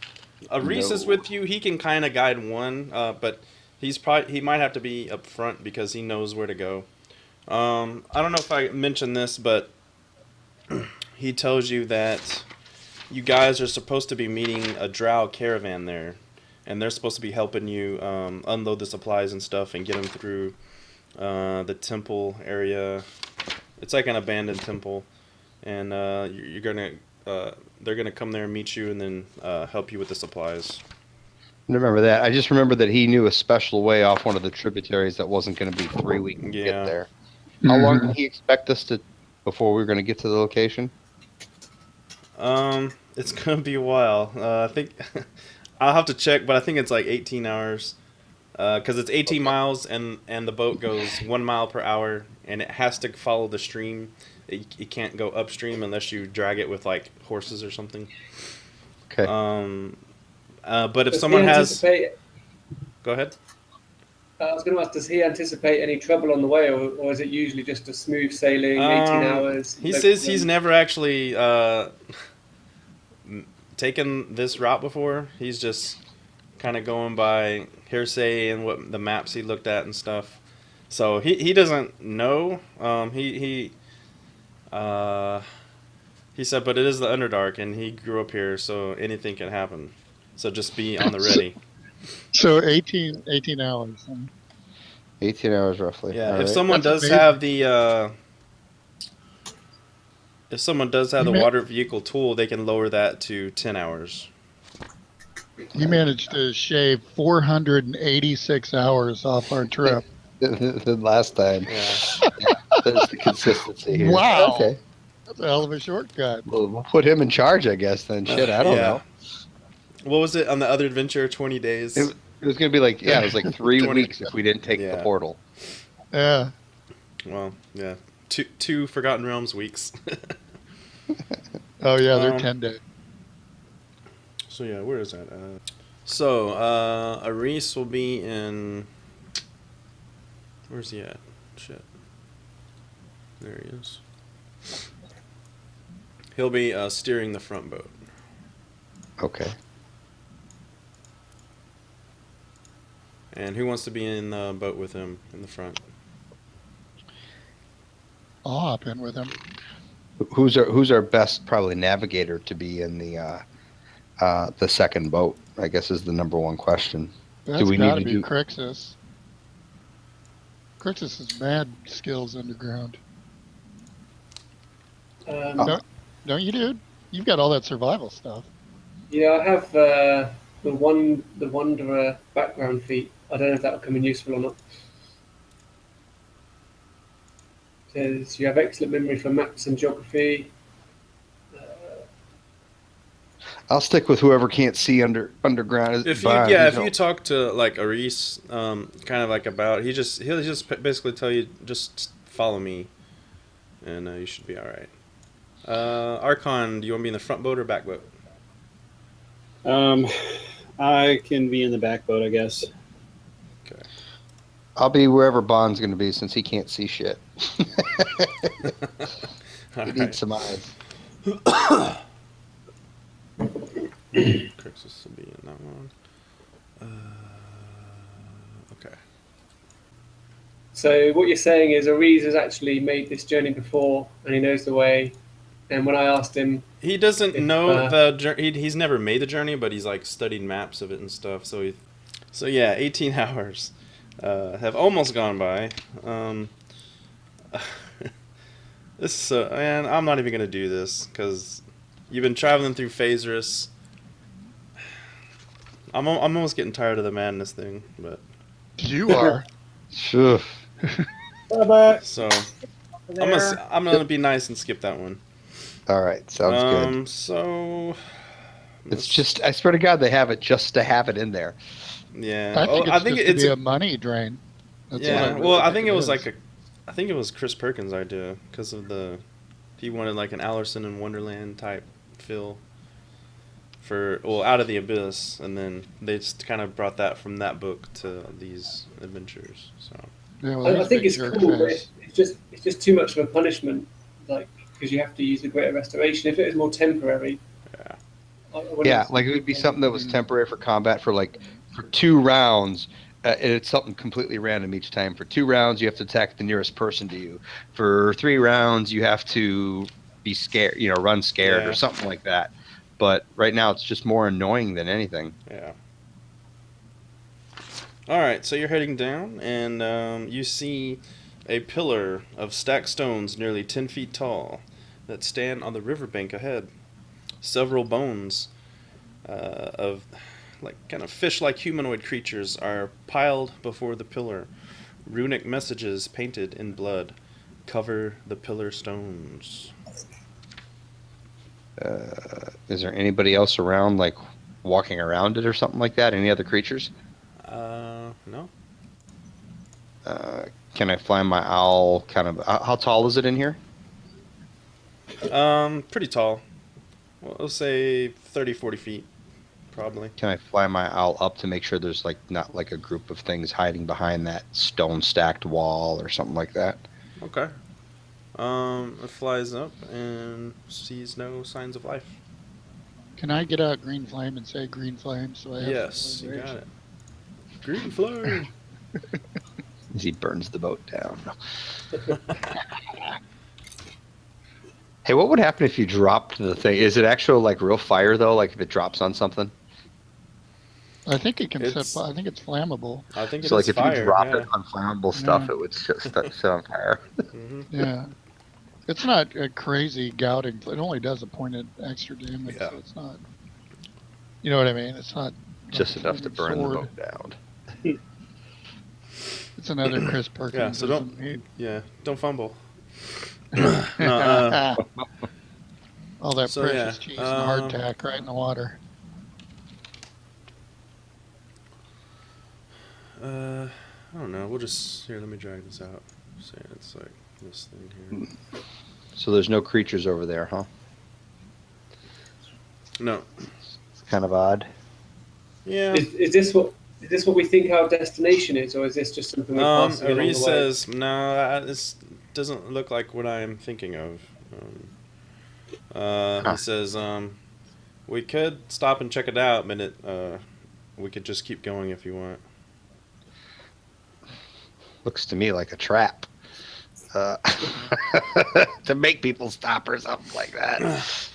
Reese is with you. He can kind of guide one, but he might have to be up front because he knows where to go. I don't know if I mentioned this, but he tells you that you guys are supposed to be meeting a drow caravan there, and they're supposed to be helping you unload the supplies and stuff and get them through the temple area. It's like an abandoned temple, and they're gonna come there and meet you, and then help you with the supplies. I remember that. I just remember that he knew a special way off one of the tributaries that wasn't going to be 3 weeks to get there. How long did he expect us to before we were going to get to the location? It's gonna be a while. I think I'll have to check, but I think it's like 18 hours. Because it's 18 miles and the boat goes 1 mile per hour, and it has to follow the stream. It can't go upstream unless you drag it with like horses or something. Okay. But if someone has, go ahead. I was going to ask, does he anticipate any trouble on the way, or is it usually just a smooth sailing, 18 hours? He says he's never actually taken this route before. He's just kind of going by hearsay and what the maps he looked at and stuff. So he doesn't know. He said, but it is the Underdark, and he grew up here, so anything can happen. So just be on the ready. So 18 hours. 18 hours roughly. Yeah. All If right. someone That's does amazing. have the water vehicle tool, they can lower that to 10 hours. You managed to shave 486 hours off our trip. The last time. Yeah. There's the consistency here. Wow. Okay. That's a hell of a shortcut. We'll put him in charge, I guess, then. Shit, I don't know. What was it on the other adventure? 20 days. It was going to be like, it was like 3 20 weeks if we didn't take the portal. Yeah. Well, yeah. Two Forgotten Realms weeks. Oh, yeah, they're 10 days. So, yeah, where is that? Aris will be in... Where's he at? Shit. There he is. He'll be steering the front boat. Okay. And who wants to be in the boat with him in the front? I'll hop in with him. Who's our best probably navigator to be in the second boat? I guess is the number one question. That's Do we need gotta to be do? Crixus. Crixus has mad skills underground. Don't you, dude? You've got all that survival stuff. Yeah, I have the Wanderer background feat. I don't know if that will come in useful or not. It says you have excellent memory for maps and geography. I'll stick with whoever can't see underground. If you talk to like Aris, kind of like about, he'll just basically tell you just follow me, and you should be all right. Archon, do you want to be in the front boat or back boat? I can be in the back boat, I guess. Okay. I'll be wherever Bond's going to be since he can't see shit. He needs some eyes. Crixus will be in that one. Okay. So what you're saying is Ares has actually made this journey before, and he knows the way. And when I asked him, he doesn't know the journey. He's never made the journey, but he's like studied maps of it and stuff. So 18 hours. have almost gone by. This man, I'm not even gonna do this because you've been traveling through Phaserus. I'm almost getting tired of the madness thing, but You are. Sure. Bye-bye. so There. I'm gonna be nice and skip that one. All right, sounds good. So It's just, I swear to God, they have it just to have it in there. yeah. I think it's I think just to be a money drain. That's what yeah. really Well, I think it was is. like I think it was Chris Perkins' idea because of he wanted like an Allerson in Wonderland type feel for Out of the Abyss, and then they just kind of brought that from that book to these adventures. So Yeah, well, I he's think big it's jerk cool, but face. it's just too much of a punishment, like because you have to use the Greater Restoration. If it was more temporary, yeah. I wouldn't- Yeah, like it would be something that was temporary for combat for 2 rounds. And it's something completely random each time. For 2 rounds, you have to attack the nearest person to you. For 3 rounds, you have to be scared, run scared Yeah. or something like that. But right now, it's just more annoying than anything. Yeah. All right, so you're heading down, and you see a pillar of stacked stones nearly 10 feet tall that stand on the riverbank ahead. Several bones of kind of fish-like humanoid creatures are piled before the pillar. Runic messages painted in blood cover the pillar stones. Is there anybody else around, walking around it or something like that? Any other creatures? No. Can I fly my owl how tall is it in here? Pretty tall. Well, let's say 30, 40 feet, probably. Can I fly my owl up to make sure there's not a group of things hiding behind that stone stacked wall or something like that? Okay. It flies up and sees no signs of life. Can I get out green flame and say green flame? So I have Yes, you got it. Green flame. As he burns the boat down. Hey, what would happen if you dropped the thing? Is it actual real fire though? Like if it drops on something? I think it can It's- set. I think it's flammable. I think So it's if fire. you drop yeah. it on flammable stuff, Yeah. it would set on fire. Mhm. Yeah. It's not a crazy gouting. It only does a pointed extra damage. Yeah. So it's not. You know what I mean? It's not Just like a enough to burn the sword. boat down. It's another Chris Perkins. Yeah, so don't- isn't Yeah, don't fumble. he? No, All that so, precious yeah, cheese and hardtack right in the water. I don't know. We'll just let me drag this out. Say it's like this thing here. So there's no creatures over there, huh? No. It's kind of odd. Yeah. is this what we think our destination is, or is this just something we're passing along the way? Ari says no. This doesn't look like what I'm thinking of. He says we could stop and check it out, but we could just keep going if you want. Looks to me like a trap. To make people stop or something like that.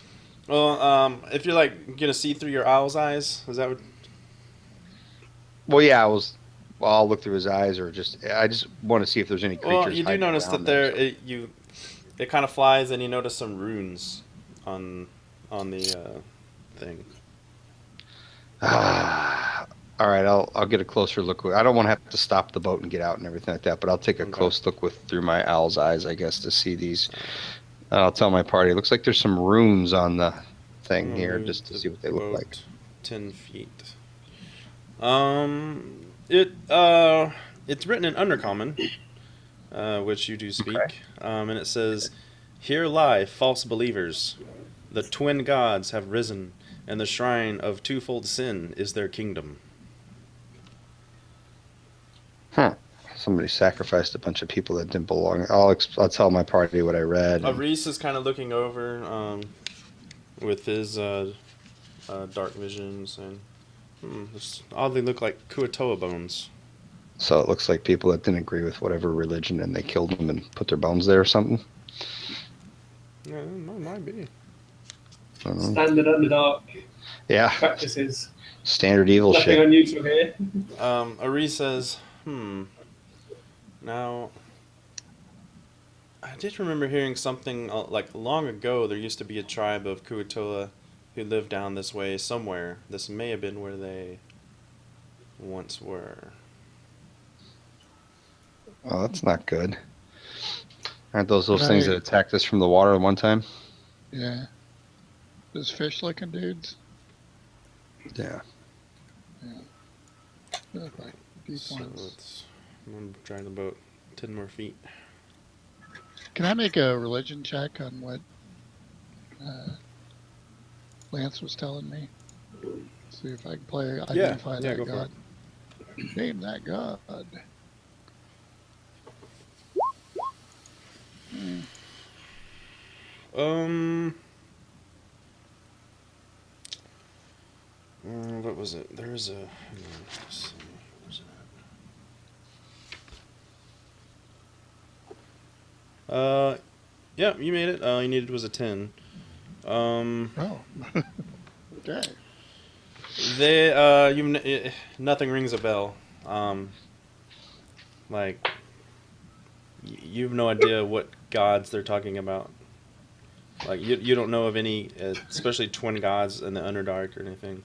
Well, if you're gonna see through your owl's eyes, is that what? Well, yeah, I'll look through his eyes, or I just want to see if there's any creatures. Well, you do hiding notice around that there, it kind of flies, and you notice some runes on the thing. All right, I'll get a closer look. I don't want to have to stop the boat and get out and everything like that, but I'll take a Okay. close look through my owl's eyes, I guess, to see these. I'll tell my party. It looks like there's some runes on the thing here, Move just to the see what they look boat like. 10 feet. It's written in Undercommon, which you do speak, Okay. and it says, "Here lie false believers. The twin gods have risen, and the shrine of twofold sin is their kingdom." Huh. Somebody sacrificed a bunch of people that didn't belong. I'll tell my party what I read. and- Reese is kind of looking over with his dark visions, and this oddly look like Kuatoa bones. So it looks like people that didn't agree with whatever religion, and they killed them and put their bones there or something. Yeah, it might be. I don't know. Standard Underdark Yeah, practices. standard evil Nothing shit. unusual here. Ari says, Now, I did remember hearing something like long ago. There used to be a tribe of Kuatoa who lived down this way somewhere. This may have been where they once were. Oh, that's not good. Aren't those things Right. that attacked us from the water one time? Yeah. Those fish-looking dudes. Yeah. They look like deep So ones. I'm gonna try the boat 10 more feet. Can I make a religion check on what Lance was telling me? See if I can identify yeah, that go for god. Name that god. What was it? There's a. Hang on, let's see. Where's it at? Yeah, you made it. All you needed was a 10. Oh. Okay. Nothing rings a bell. Like, you have no idea what gods they're talking about. Like, you don't know of any, especially twin gods in the Underdark or anything.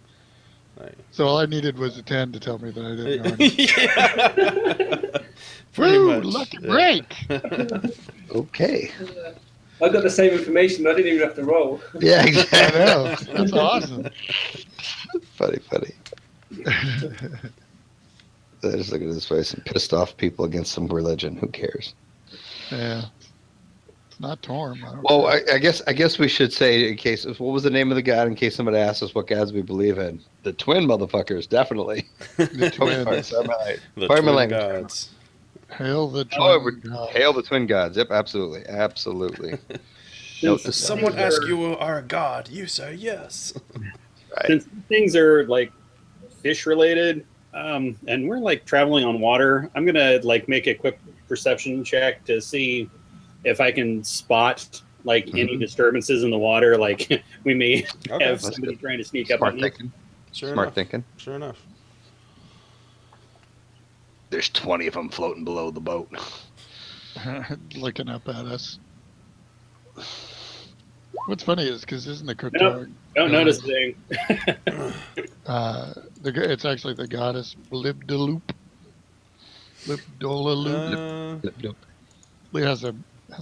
Like, So all I needed was a 10 to tell me that I didn't know any. yeah. Pretty Woo! much. Lucky yeah. break! Okay. I got the same information. I didn't even have to roll. Yeah, I exactly. know. That's awesome. Funny. They're just looking at this place and pissed off people against some religion. Who cares? Yeah. It's not Torm. Well, I guess we should say, in case, what was the name of the god? In case somebody asks us what gods we believe in, the twin motherfuckers, definitely. The twins. The Pardon my twin language. gods. Hail the Oh, twin god. hail the twin gods. Yep, absolutely. Note to self. Someone asks you are a god, you say yes. Right. Since things are like fish related, and we're like traveling on water, I'm gonna like make a quick perception check to see if I can spot like any disturbances in the water. Like we may Okay. have That's somebody good. trying to sneak up Smart on us. thinking. Sure Smart enough. thinking. Sure enough. There's 20 of them floating below the boat. Looking up at us. What's funny is because isn't the Nope, Kotar don't notice a thing. it's actually the goddess Blibdaloop. Blibdolaloop. It has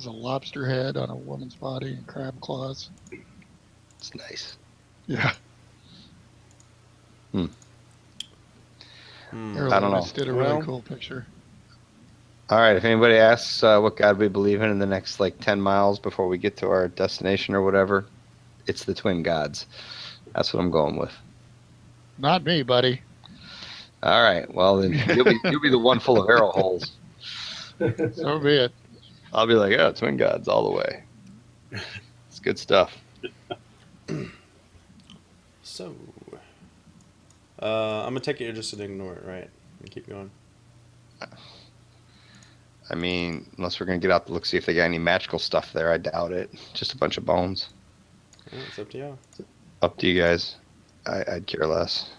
a lobster head on a woman's body and crab claws. It's nice. Yeah. I don't know. Just did a really cool picture. All right. If anybody asks what god we believe in the next like 10 miles before we get to our destination or whatever, it's the twin gods. That's what I'm going with. Not me, buddy. All right. Well, then you'll be the one full of arrow holes. So be it. I'll be like, yeah, twin gods all the way. It's good stuff. So, I'm gonna take it you're just gonna ignore it, right? And keep going. I mean, unless we're going to get out to look, see if they got any magical stuff there. I doubt it. Just a bunch of bones. Yeah, it's up to you. Up to you guys. I'd care less.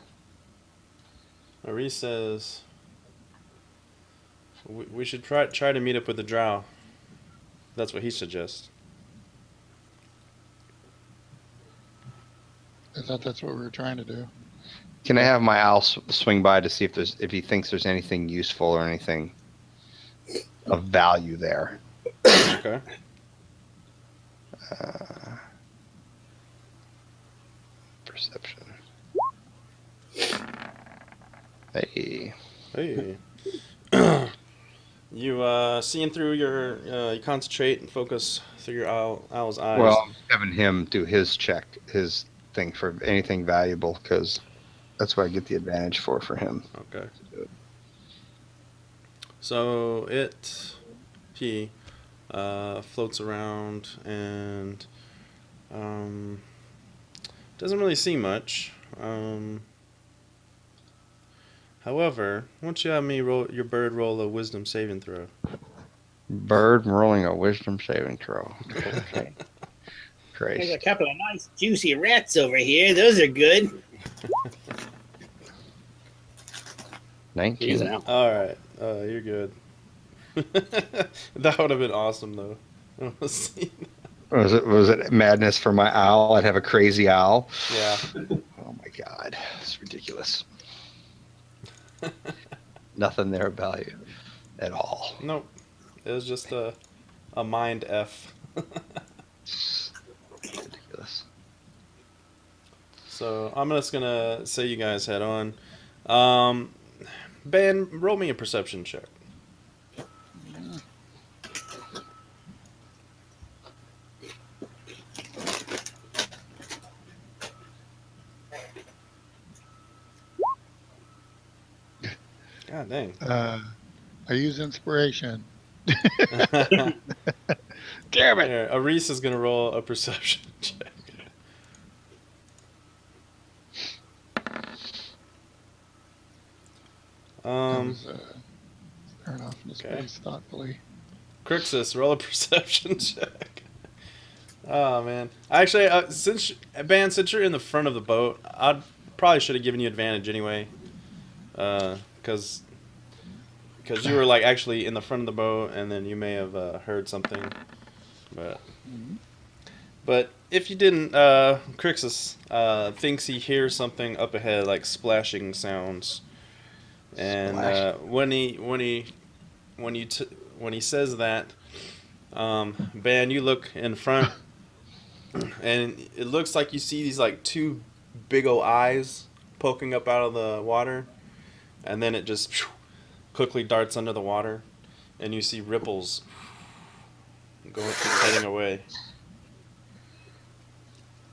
Marie says we should try to meet up with the drow. That's what he suggests. I thought that's what we were trying to do. Can I have my owl swing by to see if he thinks there's anything useful or anything of value there? Okay. Perception. Hey. Hey. You seeing through your you concentrate and focus through your owl's eyes. Well, I'm having him do his check, his thing for anything valuable, because that's what I get the advantage for him. Okay. So he floats around and doesn't really see much. However, why don't you have me roll your bird roll a wisdom saving throw? Bird rolling a wisdom saving throw. Okay. There's Great. a couple of nice juicy rats over here. Those are good. He's 19. out. All right, you're good. That would have been awesome, though. See? Was it madness for my owl? I'd have a crazy owl. Yeah. Oh my god, it's ridiculous. Nothing there of value at all. Nope. It was just a mind F. Ridiculous. So I'm just gonna say you guys head on. Ben, roll me a perception check. God dang. I use inspiration. Damn it! Here, Aris is gonna roll a perception check. Turn off the Okay. space thoughtfully. Crixus, roll a perception check. Oh man, actually, since you're in the front of the boat, I probably should have given you advantage anyway, because you were like actually in the front of the boat, and then you may have heard something, but if you didn't, Crixus thinks he hears something up ahead, like splashing sounds, and when he says that, Ben, you look in front. And it looks like you see these like two big old eyes poking up out of the water, and then it just quickly darts under the water, and you see ripples going heading away.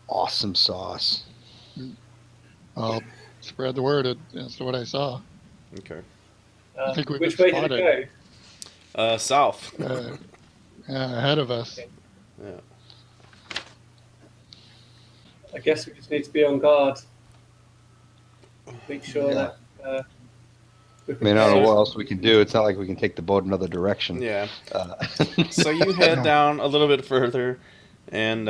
Awesome sauce. I'll spread the word as to what I saw. Okay. I think we've Which been way did spotted. it go? South. Ahead of us. Yeah. I guess we just need to be on guard. Make sure that. We're I mean, I don't know prepared. what else we can do. It's not like we can take the boat another direction. Yeah. Uh, So you head down a little bit further, and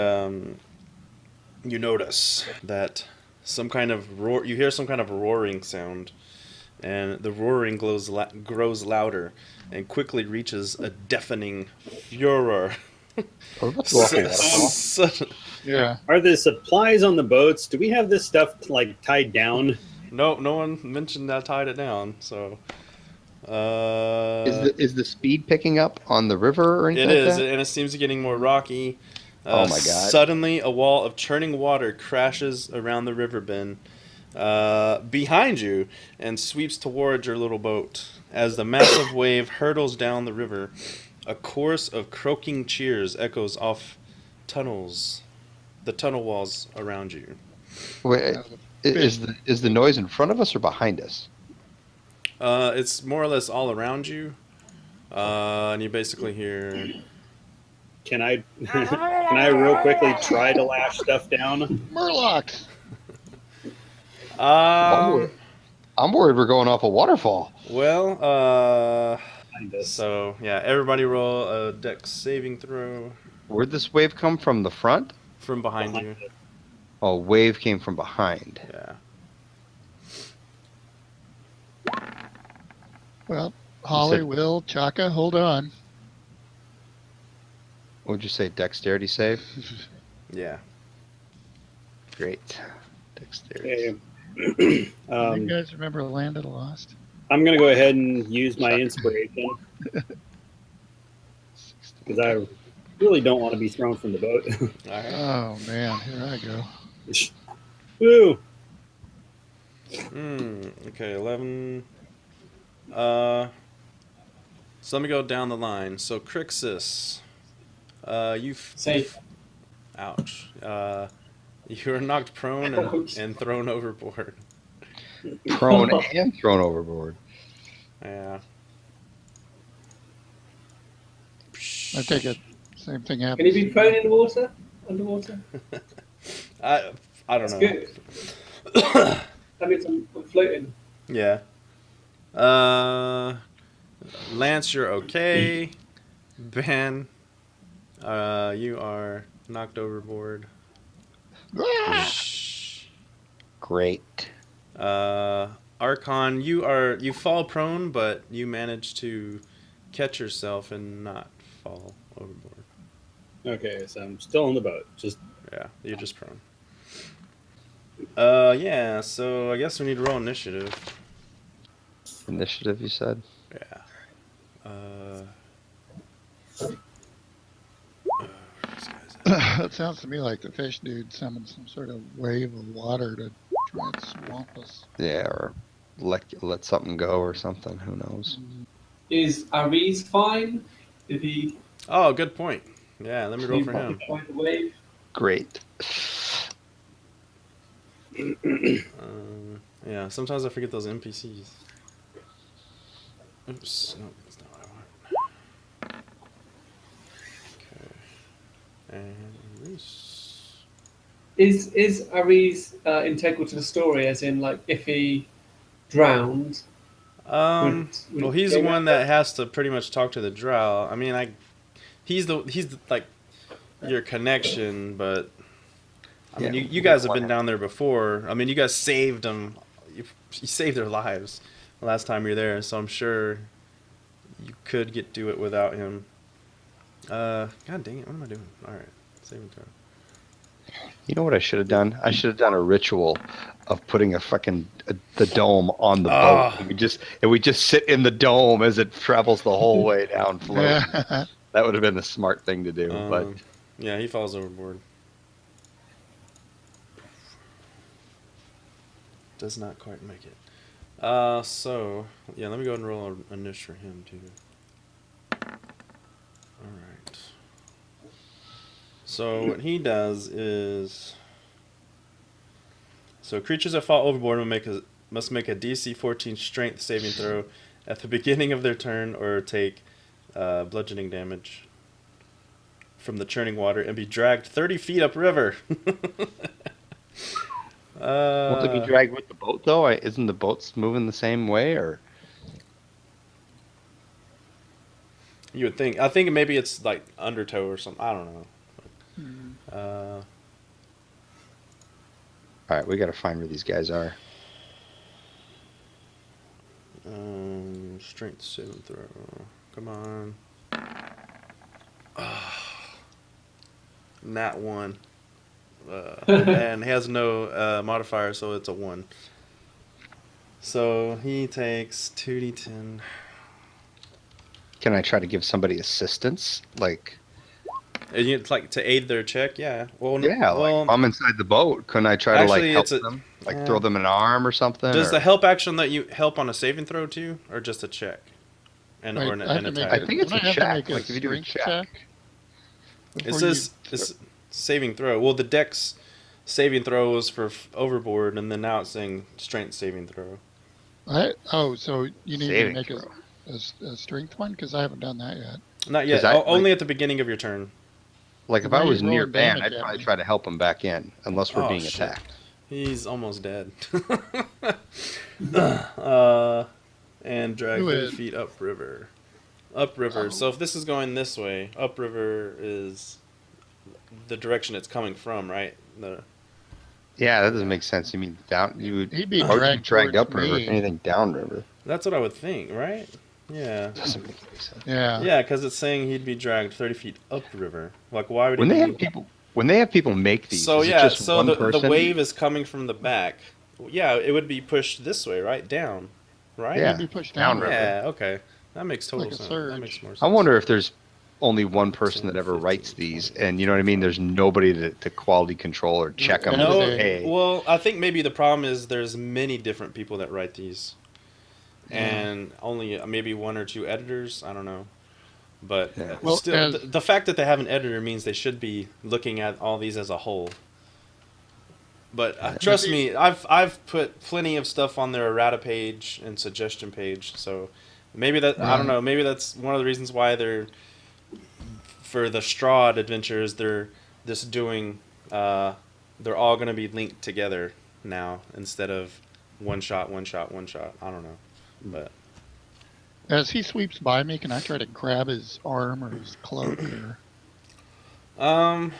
you notice that some kind of roar. You hear some kind of roaring sound, and the roaring grows louder, and quickly reaches a deafening furor. We're about to go off a waterfall. Yeah. Are the supplies on the boats? Do we have this stuff like tied down? No one mentioned I tied it down. So, Is the speed picking up on the river or anything it like is, that? and it seems getting more rocky. Oh my God. Suddenly, a wall of churning water crashes around the river bend behind you and sweeps towards your little boat. As the massive wave hurtles down the river, a chorus of croaking cheers echoes off the tunnel walls around you. Wait, is the noise in front of us or behind us? It's more or less all around you, and you basically hear... Can I real quickly try to lash stuff down? Murlocs! I'm worried we're going off a waterfall. Well, Behind us. so yeah, everybody roll a dex saving throw Where'd this wave come from? The front? from behind Behind you. us. Oh, wave came from behind. Yeah. Well, Holly, said- Will, Chaka, hold on. What would you say? Dexterity save? Yeah. Great. Dexterity. Okay. You guys remember Land of the Lost? I'm gonna go ahead and use my inspiration because I really don't want to be thrown from the boat. All right. Oh, man. Here I go. Woo! Okay, 11. So let me go down the line. So Crixus, Safe. ouch. You were knocked prone and thrown overboard. Prone and thrown overboard. Yeah. I take it. Same thing Can you happens. be prone in the water? Underwater? I don't That's know. good. That means I'm floating. Yeah. Lance, you're okay. Ben, you are knocked overboard. Ah! Shh. Great. Archon, you fall prone, but you manage to catch yourself and not fall overboard. Okay, so I'm still on the boat. Just Yeah, you're just prone. Yeah. So I guess we need to roll initiative. Initiative, you said? Yeah. This guy's at? It sounds to me like the fish dude summoned some sort of wave of water to try and swamp us. Yeah, or let something go or something. Who knows? Is Ares fine? Did he Oh, good point. Yeah, let me roll for him. find the wave? Great. Yeah, sometimes I forget those NPCs. Oops, no, that's not what I want. Okay. And Reese. Is Ares integral to the story? As in, like, if he drowned, would Well, he he's the go one around that has to pretty much talk to the drow. I mean, he's the like your connection, but I mean, Yeah, you guys have been down there before. I mean, you guys saved them. You saved their lives the last time you're there, so I'm sure you could do it without him. God dang it! What am I doing? All right, saving throw. You know what I should have done? I should have done a ritual of putting the dome on the boat. And we just sit in the dome as it travels the whole way down floating. Yeah. That would have been the smart thing to do. But Yeah, he falls overboard. Does not quite make it. So yeah, let me go ahead and roll a niche for him too. All right. So what he does is, so creatures that fall overboard must make a DC 14 Strength saving throw at the beginning of their turn, or take bludgeoning damage from the churning water and be dragged 30 feet upriver. won't they be dragged with the boat though? Isn't the boat moving the same way? Or You would think. I think maybe it's like undertow or something. I don't know. all right, we got to find where these guys are. Strength saving throw. Come on. Nat 1. And he has no modifier, so it's a 1. So he takes 2d10. Can I try to give somebody assistance? Like, It's like to aid their check, yeah. Well, yeah, well, like if I'm inside the boat, couldn't I try to like actually, help it's a- them? Like throw them an arm or something? does or- the help action let you help on a saving throw too, or just a check? And Wait, or an I have to make attack. I think it's don't a I have to check, make a like if you do a strength check. It before says you- it's saving throw. Well, the Dex saving throw was for overboard, and then now it's saying strength saving throw. So you need Saving to make throw. a strength one? Because I haven't done that yet. Not yet. 'Cause Only at the beginning of your turn. Like if Why I are was you near rolling Dan, damage I'd at probably me? try to help him back in, unless we're Oh, being shit. attacked. He's almost dead. And drag Do 30 it. feet upriver. Upriver. Oh. So if this is going this way, upriver is the direction it's coming from, right? Yeah, that doesn't make sense. You mean down? You would He'd be why would you dragged dragged towards upriver? me. If anything downriver That's what I would think, right? Yeah. doesn't make any sense. Yeah. Yeah, because it's saying he'd be dragged 30 feet upriver. Like, why would When he they be... have people make these, So is yeah, it just so one the person? wave is coming from the back. Yeah, it would be pushed this way, right? Down. Right? Yeah. He'd be pushed down. Downriver. Yeah, okay. That makes total Like a sense. surge. That makes more sense. I wonder if there's only one person that ever 15, writes these, 20. and you know what I mean. There's nobody to quality control or check them. No, Candidate. well, I think maybe the problem is there's many different people that write these, and only maybe one or two editors. I don't know, but Yeah. Well, still, as- the fact that they have an editor means they should be looking at all these as a whole. But trust me, I've put plenty of stuff on their errata page and suggestion page, so maybe that I don't Right. know. Maybe that's one of the reasons why they're for the Strahd adventures. They're just doing. They're all going to be linked together now instead of one shot, one shot, one shot. I don't know, but As he sweeps by me, can I try to grab his arm or his cloak? Or...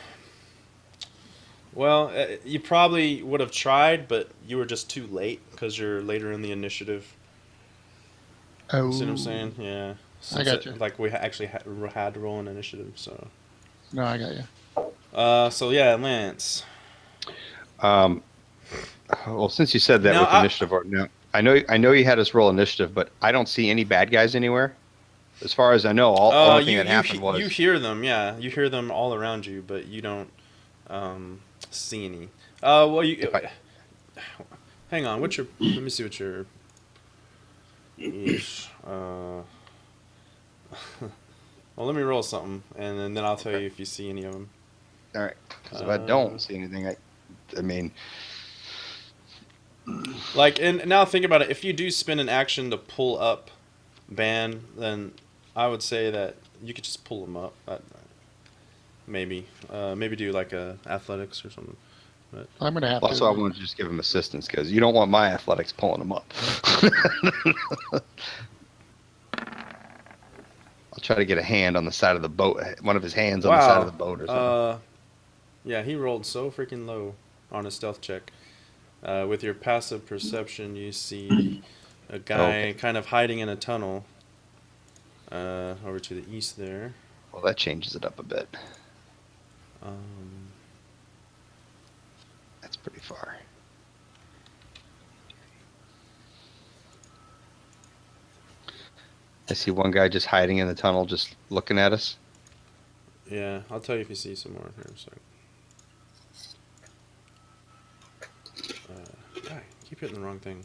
Well, you probably would have tried, but you were just too late because you're later in the initiative. Oh, You see what I'm saying? Yeah. I got you. Like we actually had to roll an initiative, so. No, I got you. So yeah, Lance. Um, well, since you said that Now, with initiative, or no, I know you had us roll initiative, but I don't see any bad guys anywhere. As far as I know, all only thing that happened was you hear them, yeah, you hear them all around you, but you don't see any. Well, you if I, hang on. What's your? Let me see what your. Eesh, well, let me roll something, and then I'll tell you if you see any of them. all right, because if I don't see anything, I mean, Like, and now think about it. If you do spend an action to pull up Ban, then I would say that you could just pull them up. Maybe do like a athletics or something. But I'm gonna have also I to. want to just give him assistance because you don't want my athletics pulling him up. I'll try to get a hand on the side of the boat, one of his hands on the side of the boat or something. Yeah, he rolled so freaking low on a stealth check. With your passive perception, you see a guy kind of hiding in a tunnel over to the east there. Well, that changes it up a bit. That's pretty far. I see one guy just hiding in the tunnel, just looking at us. Yeah, I'll tell you if you see some more here in a second. God, keep hitting the wrong thing.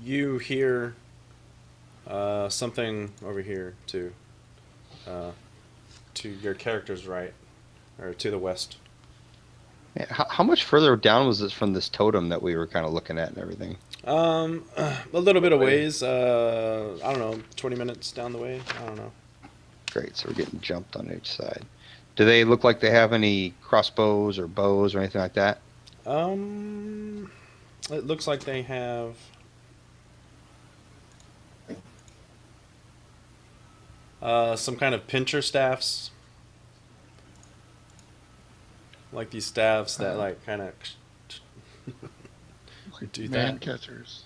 You hear something over here too. To your character's right, or to the west. Yeah, how much further down was this from this totem that we were kind of looking at and everything? A little bit of ways. I don't know, 20 minutes down the way. I don't know. Great, so we're getting jumped on each side. Do they look like they have any crossbows or bows or anything like that? It looks like they have. Some kind of pincher staffs. Like these staffs that like kind of do Man that. catchers.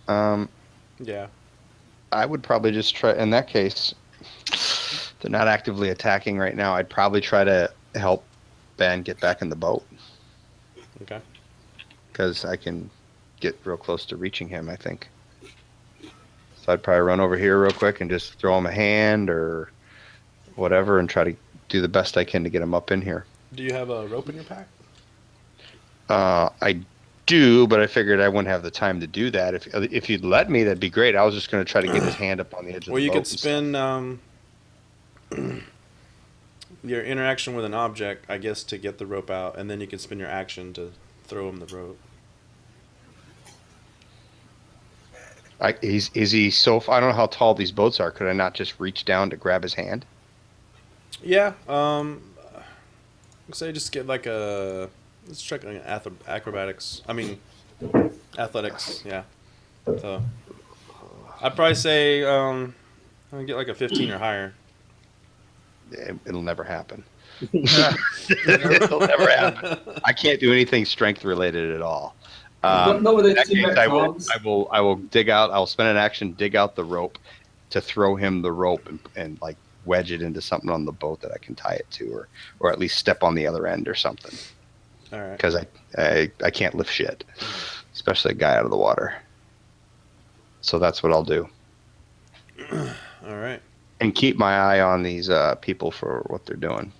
Yeah. I would probably just try, in that case, they're not actively attacking right now. I'd probably try to help Ben get back in the boat. Okay. Because I can get real close to reaching him, I think. So I'd probably run over here real quick and just throw him a hand or whatever and try to do the best I can to get him up in here. Do you have a rope in your pack? I do, but I figured I wouldn't have the time to do that. If you'd let me, that'd be great. I was just going to try to get his hand up on the edge of Well, the boat. you could spend your interaction with an object, I guess, to get the rope out, and then you can spend your action to throw him the rope. Is he so? I don't know how tall these boats are. Could I not just reach down to grab his hand? Yeah. Say just get like a. Let's check on acrobatics. I mean, athletics. Yeah. So I'd probably say I'll get like a 15 or higher. It'll never happen. It'll never happen. I can't do anything strength related at all. Not with In those that two case, arms. I will dig out. I'll spend an action, dig out the rope to throw him the rope and like wedge it into something on the boat that I can tie it to, or at least step on the other end or something. All right. Because I can't lift shit, especially a guy out of the water. So that's what I'll do. All right. And keep my eye on these people for what they're doing.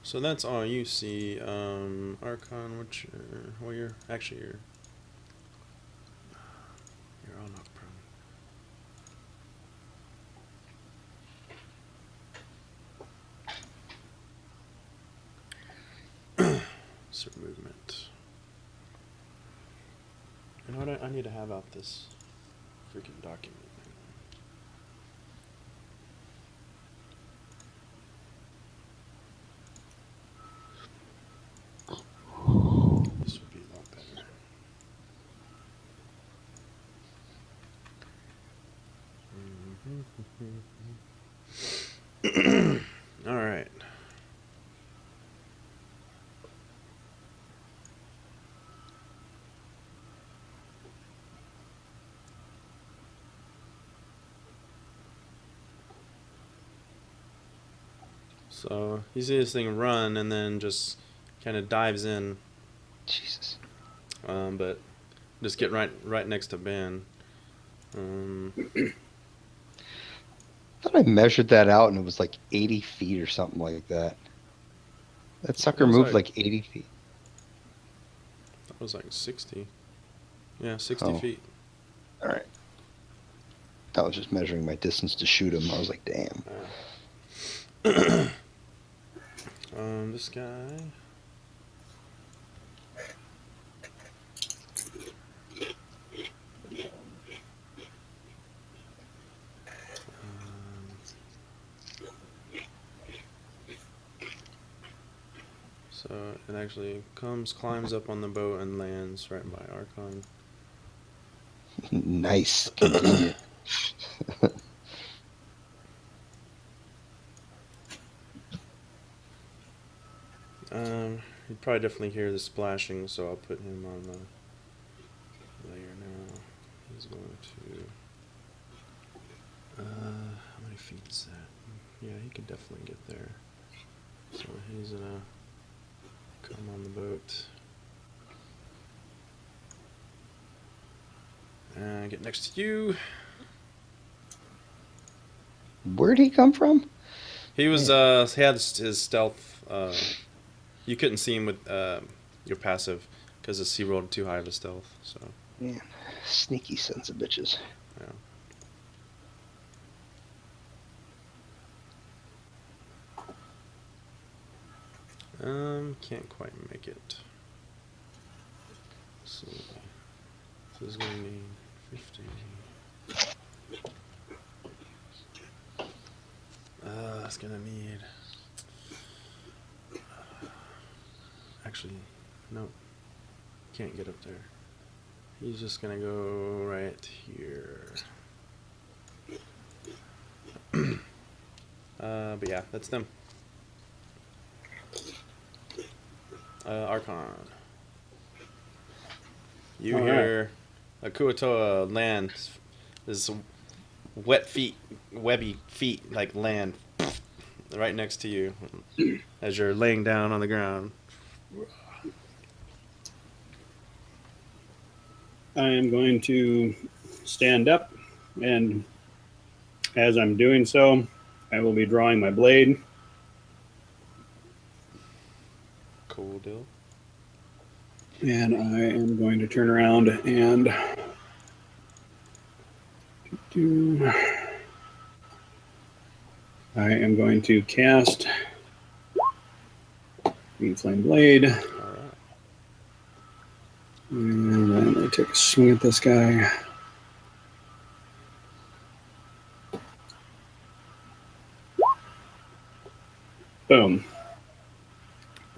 So that's all you see. Archon, what's your? Well, you're all knocked prone. Insert movement. You know what? I need to have out this freaking document. This would be a lot better. All right. So you see this thing run and then just kind of dives in. Jesus. But just get right next to Ben. I thought I measured that out and it was like 80 feet or something like that. That sucker It was moved like- like 80 feet. That was like 60. Yeah, 60 Oh. feet. All right. I was just measuring my distance to shoot him. I was like, damn. This guy. So it actually climbs up on the boat and lands right by Archon. Nice. Convenient. You'd probably definitely hear the splashing, so I'll put him on the layer now. He's going to. How many feet is that? Yeah, he could definitely get there. So he's gonna come on the boat. And get next to you. Where'd he come from? He was he had his stealth. You couldn't see him with your passive because he rolled too high of a stealth. So Man, sneaky sons of bitches. yeah. Can't quite make it. So this is gonna need 50. It's gonna need. Actually, no. Can't get up there. He's just gonna go right here. But yeah, that's them. Archon. You All hear a Kuatoa land. This webby feet, like land right next to you as you're laying down on the ground. I am going to stand up, and as I'm doing so, I will be drawing my blade. Cool deal. And I am going to turn around and I am going to cast Green Flame Blade. All right. And then I'm going to take a swing at this guy. Boom.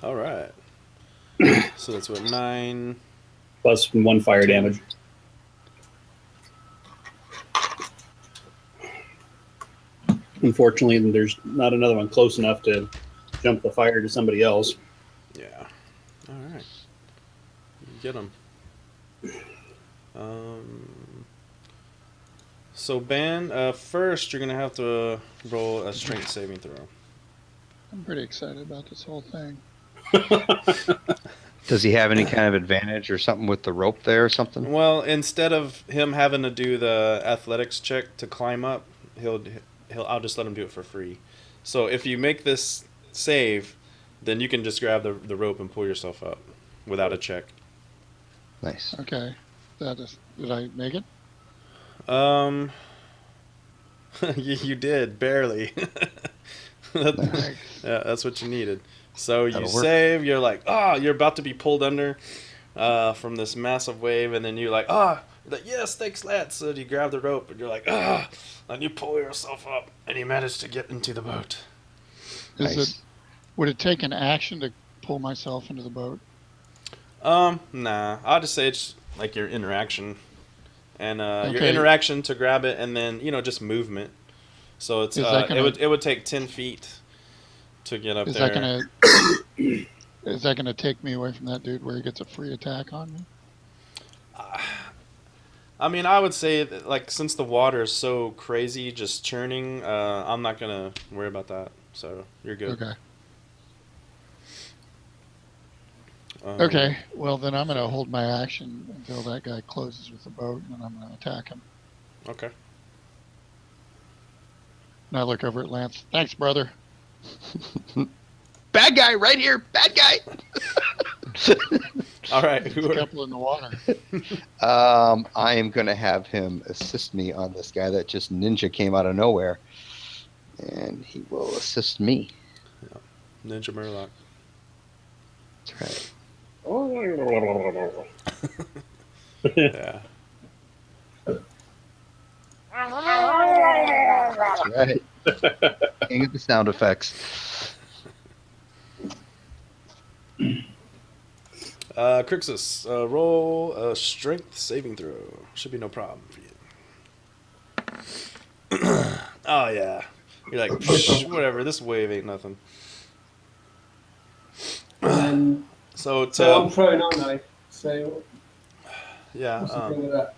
All right. So that's what 9. Plus 1 fire damage. Unfortunately, there's not another one close enough to jump the fire to somebody else. Yeah. All right. You get him. So Ben, first you're gonna have to roll a strength saving throw. I'm pretty excited about this whole thing. Does he have any kind of advantage or something with the rope there or something? Well, instead of him having to do the athletics check to climb up, I'll just let him do it for free. So if you make this save, then you can just grab the rope and pull yourself up without a check. Nice. Okay. Did I make it? You did barely. Thanks. Yeah, that's what you needed. So you That'll work. save. You're like, you're about to be pulled under from this massive wave, and then you're like, you're like, yes, thanks, lads. So you grab the rope, and you're like, and you pull yourself up, and you manage to get into the boat. Nice. Would it take an action to pull myself into the boat? Nah. I'll just say it's like your interaction, and your Okay. interaction to grab it, and then just movement. So it's Is that gonna- it would take 10 feet to get up Is there. that gonna take me away from that dude where he gets a free attack on me? I mean, I would say that, like, since the water is so crazy, just churning, I'm not gonna worry about that. So you're good. Okay. Um, Well, then I'm gonna hold my action until that guy closes with the boat, and then I'm gonna attack him. Okay. And I look over at Lance. Thanks, brother. Bad guy right here. Bad guy. All right. There's a couple in the water. I am going to have him assist me on this guy that just ninja came out of nowhere. And he will assist me. Ninja Murloc. That's right. Yeah. That's right. King of the sound effects. Crixus, roll a strength saving throw. Should be no problem for you. Oh, yeah. You're like, "Psh, whatever, this wave ain't nothing." And So, it's, so I'm prone, aren't I? So yeah. what's the thing with that?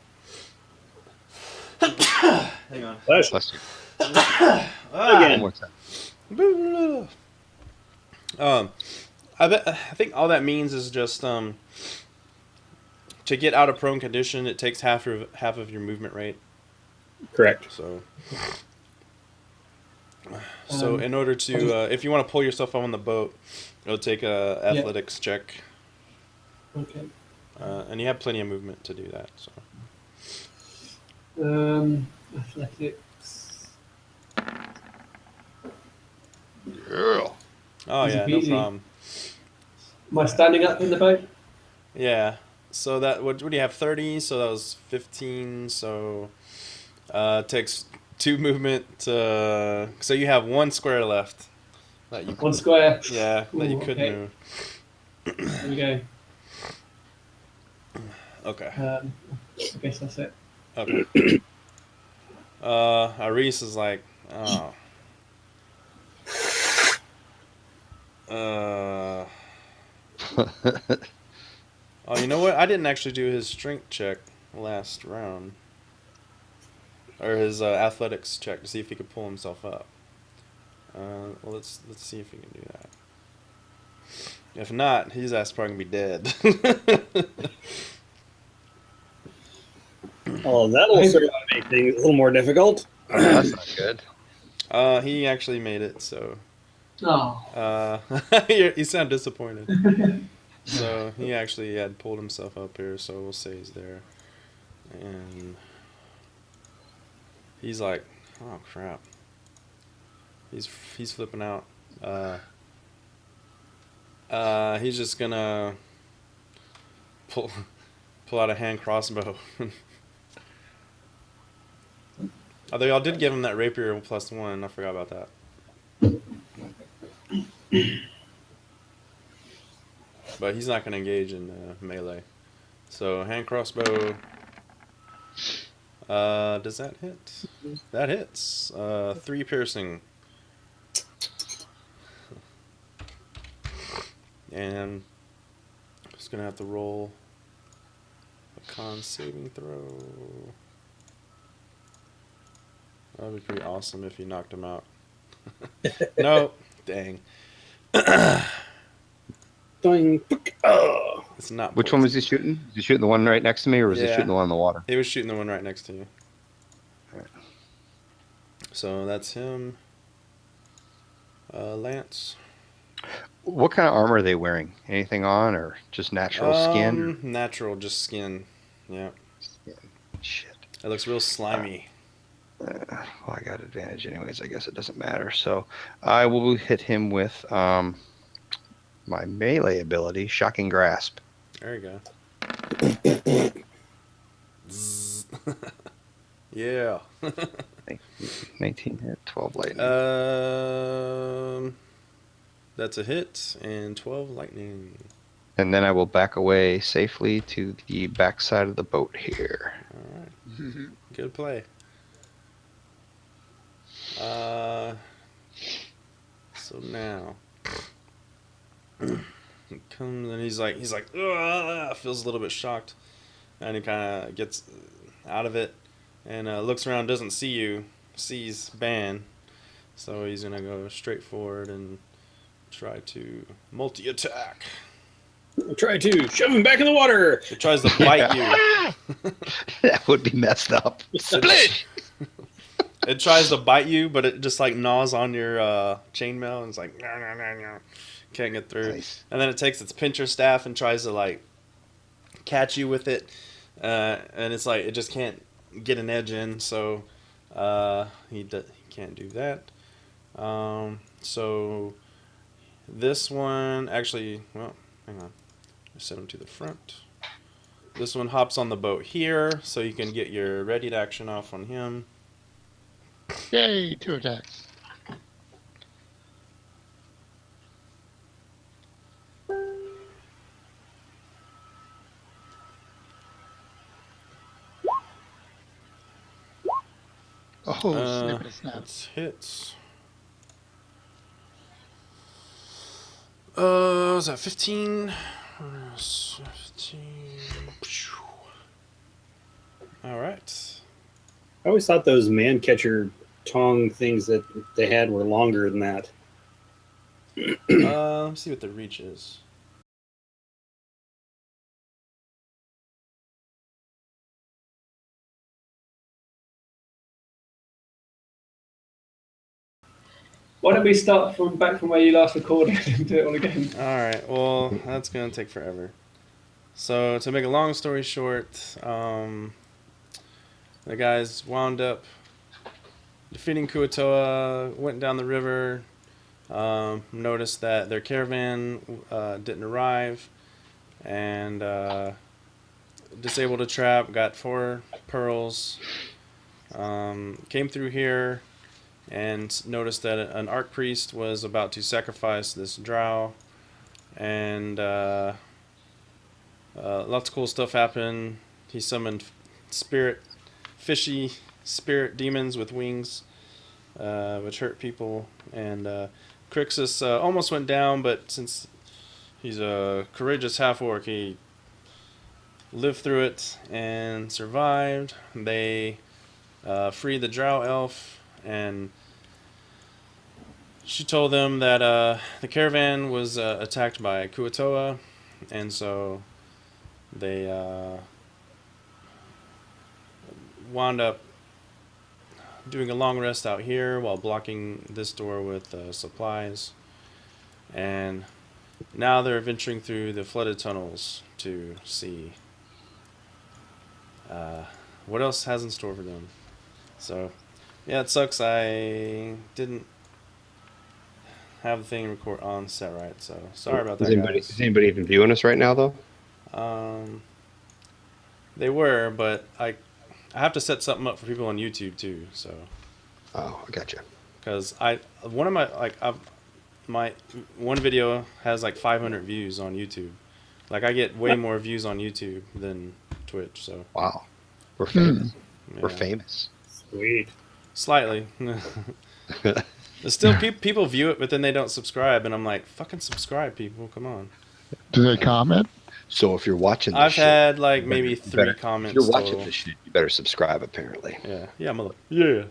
Hang on. Bless you. Bless you. Ah. One more time. I think all that means is just to get out of prone condition, it takes half of your movement rate. Correct. So in order to if you want to pull yourself up on the boat, it'll take a athletics check, Okay. and you have plenty of movement to do that. So Athletics. Girl. oh Easy yeah, no peasy. problem. Am I standing up in the boat? Yeah. So that what do you have? 30. So that was 15. So it takes 2 movement. So you have 1 square left. That you One square. Yeah, that you Ooh, could okay. move. There we go. Okay. I guess that's it. Okay. Aris is like, oh. Oh, you know what? I didn't actually do his strength check last round. Or his athletics check to see if he could pull himself up. Well, let's see if he can do that. If not, his ass probably gonna be dead. Oh, that'll sort of make things a little more difficult. That's not good. He actually made it, so Oh. you sound disappointed. So he actually had pulled himself up here, so we'll say he's there. And he's like, oh crap. He's flipping out. He's just gonna pull out a hand crossbow. Although y'all did give him that rapier +1, I forgot about that. But he's not gonna engage in melee. So hand crossbow. Does that hit? That hits. 3 piercing. And just gonna have to roll a con saving throw. That'd be pretty awesome if you knocked him out. No, dang. Doing. Oh. It's not. Which one was he shooting? Was he shooting the one right next to me, or was he Yeah. shooting the one in the water? He was shooting the one right next to you. Alright. So that's him. Lance. What kind of armor are they wearing? Anything on, or just natural skin? Natural, just skin. Yeah. Shit. It looks real slimy. Well, I got advantage anyways. I guess it doesn't matter. So I will hit him with my melee ability, Shocking Grasp. There you go. Zzz. Yeah. 19 hit, 12 lightning. That's a hit and 12 lightning. And then I will back away safely to the backside of the boat here. All right. Good play. So now he comes and he's like, ugh, feels a little bit shocked, and he kind of gets out of it and looks around, doesn't see you, sees Ban, so he's gonna go straight forward and try to multi-attack. I'll try to shove him back in the water. It tries to bite you. That would be messed up. Split! It tries to bite you, but it just like gnaws on your chainmail and it's like, no. Can't get through. Nice. And then it takes its pincher staff and tries to like catch you with it, and it's like it just can't get an edge in, so he can't do that. So this one actually, well, hang on, I set him to the front. This one hops on the boat here, so you can get your readied action off on him. Yay, 2 attacks. Oh, snip and snap. That's hits. Was that 15? 15. All right. I always thought those man catcher tong things that they had were longer than that. Let's see what the reach is. Why don't we start back from where you last recorded and do it all again? All right. Well, that's gonna take forever. So to make a long story short, the guys wound up defeating Kuatoa, went down the river, noticed that their caravan didn't arrive, and disabled a trap, got 4 pearls, came through here, and noticed that an archpriest was about to sacrifice this drow, and lots of cool stuff happened. He summoned fishy spirit demons with wings, which hurt people, and Crixus almost went down, but since he's a courageous half-orc, he lived through it and survived. They freed the drow elf, and she told them that the caravan was attacked by Kuatoa, and so they wound up doing a long rest out here while blocking this door with supplies. And now they're venturing through the flooded tunnels to see what else has in store for them. So, yeah, it sucks. I didn't have the thing record on set right, so sorry about that, guys. Is anybody even viewing us right now, though? They were, but I have to set something up for people on YouTube too. So. Oh, I gotcha. Because my one video has like 500 views on YouTube. Like I get way more views on YouTube than Twitch. So. Wow, we're famous. Yeah. We're famous. Sweet. Slightly. There's still people view it, but then they don't subscribe, and I'm like, fucking subscribe, people. Come on. Do they comment? So if you're watching this I've shit, had like you maybe better- 3 comments. If you're watching total. this shit, you better subscribe, apparently. Yeah. Yeah, mother. Yeah.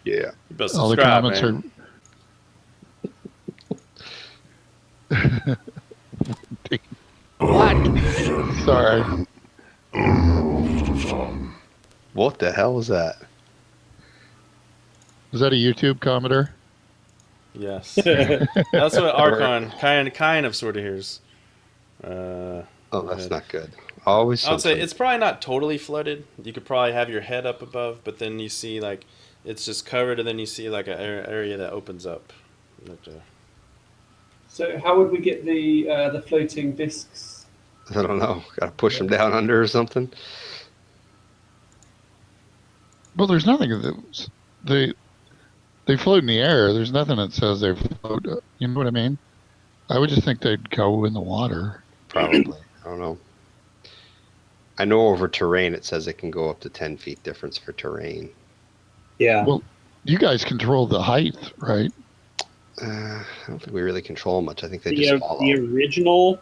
Yeah. You better subscribe, All the comments man. What? Sorry. What the hell is that? Was that a YouTube commenter? Yes. That's what Archon kind of sort of hears. Oh, that's ahead. not good. Always. I would say something. it's probably not totally flooded. You could probably have your head up above, but then you see like it's just covered, and then you see like an area that opens up. So how would we get the floating discs? I don't know. Got to push them down under or something. Well, there's nothing that they float in the air. There's nothing that says they float. You know what I mean? I would just think they'd go in the water. Probably. I don't know. I know over terrain it says it can go up to 10 feet difference for terrain. Yeah. Well, you guys control the height, right? I don't think we really control much. I think they The, just follow. the original,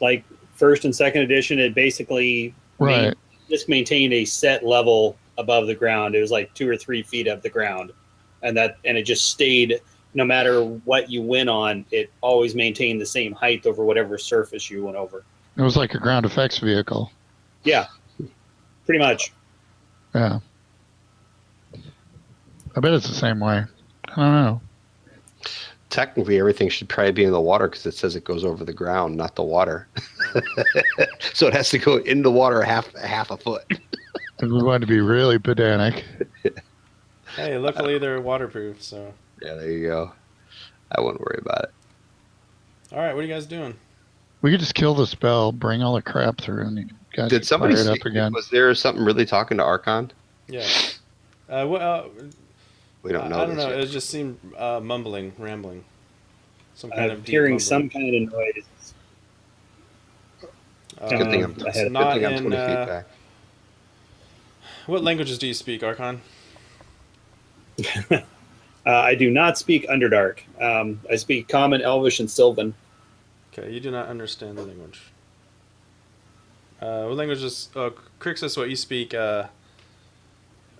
like first and second edition, it basically Right. just maintained a set level above the ground. It was like 2 or 3 feet of the ground, and it just stayed. No matter what you went on, it always maintained the same height over whatever surface you went over. It was like a ground effects vehicle. Yeah, pretty much. Yeah. I bet it's the same way. I don't know. Technically, everything should probably be in the water because it says it goes over the ground, not the water. So it has to go in the water half a foot. If we want to be really pedantic. Hey, luckily they're waterproof, so. Yeah, there you go. I wouldn't worry about it. All right, what are you guys doing? We could just kill the spell, bring all the crap through, and you guys Did somebody fire it see, up again. was there something really talking to Archon? Yeah. Well, We don't know. I don't this know. yet. It just seemed mumbling, rambling. Some kind I'm of deep hearing mumbling. some kind of noise. Good thing I'm, I it's had- good not thing I'm in, 20 feet back. What languages do you speak, Archon? I do not speak Underdark. I speak Common, Elvish, and Sylvan. Okay, you do not understand the language. What languages? Crixus, what you speak?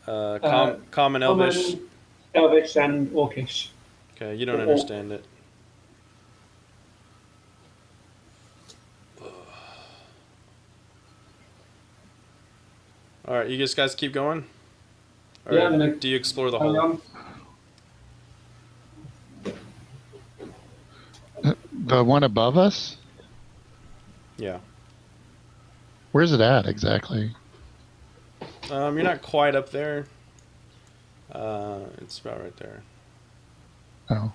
Common, Elvish. Elvish, and Orcish. Okay, you don't understand it. All right, you guys keep going. Or Yeah, I'm gonna do you explore the carry hole? on. The one above us? Yeah. Where's it at exactly? You're not quite up there. It's about right there. Oh.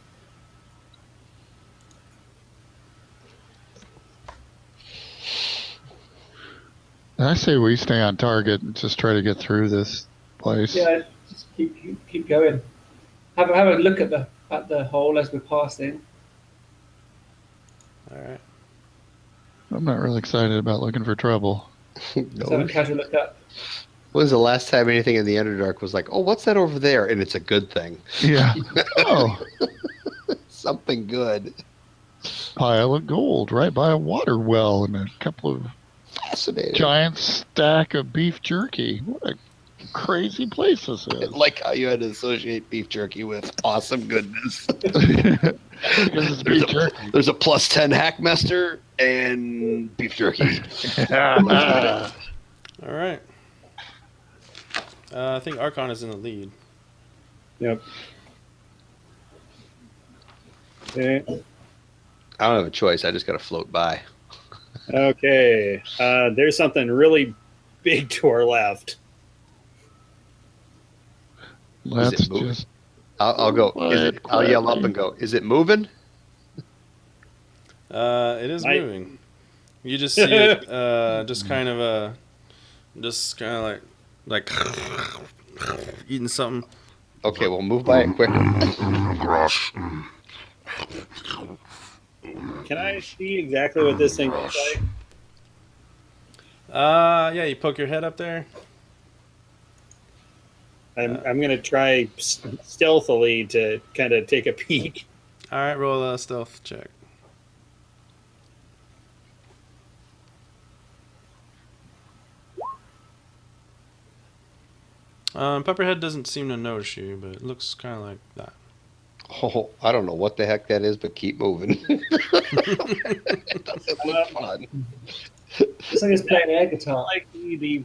I say we stay on target and just try to get through this place. Yeah, just keep going. Have a look at the hole as we're passing. All right. I'm not really excited about looking for trouble. Just have a casual look up. When was the last time anything in the Underdark was like, oh, what's that over there? And it's a good thing. Yeah. Oh, Something good. pile of gold right by a water well and a couple of Fascinating. giant stack of beef jerky. What a crazy place this I is. like how you had to associate beef jerky with awesome goodness. Because it's beef jerky. There's a plus 10 hackmaster and beef jerky. All right. I think Archon is in the lead. Yep. Okay. I don't have a choice. I just got to float by. Okay. There's something really big to our left. Let's it moving? just. I'll go. I'll yell up and go, is it moving? It is I- moving. You just see it, just kind of like eating something. Okay, we'll move by it quicker. Can I see exactly what this thing looks like? Yeah, you poke your head up there. I'm gonna try stealthily to kind of take a peek. All right, roll a stealth check. Pepperhead doesn't seem to notice you, but it looks kind of like that. Oh, I don't know what the heck that is, but keep moving. It doesn't look fun. It's like it's playing air guitar. Like the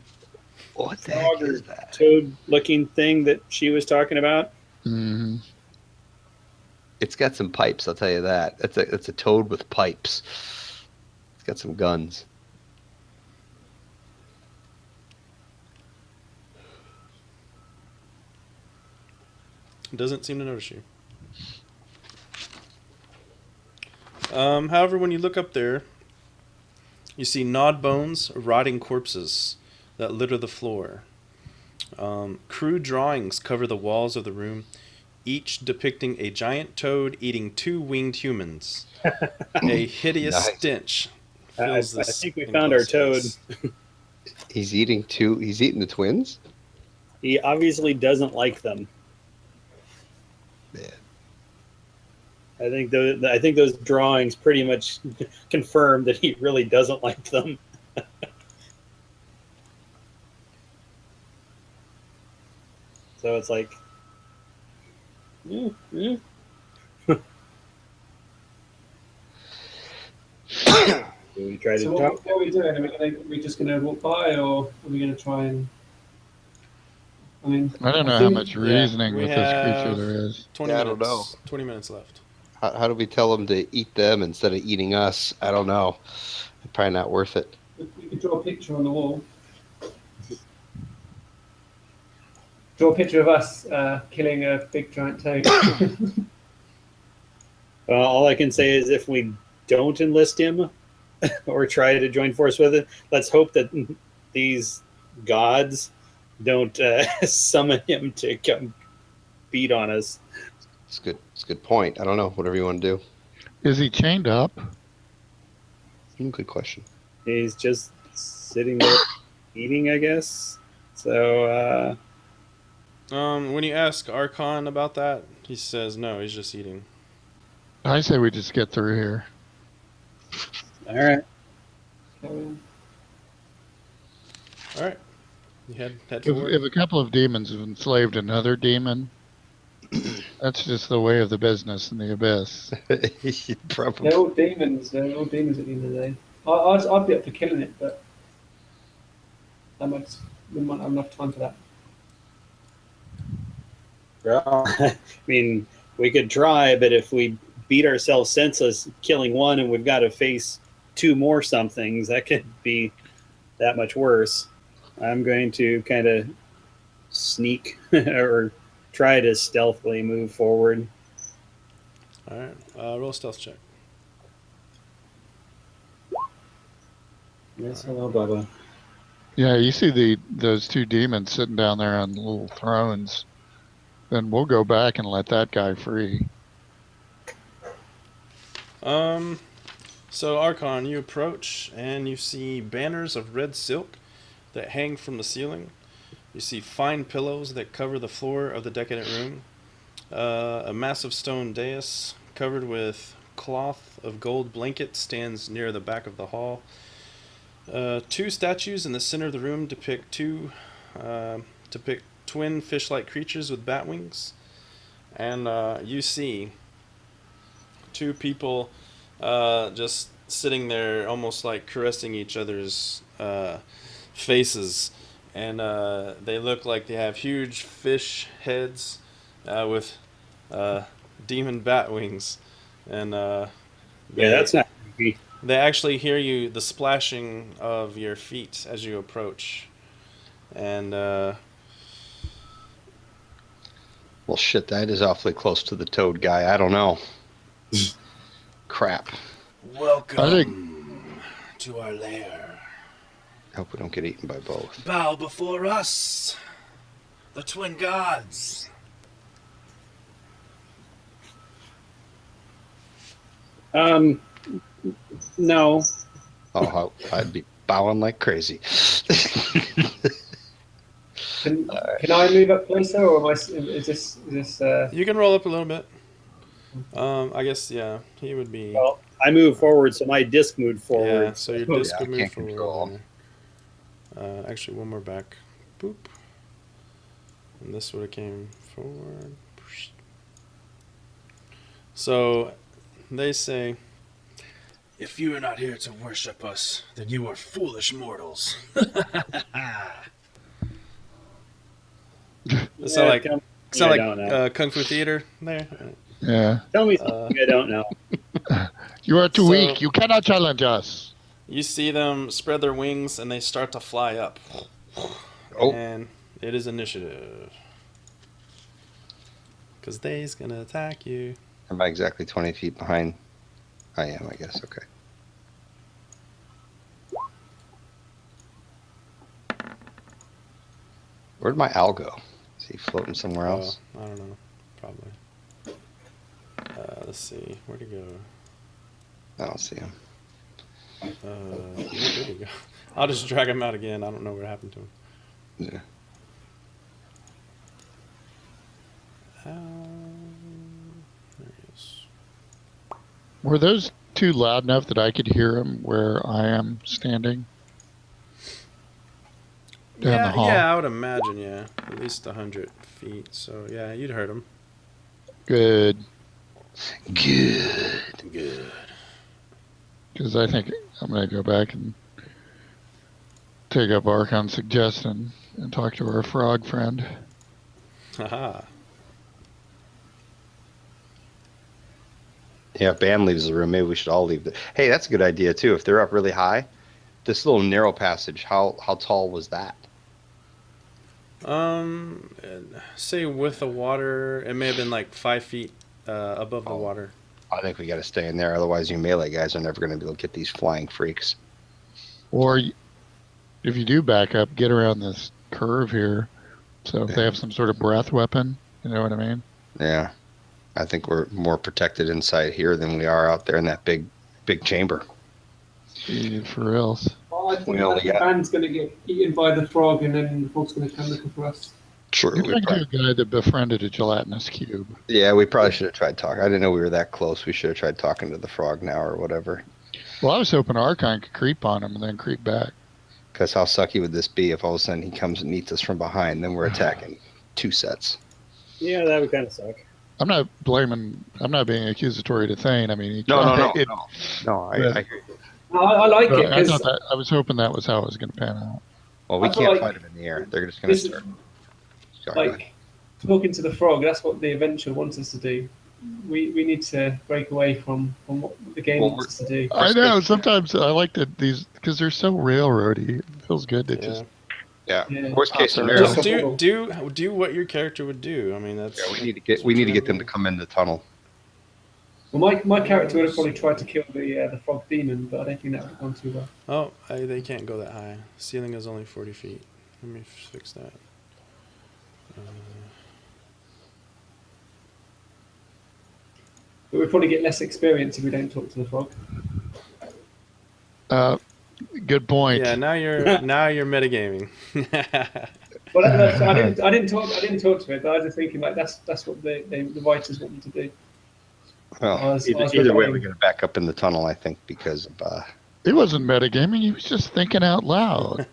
What the frog heck or is that? toad-looking thing that she was talking about. Mhm. It's got some pipes, I'll tell you that. It's a toad with pipes. It's got some guns. It doesn't seem to notice you. However, when you look up there, you see gnawed bones, rotting corpses that litter the floor. Crude drawings cover the walls of the room, each depicting a giant toad eating 2 winged humans. A hideous Nice. stench I fills this. think we found our toad. enclosed He's eating the twins? He obviously doesn't like them. Man. I think those drawings pretty much confirm that he really doesn't like them. So it's like, do we try to So talk? what are we doing? Are we just going to walk by, or are we going to try and? I mean, I don't know how think- much yeah, reasoning we with this creature have- there is. 20 Yeah, I minutes. don't know. 20 minutes left. How do we tell them to eat them instead of eating us? I don't know. Probably not worth it. we could draw a picture on the wall. Draw a picture of us killing a big giant toad. Well, all I can say is if we don't enlist him or try to join force with it, let's hope that these gods don't summon him to come beat on us. It's good. It's a good point. I don't know. Whatever you want to do. Is he chained up? Good question. He's just sitting there eating, I guess. So, When you ask Archon about that, he says no, he's just eating. I say we just get through here. all right. All right, you head If, forward. if a couple of demons have enslaved another demon, that's just the way of the business in the abyss. Probably. They're all demons. They're all demons at the end of the day. I'd be up for killing it, but we might have enough time for that. Well, I mean, we could try, but if we beat ourselves senseless killing one and we've got to face 2 more somethings, that could be that much worse. I'm going to kind of sneak or try to stealthily move forward. All right, roll a stealth check. Yes, hello, Bubba. Yeah, you see those 2 demons sitting down there on little thrones. Then we'll go back and let that guy free. So Archon, you approach and you see banners of red silk that hang from the ceiling. You see fine pillows that cover the floor of the decadent room. A massive stone dais covered with cloth of gold blanket stands near the back of the hall. 2 statues in the center of the room depict twin fish-like creatures with bat wings. And you see 2 people just sitting there almost like caressing each other's faces. And they look like they have huge fish heads with demon bat wings. And Yeah, that's not creepy. they actually hear the splashing of your feet as you approach. And Well, shit, that is awfully close to the toad guy. I don't know. Crap. Welcome to our lair. I hope we don't get eaten by both. Bow before us, the twin gods. No. Oh, I'd be bowing like crazy. Can I move up closer, or am I? Is this? you can roll up a little bit. I guess, yeah, he would be. Well, I moved forward, so my disc moved forward. Yeah, so your Oh, disc yeah, would I move can't control forward. Actually, one more back. Boop. And this would have came forward. So they say, If you are not here to worship us, then you are foolish mortals. it's not like, I don't know. Kung Fu Theater there. Yeah. Tell me something I don't know. You are too So- weak. You cannot challenge us. You see them spread their wings and they start to fly up. Oh. And it is initiative. Because they's going to attack you. I'm about exactly 20 feet behind I am, I guess. Okay. Where'd my owl go? Is he floating somewhere else? I don't know. Probably. Let's see. Where'd he go? I don't see him. Where did he go? I'll just drag him out again. I don't know what happened to him. Yeah. There he is. Were those two loud enough that I could hear them where I am standing? Down the hall? Yeah, I would imagine, yeah. At least 100 feet. So, yeah, you'd heard him. Good. Good. Because I think I'm going to go back and take up Archon's suggestion and talk to our frog friend. Haha. Yeah, if Bam leaves the room, maybe we should all leave. Hey, that's a good idea, too. If they're up really high, this little narrow passage, how tall was that? Say with the water, it may have been like 5 feet above the water. I think we got to stay in there. Otherwise, you melee guys are never going to be able to get these flying freaks. Or if you do back up, get around this curve here. So if they have some sort of breath weapon, you know what I mean? Yeah. I think we're more protected inside here than we are out there in that big chamber. Yeah, for reals. Well, I think We only the got- band's going to get eaten by the frog, and then the frog's going to come looking for us. True. You're talking to a guy that befriended a gelatinous cube. Yeah, we probably should have tried talking. I didn't know we were that close. We should have tried talking to the frog now or whatever. Well, I was hoping Archon could creep on him and then creep back. Because how sucky would this be if all of a sudden he comes and meets us from behind, then we're attacking 2 sets. Yeah, that would kind of suck. I'm not being accusatory to Thane. I mean, No, I hear you. I like it I because thought that I was hoping that was how it was going to pan out. Well, we I feel can't like fight him in the air. They're just going to this is start. Sorry, go ahead. like talking to the frog. That's what the adventure wants us to do. We need to break away from what the game wants us to do. I know. Sometimes I like these because they're so railroady. It feels good to just. Yeah. Yeah. Worst case Just scenario. Just- Do what your character would do. I mean, that's. Yeah, we need to get them to come in the tunnel. Well, my character would have probably tried to kill the frog demon, but I don't think that would have gone too well. Oh, they can't go that high. Ceiling is only 40 feet. Let me fix that. But we'd probably get less experience if we don't talk to the frog. Good point. Yeah, now you're metagaming. Well, I didn't talk to it, but I was just thinking like that's what the writers want me to do. Well, either way, we got to back up in the tunnel, I think, because of. He wasn't metagaming. He was just thinking out loud.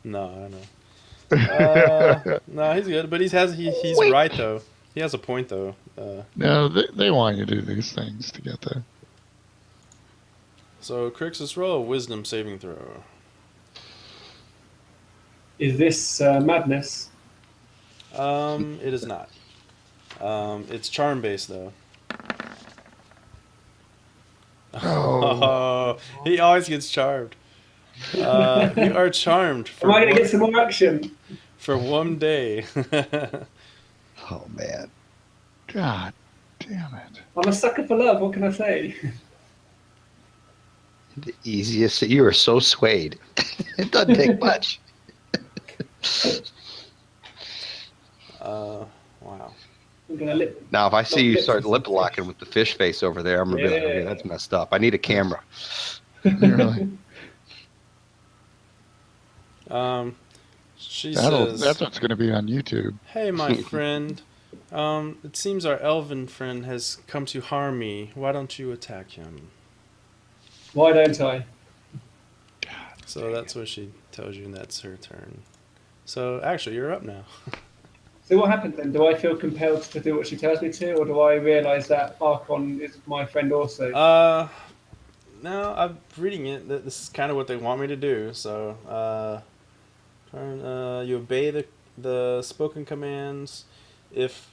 No, I know. No, he's good, but he's right though. He has a point though. No, they want you to do these things to get there. So, Crixus, roll a wisdom saving throw. Is this madness? It is not. It's charm based though. Oh. He always gets charmed. You are charmed Am I going to get some more action? for 1 day. Oh man. God damn it. I'm a sucker for love. What can I say? The easiest. You are so swayed. It doesn't take much. Wow. I'm gonna lip. Now, if I see you Lips start is lip locking with the fish face over there, I'm gonna be like, okay, Yeah. that's messed up. I need a camera. Really? She says, That's what's going to be on YouTube. "Hey, my friend. It seems our elven friend has come to harm me. Why don't you attack him?" Why don't I? So that's what she tells you, and that's her turn. So actually, you're up now. So what happens then? Do I feel compelled to do what she tells me to, or do I realise that Archon is my friend also? No, I'm reading it. This is kind of what they want me to do. So, you obey the spoken commands. If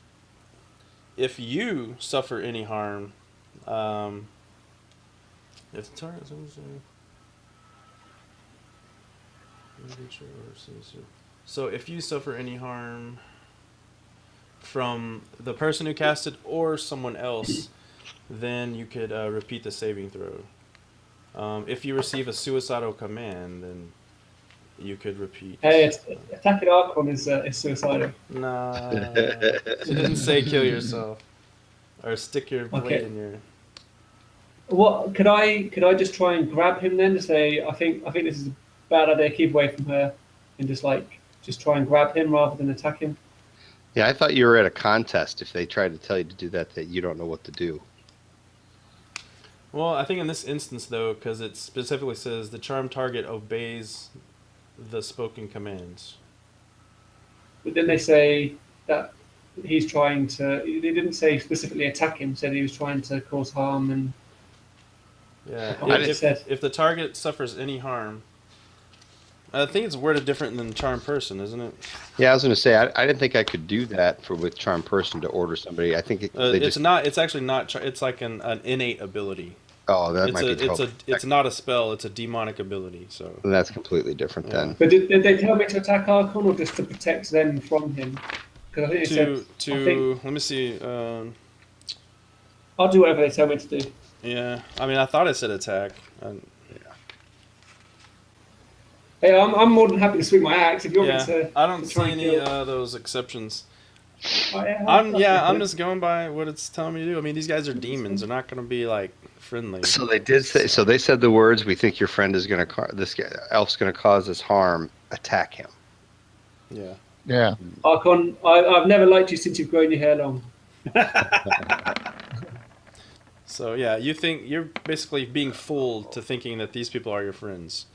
you suffer any harm, if the target so if you suffer any harm from the person who cast it or someone else, then you could repeat the saving throw. If you receive a suicidal command, then you could repeat. Hey, attacking Archon is suicidal. Nah, she didn't say kill yourself or stick your blade in your. What could I just try and grab him then to say I think this is a bad idea. Keep away from her, and just try and grab him rather than attack him. Yeah, I thought you were at a contest. If they tried to tell you to do that you don't know what to do. Well, I think in this instance though, because it specifically says the charmed target obeys the spoken commands. But then they say that he's trying to. They didn't say specifically attack him. Said he was trying to cause harm and. Yeah, if the target suffers any harm, I think it's worded different than charm person, isn't it? Yeah, I was going to say I didn't think I could do that with charm person to order somebody. I think it's actually not. It's like an innate ability. Oh, that might be trouble. It's not a spell. It's a demonic ability. So and that's completely different then. But did they tell me to attack Archon or just to protect them from him? Because I think they said. Let me see. I'll do whatever they tell me to do. Yeah, I mean, I thought it said attack. Hey, I'm more than happy to swing my axe if you want me to. I don't see any those exceptions. Oh, I'm just going by what it's telling me to do. I mean, these guys are demons. They're not going to be like friendly. So they did say. So they said the words, "We think your friend is going to this elf's going to cause us harm. Attack him." Yeah. Yeah. Archon, I've never liked you since you've grown your hair long. So yeah, you think you're basically being fooled to thinking that these people are your friends.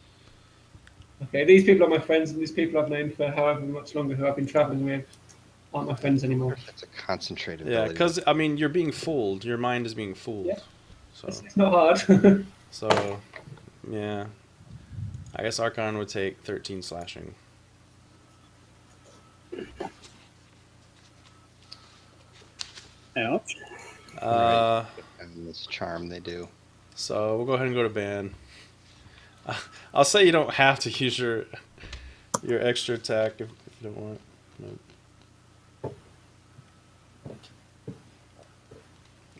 Okay, these people are my friends, and these people I've known for however much longer who I've been traveling with aren't my friends anymore. That's a concentrated. Yeah, because I mean, you're being fooled. Your mind is being fooled. Yeah. So It's not hard. So, yeah, I guess Archon would take 13 slashing. Ouch. Right. And this charm they do. So we'll go ahead and go to ban. I'll say you don't have to use your extra attack if you don't want. Nope.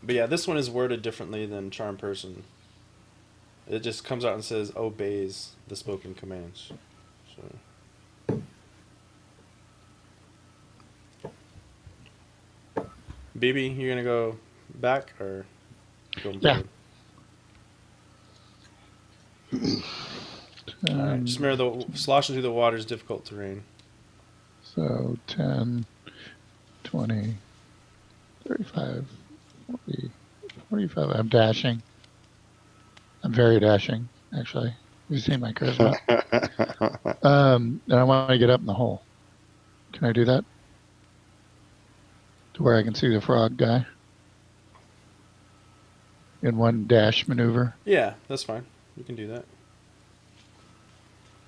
But yeah, this one is worded differently than charm person. It just comes out and says obeys the spoken commands. So. BB, you're gonna go back or go forward? Alright, just remember the sloshing through the water is difficult terrain. So 10, 20, 35, 40, 45. I'm dashing. I'm very dashing, actually. You see my charisma. And I want to get up in the hole. Can I do that? To where I can see the frog guy? In one dash maneuver? Yeah, that's fine. You can do that.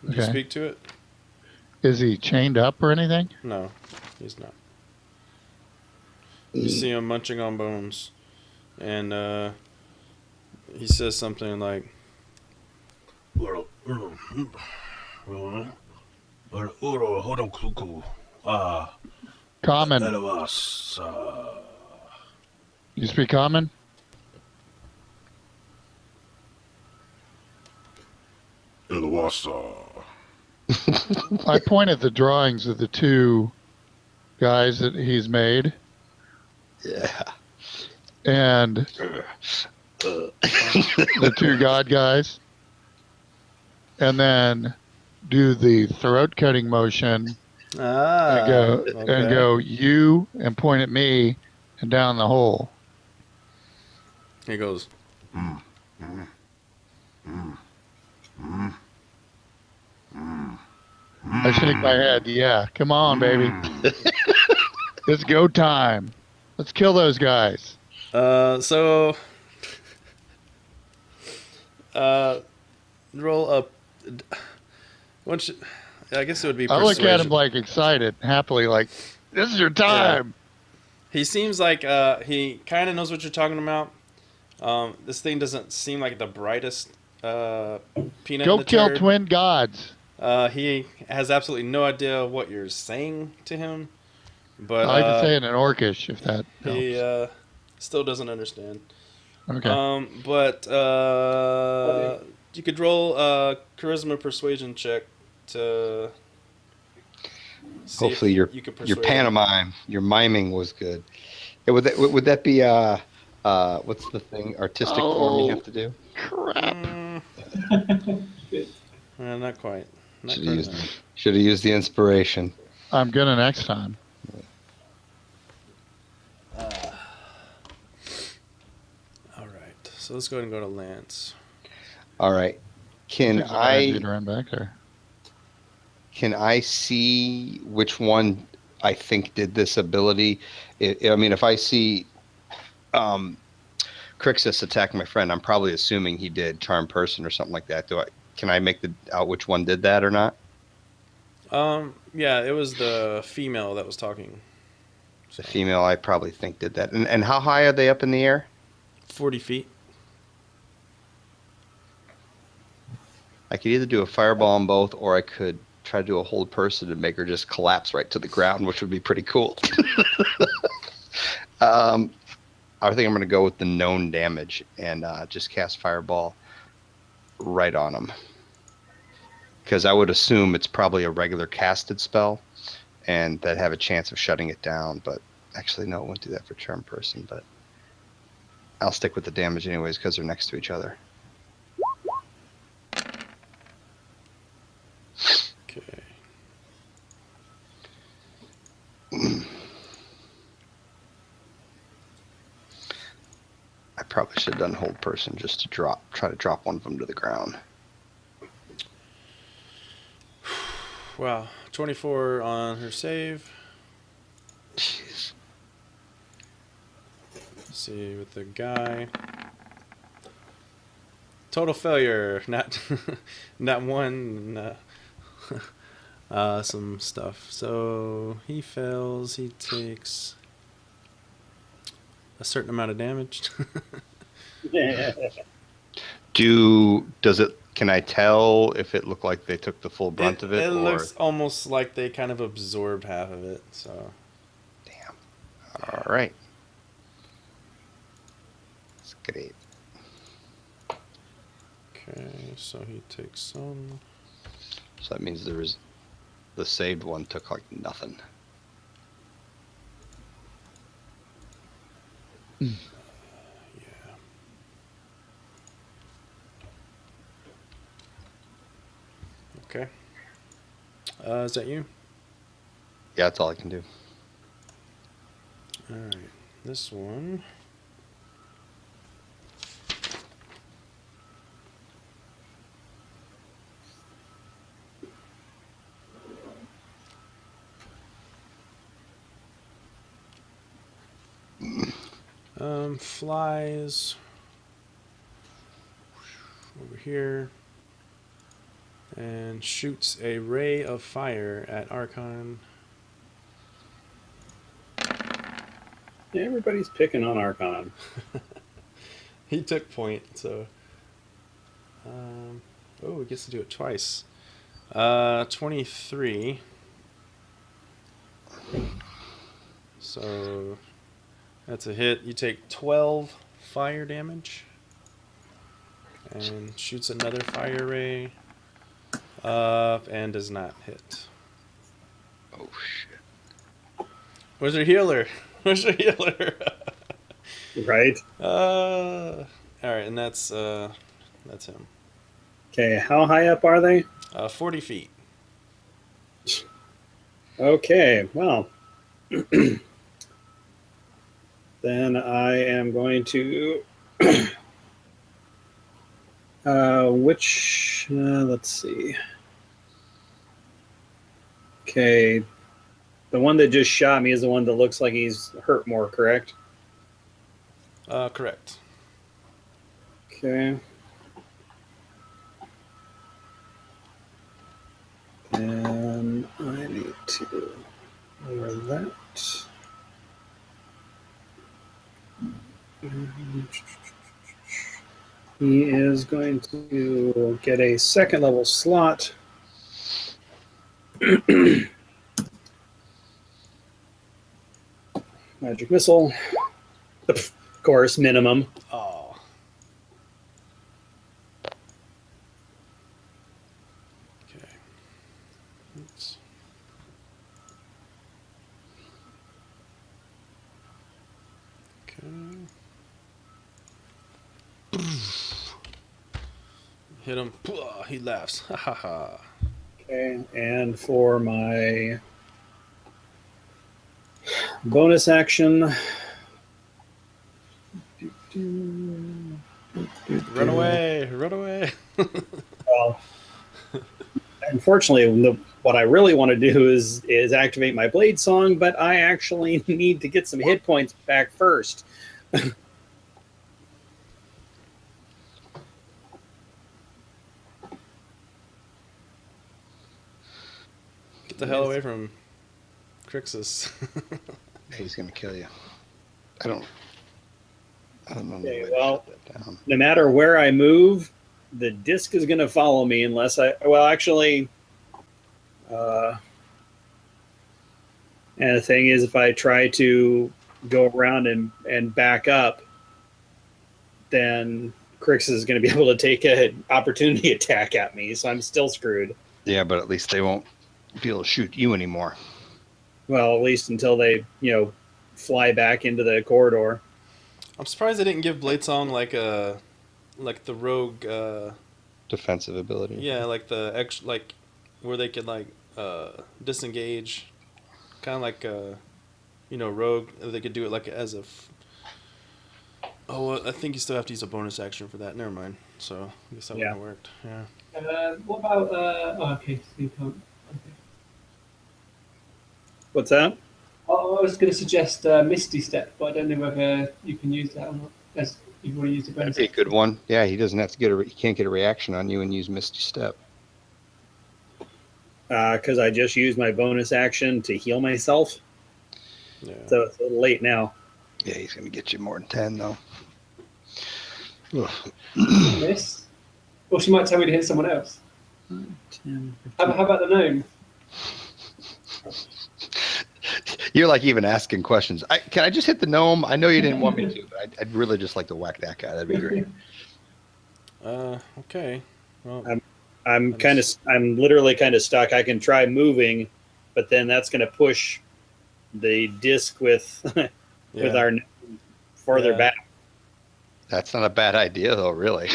Did you speak to it? Is he chained up or anything? No, he's not. You see him munching on bones. And he says something like, Common. You speak common? I pointed the drawings of the two guys that he's made. Yeah. And the two god guys. And then do the throat cutting motion and go you and point at me and down the hole. He goes, I shake my head. Yeah, come on, baby. It's go time. Let's kill those guys. So roll up. I guess it would be I look persuasion. at him like excited, happily, like, this is your time. Yeah. He seems like he kind of knows what you're talking about. This thing doesn't seem like the brightest peanut in Go the kill turd. twin gods. He has absolutely no idea what you're saying to him. But I like to say it in Orcish, if that helps. he still doesn't understand. Okay. But you could roll a charisma persuasion check to see Hopefully if your you could your persuade him. pantomime, your miming was good. Yeah, would that be what's the thing? Artistic form you have to do? Crap. Not quite. Not Should have quite used enough. the inspiration. I'm gonna next time. All right. So let's go ahead and go to Lance. All right. Can Things are gonna need I to run back there. see which one I think did this ability? I mean, if I see Crixus attack my friend, I'm probably assuming he did Charm Person or something like that. Can I make out which one did that or not? Yeah, it was the female that was talking. The So, female, I probably think did that. And how high are they up in the air? 40 feet. I could either do a fireball on both, or I could try to do a hold person and make her just collapse right to the ground, which would be pretty cool. I think I'm going to go with the known damage and just cast fireball right on them. Because I would assume it's probably a regular casted spell, and that have a chance of shutting it down. But actually, no, it won't do that for Charm Person. But I'll stick with the damage anyways because they're next to each other. Okay. I probably should have done hold person just to try to drop one of them to the ground. Wow. 24 on her save. Jeez. Let's see with the guy. Total failure. Not not one. Some stuff. So he fails. He takes a certain amount of damage. Can I tell if it looked like they took the full brunt of it? It or... looks almost like they kind of absorbed half of it. So. Damn. All right. That's great. Okay, so he takes some. So that means the saved one took like nothing. Yeah. Okay. Is that you? Yeah, that's all I can do. All right. This one. Flies over here and shoots a ray of fire at Archon. Yeah, everybody's picking on Archon. He took point, so. Oh, he gets to do it twice. 23. So that's a hit. You take 12 fire damage. And shoots another fire ray. And does not hit. Oh shit. Where's your healer? Where's your healer? Right? Alright, and that's him. Okay, how high up are they? 40 feet. Okay, well. Then I am going to. Let's see. Okay, the one that just shot me is the one that looks like he's hurt more, correct? Correct. Okay. And I need to lower that. He is going to get a second level slot. Magic missile. Of course, minimum. Oh. Hit him. He laughs. Ha ha ha. Okay, and for my bonus action, Run away! Run away! well, unfortunately, what I really want to do is activate my blade song, but I actually need to get some hit points back first. Get the hell away from Crixus. He's gonna kill you. I don't know. Okay, the way to well, shut that down. No matter where I move, the disc is going to follow me unless I. Well, actually, and the thing is, if I try to go around and back up, then Crix is going to be able to take an opportunity attack at me, so I'm still screwed. Yeah, but at least they won't be able to shoot you anymore. Well, at least until they, fly back into the corridor. I'm surprised they didn't give Bladesong like the rogue. Defensive ability. Yeah, like like where they could disengage, kind of like rogue. They could do it like as a. Oh, I think you still have to use a bonus action for that. Never mind. So I guess that wouldn't have worked. Yeah. What about? Okay, so you can't. Okay. What's that? I was going to suggest Misty Step, but I don't know whether you can use that or not. As you've already used it. That'd be a good one. Yeah, he doesn't have to he can't get a reaction on you and use Misty Step. Because I just used my bonus action to heal myself. Yeah. So it's a little late now. Yeah, he's gonna get you more than 10 though. Ugh. Miss. Or she might tell me to hit someone else. 10, How about the gnome? You're like even asking questions. Can I just hit the gnome? I know you didn't want me to, but I'd really just like to whack that guy. That'd be great. Okay. Well, I'm literally kind of stuck. I can try moving, but then that's going to push the disc with our farther back. That's not a bad idea though, really.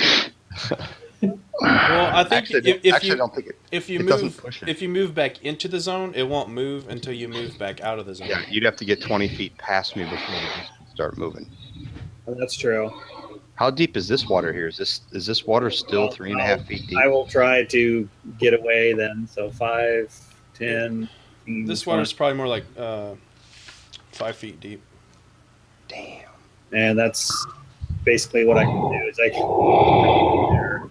Well, I think if you move back into the zone, it won't move until you move back out of the zone. Yeah, you'd have to get 20 feet past me before you start moving. That's true. How deep is this water here? Is this water still 3.5 feet deep? I will try to get away then. So 5, 10. This water is probably more like 5 feet deep. Damn. And that's basically what I can do. Is I can there.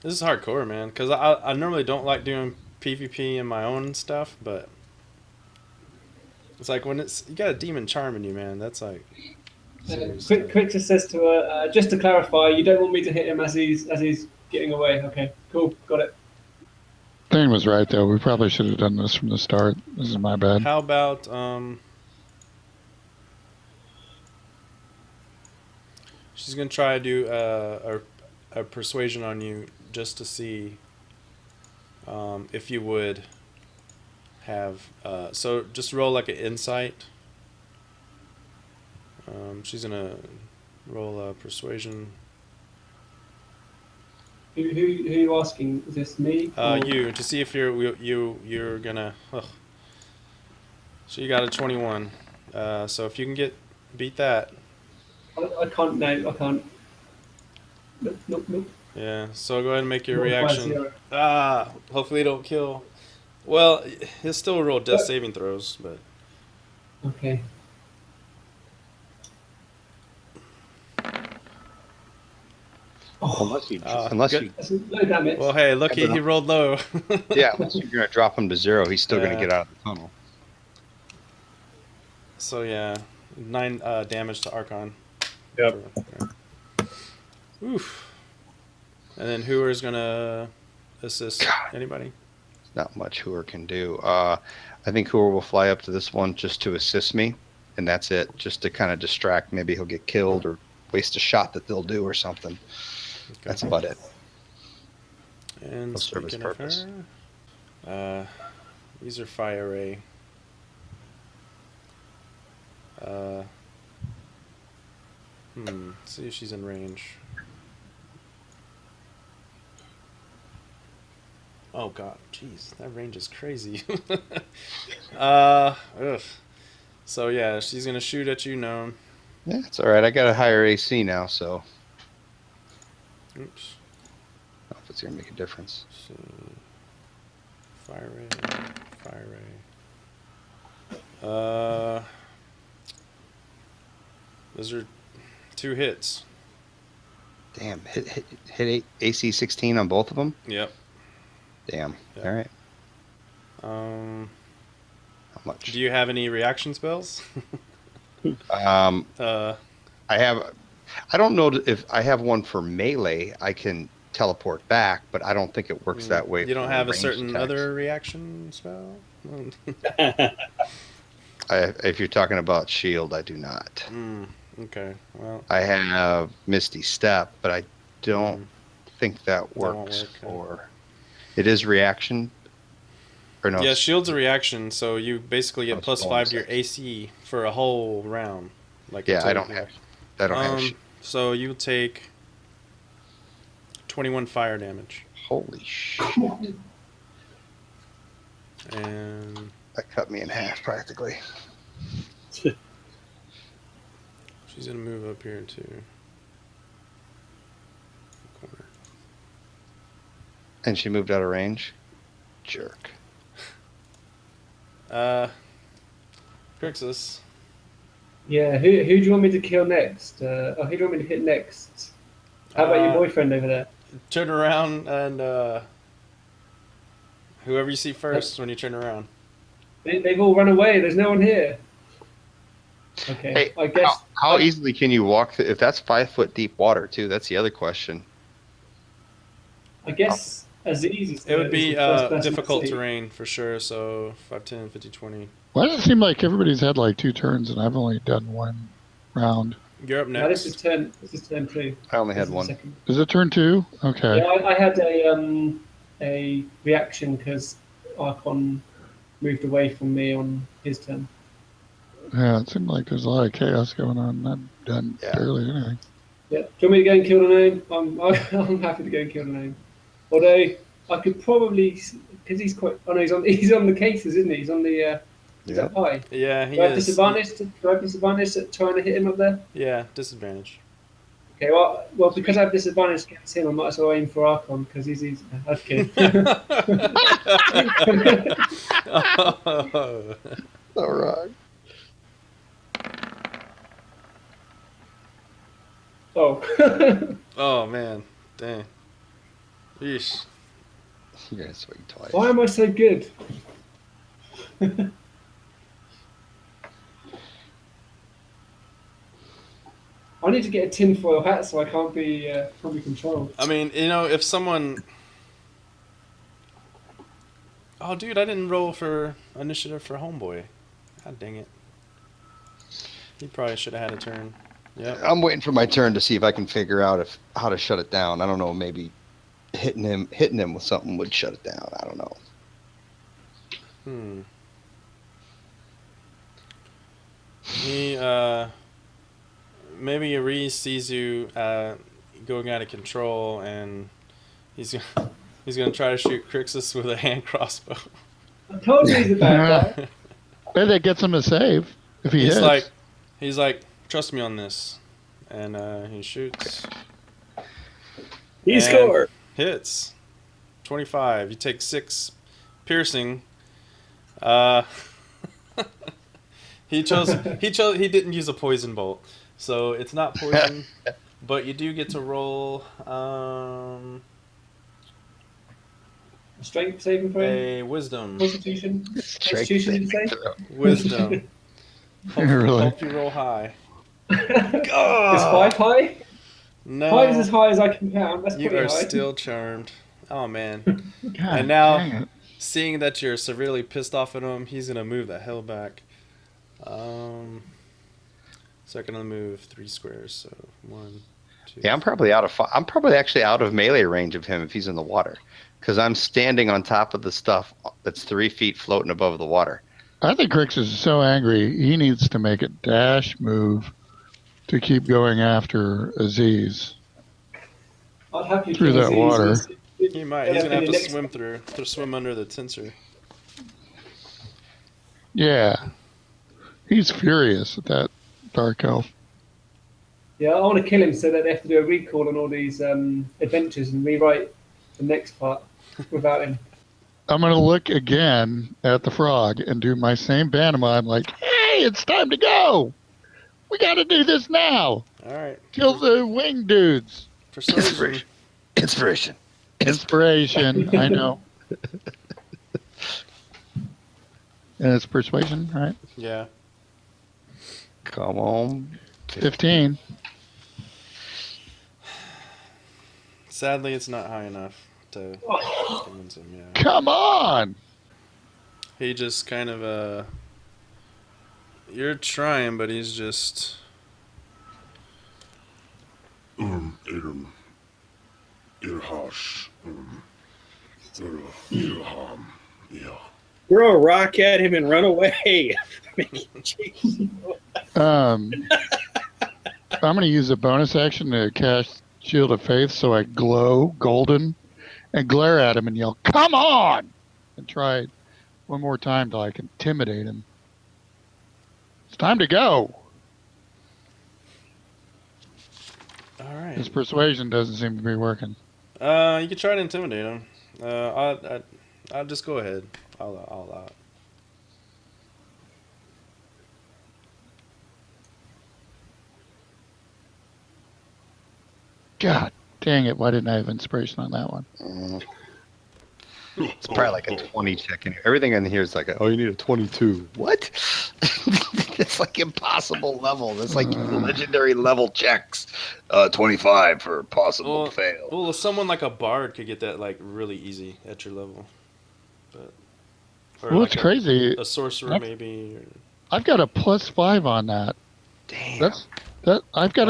This is hardcore, man, because I normally don't like doing PvP in my own stuff, but it's like when you got a demon charm in you, man. That's like. Quick just says to her, just to clarify, you don't want me to hit him as he's getting away. Okay, cool, got it. Thane was right though. We probably should have done this from the start. This is my bad. How about she's gonna try to do a persuasion on you just to see if you would have. So just roll like an insight. She's gonna roll a persuasion. Who are you asking? Is this me? You to see if you're gonna. Ugh. So you got a 21. So if you can beat that. I can't. No, I can't. Nope. Yeah. So go ahead and make your Roll reaction. 5-0. Hopefully it don't kill. Well, he'll still roll death saving throws, but. Okay. Unless you No damage. Well, hey, look, he rolled low. yeah, unless you're gonna drop him to 0, he's still gonna get out of the tunnel. So yeah, 9 damage to Archon. Yep. Oof. And then Hooer is gonna assist anybody. Not much Hooer can do. I think Hooer will fly up to this one just to assist me, and that's it. Just to kind of distract. Maybe he'll get killed or waste a shot that they'll do or something. Okay. That's about it. And Will serve his speaking of purpose. her, these are fire ray. See if she's in range. Oh god, jeez, that range is crazy. Ugh. So yeah, she's gonna shoot at you, Gnome. Yeah, it's all right. I got a higher AC now, so Oops. I don't know if it's gonna make a difference. So, fire ray, fire ray. Those are 2 hits. Damn, hit AC 16 on both of them. Yep. Damn. Yeah. All right. How much? Do you have any reaction spells? I have. I don't know if I have one for melee. I can teleport back, but I don't think it works that way. You don't for have a ranged certain attacks. other reaction spell? If you're talking about shield, I do not. Okay. Well, I have Misty Step, but I don't think that That won't works work, huh? for. It is reaction. Or no? yeah, shield's a reaction, so you basically get Oh, it's plus 5 bonus to your AC for a whole round. Like Yeah, I until- don't have. I don't have. Shield. So you take 21 fire damage, Holy shit! and That cut me in half practically. she's gonna move up here to the corner. And she moved out of range. Jerk. Crixus. Yeah, who do you want me to kill next? Who do you want me to hit next? How about your boyfriend over there? Turn around and whoever you see first when you turn around. They've all run away. There's no one here. Okay, Hey, I guess. how easily can you walk? If that's 5 foot deep water too, that's the other question. I guess Aziz is It would be the first person to difficult see. terrain for sure, so 5, 10, 50, 20. Why does it seem like everybody's had like 2 turns and I've only done 1 round? You're up No, next. this is turn 2. I only This had is the one. second. Is it turn 2? Okay. Yeah, I had a reaction because Archon moved away from me on his turn. Yeah, it seemed like there's a lot of chaos going on. I've done Yeah. barely anything. Yeah. Do you want me to go and kill the name? I'm happy to go and kill the name. Although I could probably, because he's quite. Oh no, he's on the cases, isn't he? He's on the. Is that high? Yeah, he Do I have is. disadvantage? Do I have disadvantage at trying to hit him up there? Yeah, disadvantage. Okay, well, because I have disadvantage against him, I might as well aim for Archon because he's easy. Okay. All right. Oh. Oh man, dang. Yeesh. You guys swing twice. Why am I so good? I need to get a tinfoil hat so I can't be controlled. I mean, you know, if someone. Oh, dude, I didn't roll for initiative for Homeboy. God dang it. He probably should have had a turn. Yep. I'm waiting for my turn to see if I can figure out how to shut it down. I don't know. Maybe hitting him with something would shut it down. I don't know. He maybe Reese sees you going out of control, and he's gonna try to shoot Crixus with a hand crossbow. I told you he's a bad guy. Maybe that gets him a save if he hits. He's like, trust me on this, and he shoots. He And scored. Hits. 25. You take 6 piercing. He didn't use a poison bolt, so it's not poison. But you do get to roll Strength saving throw? a wisdom. Constitution? Strength Constitution, did you say? Wisdom. Really? Hope you roll high. Is 5 high? No. 5 is as high as I can count. That's You pretty are high. still charmed. Oh man. God, And now- dang it. Seeing that you're severely pissed off at him, he's gonna move the hell back. So I'm gonna move 3 squares. So 1, 2. Yeah, I'm probably actually out of melee range of him if he's in the water. Because I'm standing on top of the stuff that's 3 feet floating above the water. I think Crix is so angry, he needs to make a dash move to keep going after Aziz I'd happily through kill that Aziz. water. He might. He's gonna have to next- swim under the tensor. Yeah. He's furious at that Dark Elf. Yeah, I want to kill him so that they have to do a recall on all these adventures and rewrite the next part without him. I'm going to look again at the frog and do my same pantomime like, hey, it's time to go. We got to do this now. All right. Kill the wing dudes. Persuasion. Inspiration. Inspiration, I know. And it's persuasion, right? Yeah. Come on. 15. Sadly, it's not high enough to convince him. Yeah. Come on. He just kind of You're trying, but he's just. Irhash. Yeah. Throw a rock at him and run away. Jeez. I'm going to use a bonus action to cast Shield of Faith so I glow golden and glare at him and yell, come on! And try one more time till I can intimidate him. It's time to go. All right. His persuasion doesn't seem to be working. You can try to intimidate him. I'll just go ahead. I'll allow it. God dang it, why didn't I have inspiration on that one? It's probably like a 20 check. Everything in here is like, oh, you need a 22. What? It's like impossible level. It's like legendary level checks. 25 for possible fail. Well, someone like a bard could get that like really easy at your level. But Well, it's crazy. A sorcerer maybe. Or, I've got a +5 on that. Damn. I've got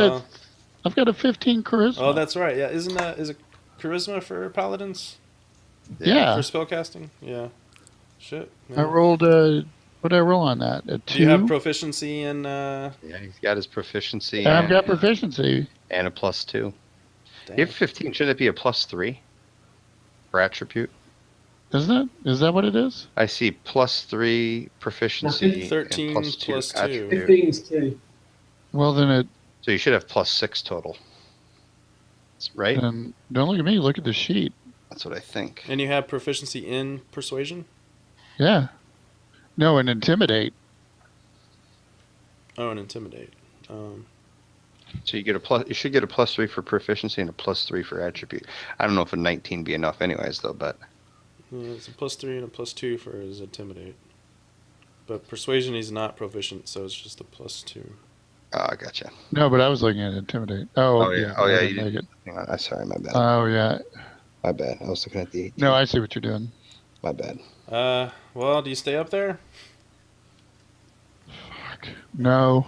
a 15 charisma. oh, that's right. Yeah, is it charisma for paladins? yeah. For spellcasting? Yeah. Shit. I Yeah. rolled what did I roll on that? A 2. Do you have proficiency in? Yeah, he's got his proficiency. And I've got proficiency. And a +2. Damn. You have 15. Shouldn't it be a +3 for attribute? Isn't it? Is that what it is? I see +3 proficiency. and 13 +2 plus 2. attribute. 15's too. Well, then So you should have +6 total. That's right? don't look at me. Look at the sheet. That's what I think. And you have proficiency in persuasion? Yeah. No, and intimidate. Oh, and intimidate. So you get you should get a +3 for proficiency and a +3 for attribute. I don't know if a 19 be enough anyways though, but It's a +3 and a +2 for his intimidate. But persuasion he's not proficient, so it's just a +2. oh, I gotcha. No, but I was looking at intimidate. Oh yeah. Oh yeah, I you didn't make did. it. Hang on, sorry, my bad. Oh yeah. My bad. I was looking at the 18. No, I see what you're doing. My bad. Well, do you stay up there? Fuck. No.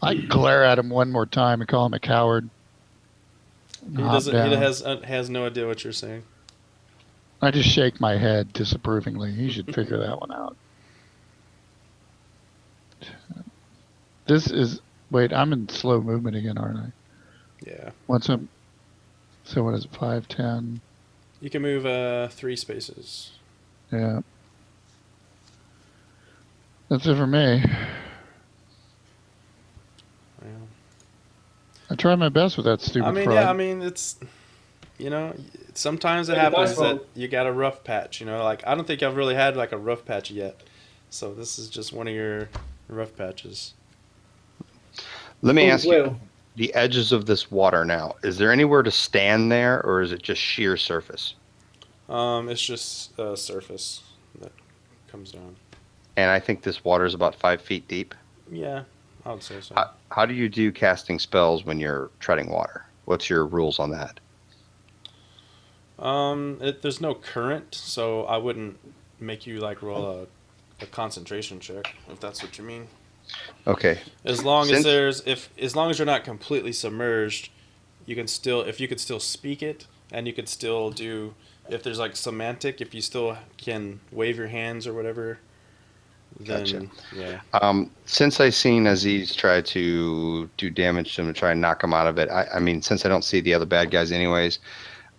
I glare at him one more time and call him a coward. He Hop doesn't. down. He has no idea what you're saying. I just shake my head disapprovingly. He should figure that one out. This is. Wait, I'm in slow movement again, aren't I? Yeah. What's up? So what is it? 5, 10? You can move 3 spaces. Yeah. That's it for me. Yeah. I tried my best with that stupid I mean, frog. yeah. I mean, it's. Sometimes it happens that you got a rough patch. Like I don't think I've really had like a rough patch yet. So this is just one of your rough patches. Let me ask you, Will. the edges of this water now, is there anywhere to stand there or is it just sheer surface? It's just surface that comes down. And I think this water is about 5 feet deep. Yeah, I would say so. How do you do casting spells when you're treading water? What's your rules on that? There's no current, so I wouldn't make you like roll a concentration check if that's what you mean. Okay. As long as as long as you're not completely submerged, you can still, if you could still speak it and you could still do if there's like semantic. If you still can wave your hands or whatever, then Gotcha. yeah. Since I seen Aziz try to do damage to him to try and knock him out of it, I mean, since I don't see the other bad guys anyways,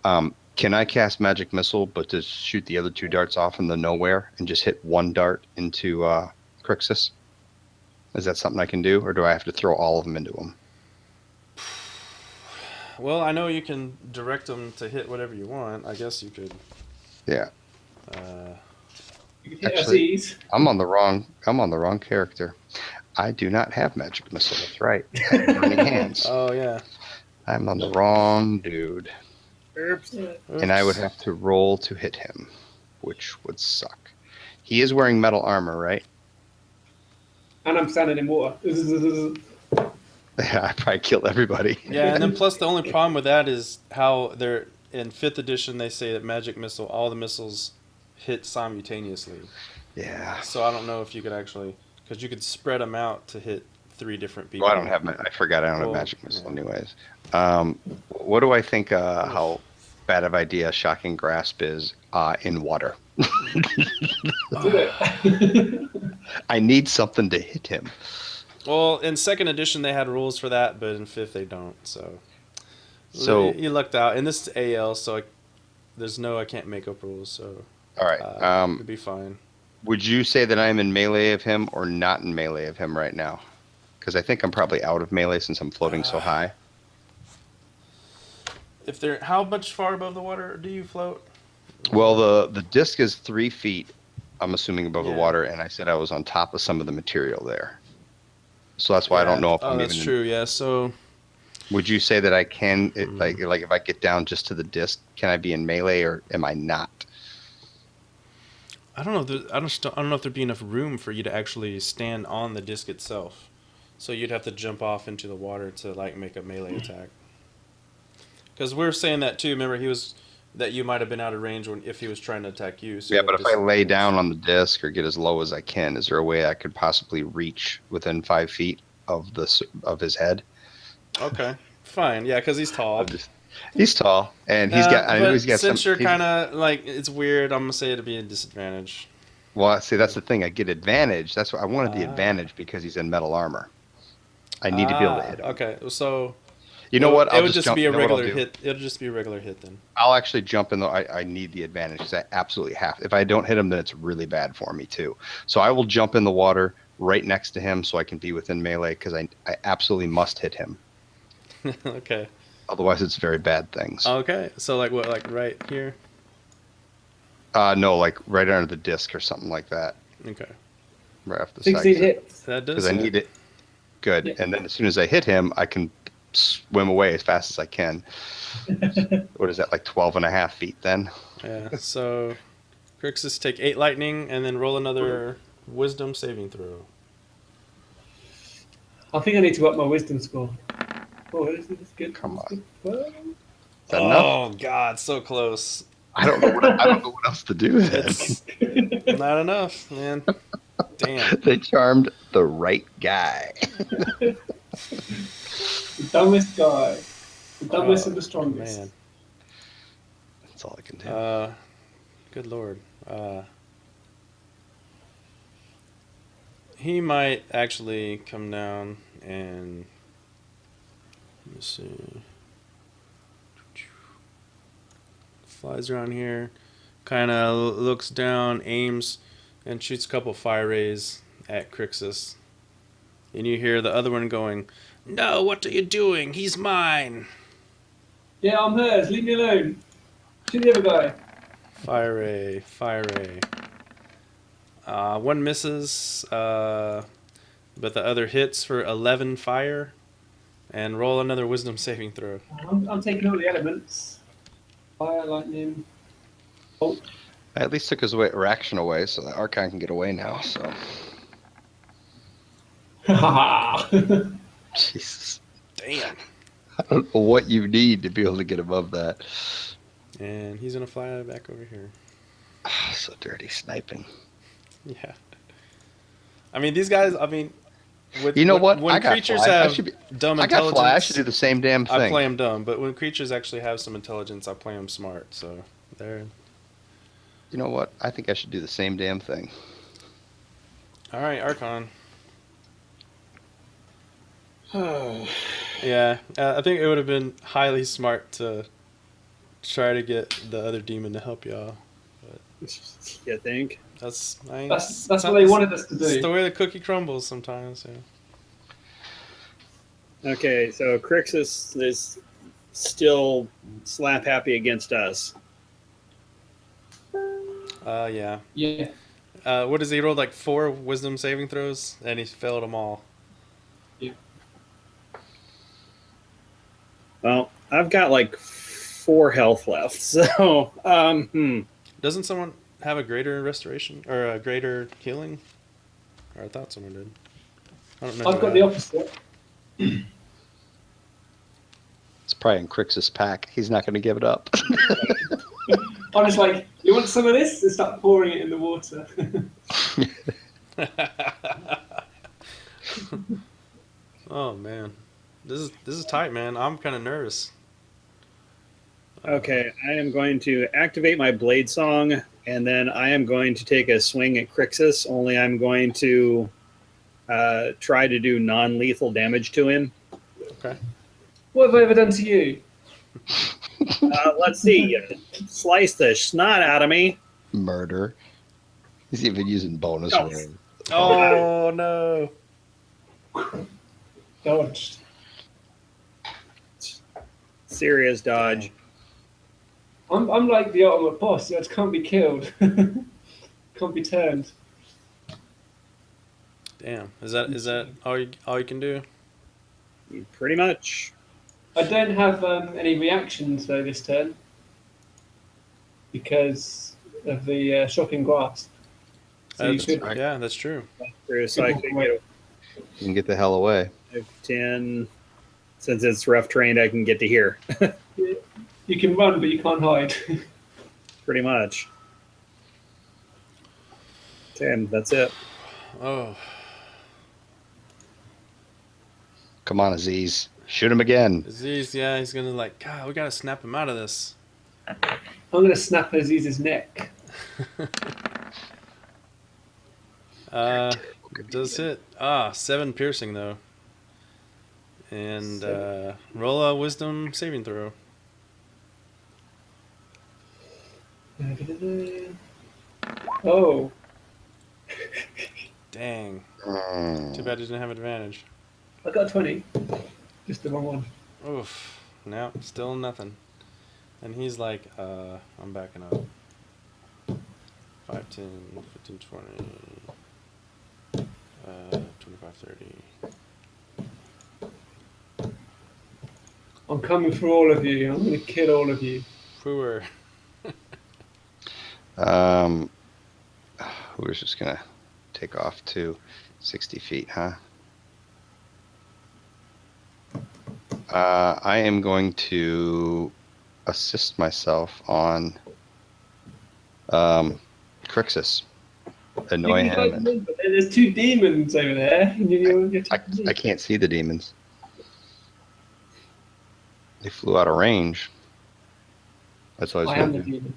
can I cast magic missile, but just shoot the other 2 darts off in the nowhere and just hit 1 dart into Crixus? Is that something I can do, or do I have to throw all of them into him? Well, I know you can direct them to hit whatever you want. I guess you could. Yeah. You can hit Actually, Aziz. I'm on the wrong character. I do not have magic missile. That's right. I have burning hands. Oh yeah. I'm on the wrong dude. Oops. And I would have to roll to hit him, which would suck. He is wearing metal armor, right? And I'm standing in water. I probably killed everybody. Yeah, and then plus the only problem with that is how they're in 5th edition. They say that magic missile, all the missiles hit simultaneously. Yeah. So I don't know if you could actually, because you could spread them out to hit 3 different people. Well, I don't have. I forgot I don't have Well, magic missile, yeah. anyways. What do I think? How bad of idea shocking grasp is in water? I need something to hit him. Well, in 2nd edition they had rules for that, but in 5th they don't. So you lucked out. And this is AL, so there's no I can't make up rules. So All right. it'd be fine. Would you say that I'm in melee of him or not in melee of him right now? Because I think I'm probably out of melee since I'm floating so high. If they're how much far above the water do you float? Well, the disc is 3 feet. I'm assuming above the Yeah. water, and I said I was on top of some of the material there. So that's why I don't know if I'm that's even. true. Yeah. So Would you say that I can, like if I get down just to the disc, can I be in melee or am I not? I don't know. I don't know if there'd be enough room for you to actually stand on the disc itself. So you'd have to jump off into the water to like make a melee attack. Because we were saying that too. Remember, that you might have been out of range if he was trying to attack you. So Yeah, but if I lay down on the disc or get as low as I can, is there a way I could possibly reach within 5 feet of his head? Okay, fine. Yeah, because he's tall. He's tall, and he's got. I know he's got since some. you're kind of like it's weird, I'm gonna say it'd be a disadvantage. Well, see, that's the thing. I get advantage. That's why I wanted the advantage because he's in metal armor. I need to be able to hit him. Okay, so You know what? It would just be a you know what I'll regular do? hit. It'll just be a regular hit then. I'll actually jump in. I need the advantage because I absolutely have. If I don't hit him, then it's really bad for me too. So I will jump in the water right next to him so I can be within melee because I absolutely must hit him. Okay. Otherwise, it's very bad things. Okay, so like what? Like right here. No, like right under the disc or something like that. Okay. Right off the 16 side. hits. That does. Because I need it. Good. Yeah. And then as soon as I hit him, I can swim away as fast as I can. What is that, like 12.5 feet then? Yeah. So, Crixus take 8 lightning and then roll another Wisdom saving throw. I think I need to up my wisdom score. Oh, is this good? Come on. Well, Is that enough? Oh God, so close. I don't know what else to do then. It's not enough, man. Damn. They charmed the right guy. the dumbest guy. The dumbest and the strongest. Man. That's all I can do. Good lord. He might actually come down and let's see. Flies around here, kind of looks down, aims, and shoots a couple fire rays at Crixus. And you hear the other one going, "No, what are you doing? He's mine." Yeah, I'm hers. Leave me alone. Shoot the other guy. Fire ray, fire ray. One misses, but the other hits for 11 fire. And roll another wisdom saving throw. I'm taking all the elements. Fire, lightning. Oh, I at least took his reaction away, so that Archon can get away now. So Jesus, Damn. I don't know what you need to be able to get above that. And he's gonna fly back over here. So dirty sniping. Yeah. I mean, these guys. I mean, With, You know what? When I got creatures fly. have dumb I got intelligence, fly. I should do the same damn I thing. play them dumb. But when creatures actually have some intelligence, I play them smart. So there. You know what? I think I should do the same damn thing. All right, Archon. Yeah, I think it would have been highly smart to try to get the other demon to help y'all. You think? That's That's what they wanted us to It's do. the way the cookie crumbles sometimes. Yeah. Okay, so Crixus is still slap happy against us. Yeah. Yeah. What does he roll? Like 4 wisdom saving throws, and he failed them all. Well, I've got like 4 health left, so Doesn't someone have a greater restoration or a greater healing? Or I thought someone did. I don't know. I've got the opposite. It's probably in Crix's pack. He's not going to give it up. I'm just like, you want some of this? And start pouring it in the water. Oh man, this is tight, man. I'm kind of nervous. okay, I am going to activate my blade song, and then I am going to take a swing at Crixus. Only I'm going to try to do non-lethal damage to him. Okay. What have I ever done to you? Let's see. Slice the snot out of me. Murder. He's even using bonus No. roll. Oh no. Dodged. Serious dodge. I'm like the ultimate boss. You just can't be killed. Can't be turned. Damn. Is that all you can do? Pretty much. I don't have any reactions though this turn because of the shocking grasp. So you could, Yeah, that's true. So I could get You can get the hell away. 10. Since it's rough terrain, I can get to here. you can run, but you can't hide. Pretty much. Okay, that's it. Oh. Come on, Aziz. Shoot him again. Aziz, yeah, he's gonna like, God, we gotta snap him out of this. I'm gonna snap Aziz's neck. Does hit. 7 piercing though. And roll a wisdom saving throw. Oh, Dang. Mm. Too bad he didn't have advantage. I got a 20. Just the wrong one. Oof. No, still nothing. And he's like, I'm backing up. 5, 10, 15, 20, 25, 30. I'm coming for all of you. I'm gonna kill all of you. Pooer. We're just gonna take off to 60 feet, huh? I am going to assist myself on Crixus. Annoy You him. can go- but there's 2 demons over there. And you're I can't see the demons. They flew out of range. That's what I was I am going the to do. demon.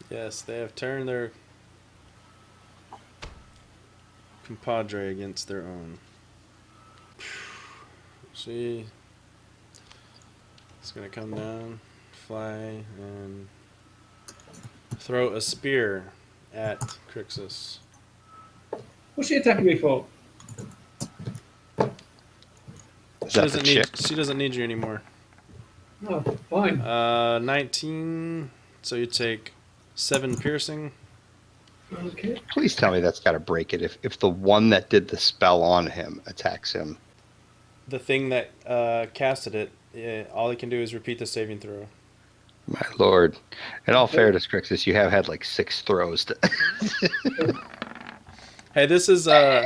Yes, they have turned their compadre against their own. See, it's gonna come down, fly, and throw a spear at Crixus. What's she attacking me for? Is that the chick? She doesn't need you anymore. Oh, fine. 19. So you take 7 piercing. Okay. Please tell me that's got to break it if the one that did the spell on him attacks him. The thing that casted it, all he can do is repeat the saving throw. My lord. In all fairness, Crixus, you have had like 6 throws. Hey, this is there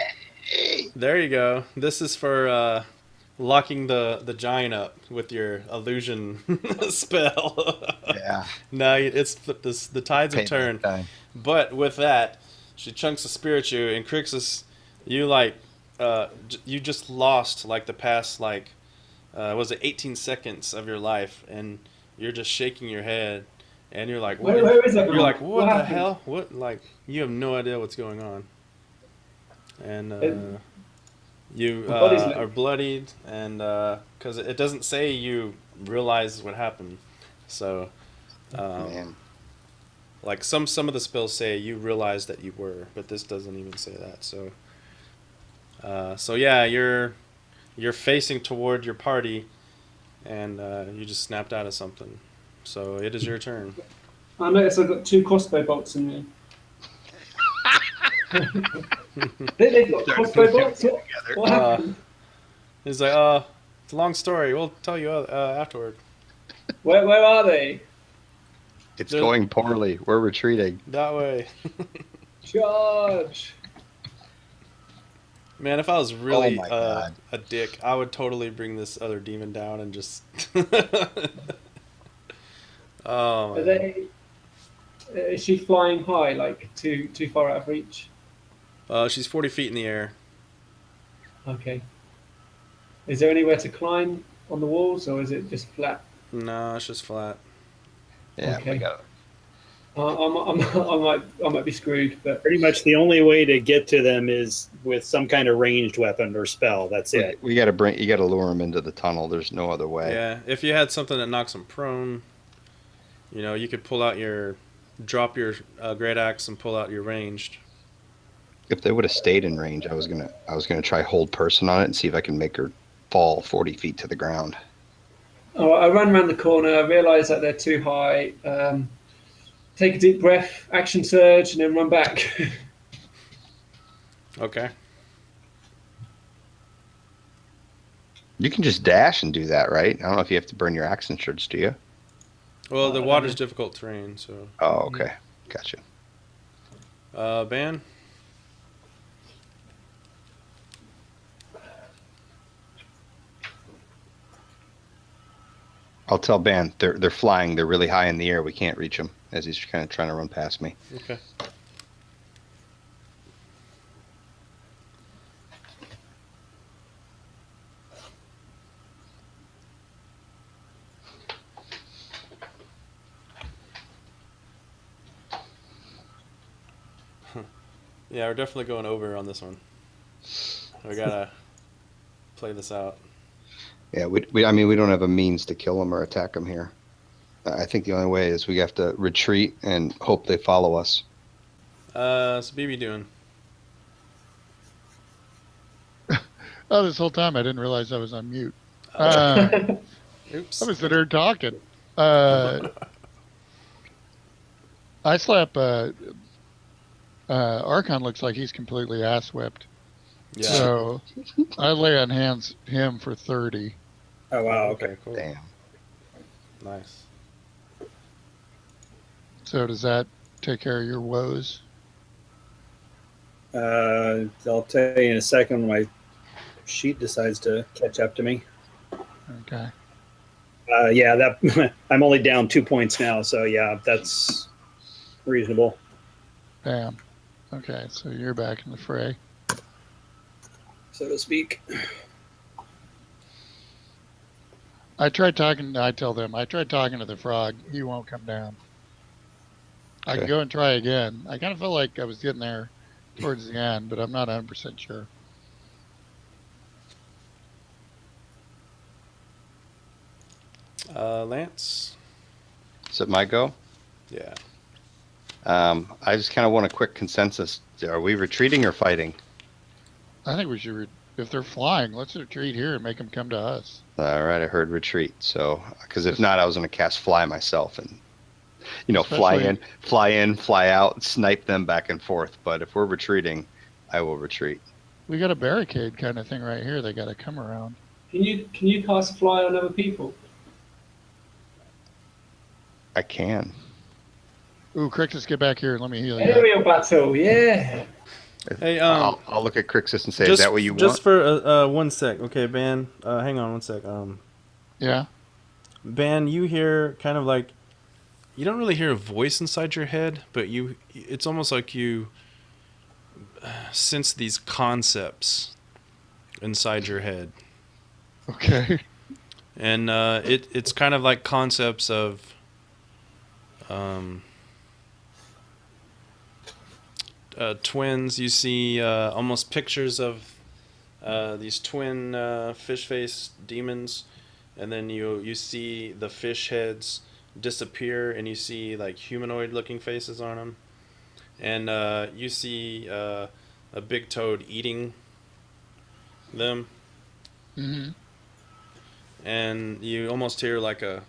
you go. This is for locking the giant up with your illusion spell. Yeah. No, it's the tides have Payback turned. time. But with that, She chunks a spear at you, and Crixus, you like, you just lost like the past like, was it 18 seconds of your life, and you're just shaking your head, and you're like, what? Where is You're everyone? like, what the happened? hell? What? Like, you have no idea what's going on, and you My body's are bloodied, and because it doesn't say you realize what happened, so. Man. Like some of the spells say you realize that you were, but this doesn't even say that. So, so yeah, you're facing toward your party, and you just snapped out of something. So it is your turn. I noticed I've got 2 crossbow bolts in me. They've got crossbow bolts? What happened? He's like, it's a long story. We'll tell you afterward. Where are they? It's going poorly. We're retreating. That way. Charge! Man, if I was really my God. a dick, I would totally bring this other demon down and just. Oh. Are they? Is she flying high, like too far out of reach? She's 40 feet in the air. Okay. Is there anywhere to climb on the walls, or is it just flat? No, it's just flat. Yeah, Okay. we got it. I might be screwed, but Pretty much the only way to get to them is with some kind of ranged weapon or spell. That's it. We got to you got to lure them into the tunnel. There's no other way. Yeah, if you had something that knocks them prone, you could drop your great axe and pull out your ranged. If they would have stayed in range, I was gonna try hold person on it and see if I can make her fall 40 feet to the ground. oh, I run around the corner. I realise that they're too high. Take a deep breath, action surge, and then run back. Okay. You can just dash and do that, right? I don't know if you have to burn your action surge, do you? Well, the water's difficult terrain, so. Oh, okay. Gotcha. Ban? I'll tell Ban they're flying. They're really high in the air. We can't reach them as he's kind of trying to run past me. Okay. Yeah, we're definitely going over on this one. We gotta play this out. Yeah, I mean, we don't have a means to kill them or attack them here. I think the only way is we have to retreat and hope they follow us. So BB doing? Oh, this whole time I didn't realize I was on mute. Oops. I was sitting there talking. I slap. Archon looks like he's completely ass whipped. Yeah. So I lay on him for 30. Oh, wow. Okay. Cool. Damn. Nice. So does that take care of your woes? I'll tell you in a second when my sheet decides to catch up to me. Okay. Yeah, that I'm only down 2 points now, so yeah, that's reasonable. Bam. Okay, so you're back in the fray. So to speak. I tell them, I tried talking to the frog. He won't come down. I can Okay. go and try again. I kind of feel like I was getting there towards the end, but I'm not 100% sure. Lance? Is it my go? Yeah. I just kind of want a quick consensus. Are we retreating or fighting? I think we should, if they're flying, let's retreat here and make them come to us. All right, I heard retreat. So, because if not, I was going to cast fly myself and, fly in, fly out, snipe them back and forth. But if we're retreating, I will retreat. We got a barricade kind of thing right here. They got to come around. Can you cast fly on other people? I can. Ooh, Crixus, get back here and let me heal you. Aerial battle, yeah. Hey, I'll look at Crixus and say, just, is that what you want? Just for 1 sec. Okay, Ban, hang on 1 sec. Yeah? Ban, you hear kind of like, you don't really hear a voice inside your head, but it's almost like you sense these concepts inside your head. Okay. And it's kind of like concepts of twins. You see almost pictures of these twin fish-faced demons, and then you see the fish heads disappear, and you see like humanoid-looking faces on them, and you see a big toad eating them, Mm-hmm. and you almost hear like a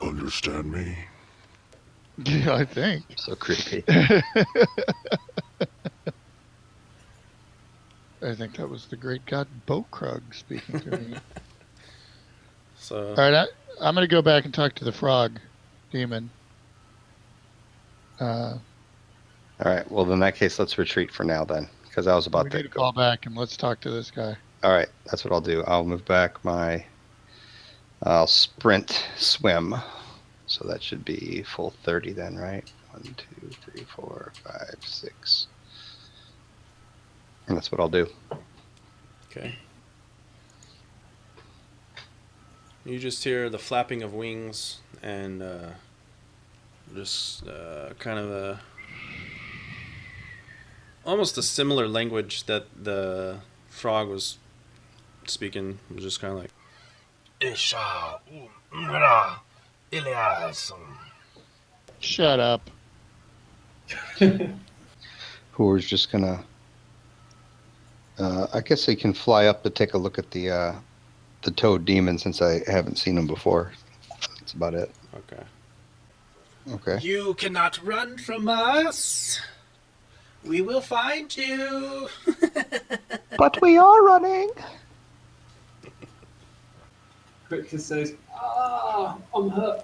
Understand me? Yeah, I think. So creepy. I think that was the great god Bokrug speaking to me. so. All right, I'm going to go back and talk to the frog demon. All right. Well, in that case, let's retreat for now then, because I was We about need to to go. fall back and let's talk to this guy. All right. That's what I'll do. I'll move back my. I'll sprint swim. So that should be full 30 then, right? 1, 2, 3, 4, 5, 6. And that's what I'll do. Okay. You just hear the flapping of wings and just kind of almost a similar language that the frog was speaking. It was just kind of like, Isha, Umra, Ilias. Shut up. Who's just gonna. I guess they can fly up to take a look at the toad demon since I haven't seen him before. That's about it. okay. Okay. You cannot run from us. We will find you. But we are running. Quick says, I'm hurt.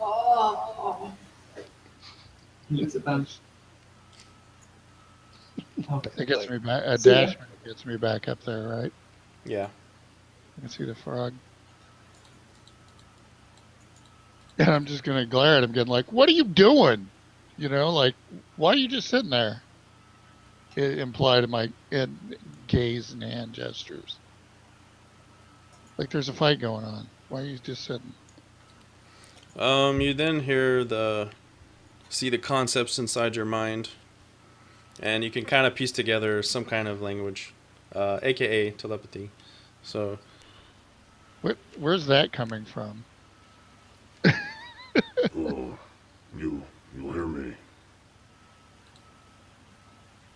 He looks at Ben. It gets me back. A dash gets me back up there, right? Yeah. I can see the frog. And I'm just going to glare at him again, like, what are you doing? You know, like, why are you just sitting there? It implied in my gaze and hand gestures. Like there's a fight going on. Why are you just sitting? You then see the concepts inside your mind, and you can kind of piece together some kind of language, aka telepathy. So, Where's that coming from? Oh, you hear me?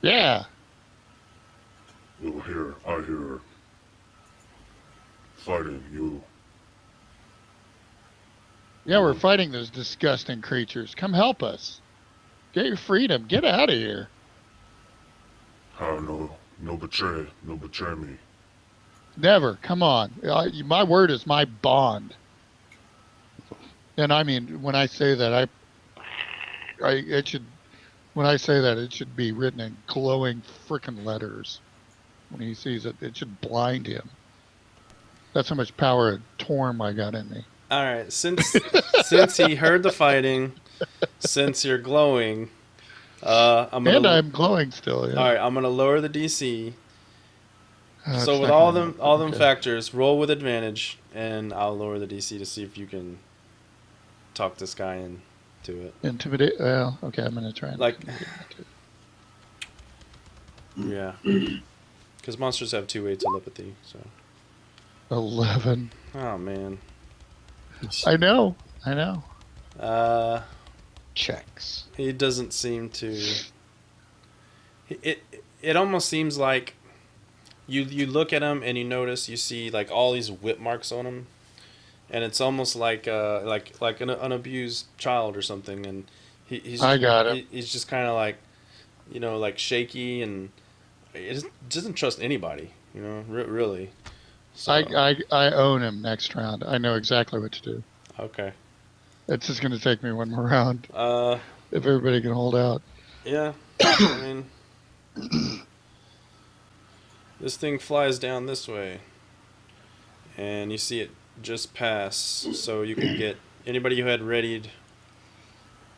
Yeah. I hear fighting you. Yeah, we're fighting those disgusting creatures. Come help us. Get your freedom. Get out of here. No betray me. Never. Come on. My word is my bond. And I mean, when I say that, when I say that, it should be written in glowing frickin' letters. When he sees it, it should blind him. That's how much power of Torm I got in me. all right, since he heard the fighting, since you're glowing, I'm glowing still. Yeah. All right, I'm gonna lower the DC. It's So with not all gonna them happen. Okay. factors, roll with advantage, and I'll lower the DC to see if you can talk this guy into it. Intimidate. Well, okay, I'm gonna try and Like- intimidate too. Yeah, because monsters have two-way telepathy. So, 11. oh man, I know. Checks. he doesn't seem to. It almost seems like you look at him and you see like all these whip marks on him, and it's almost like an unabused child or something, and he's I got it. He's just kind of like, like shaky, and he doesn't trust anybody, really. So, I own him next round. I know exactly what to do. okay. It's just gonna take me one more round Uh, if everybody can hold out. yeah. I mean, this thing flies down this way, and you see it just pass. So you can get anybody who had readied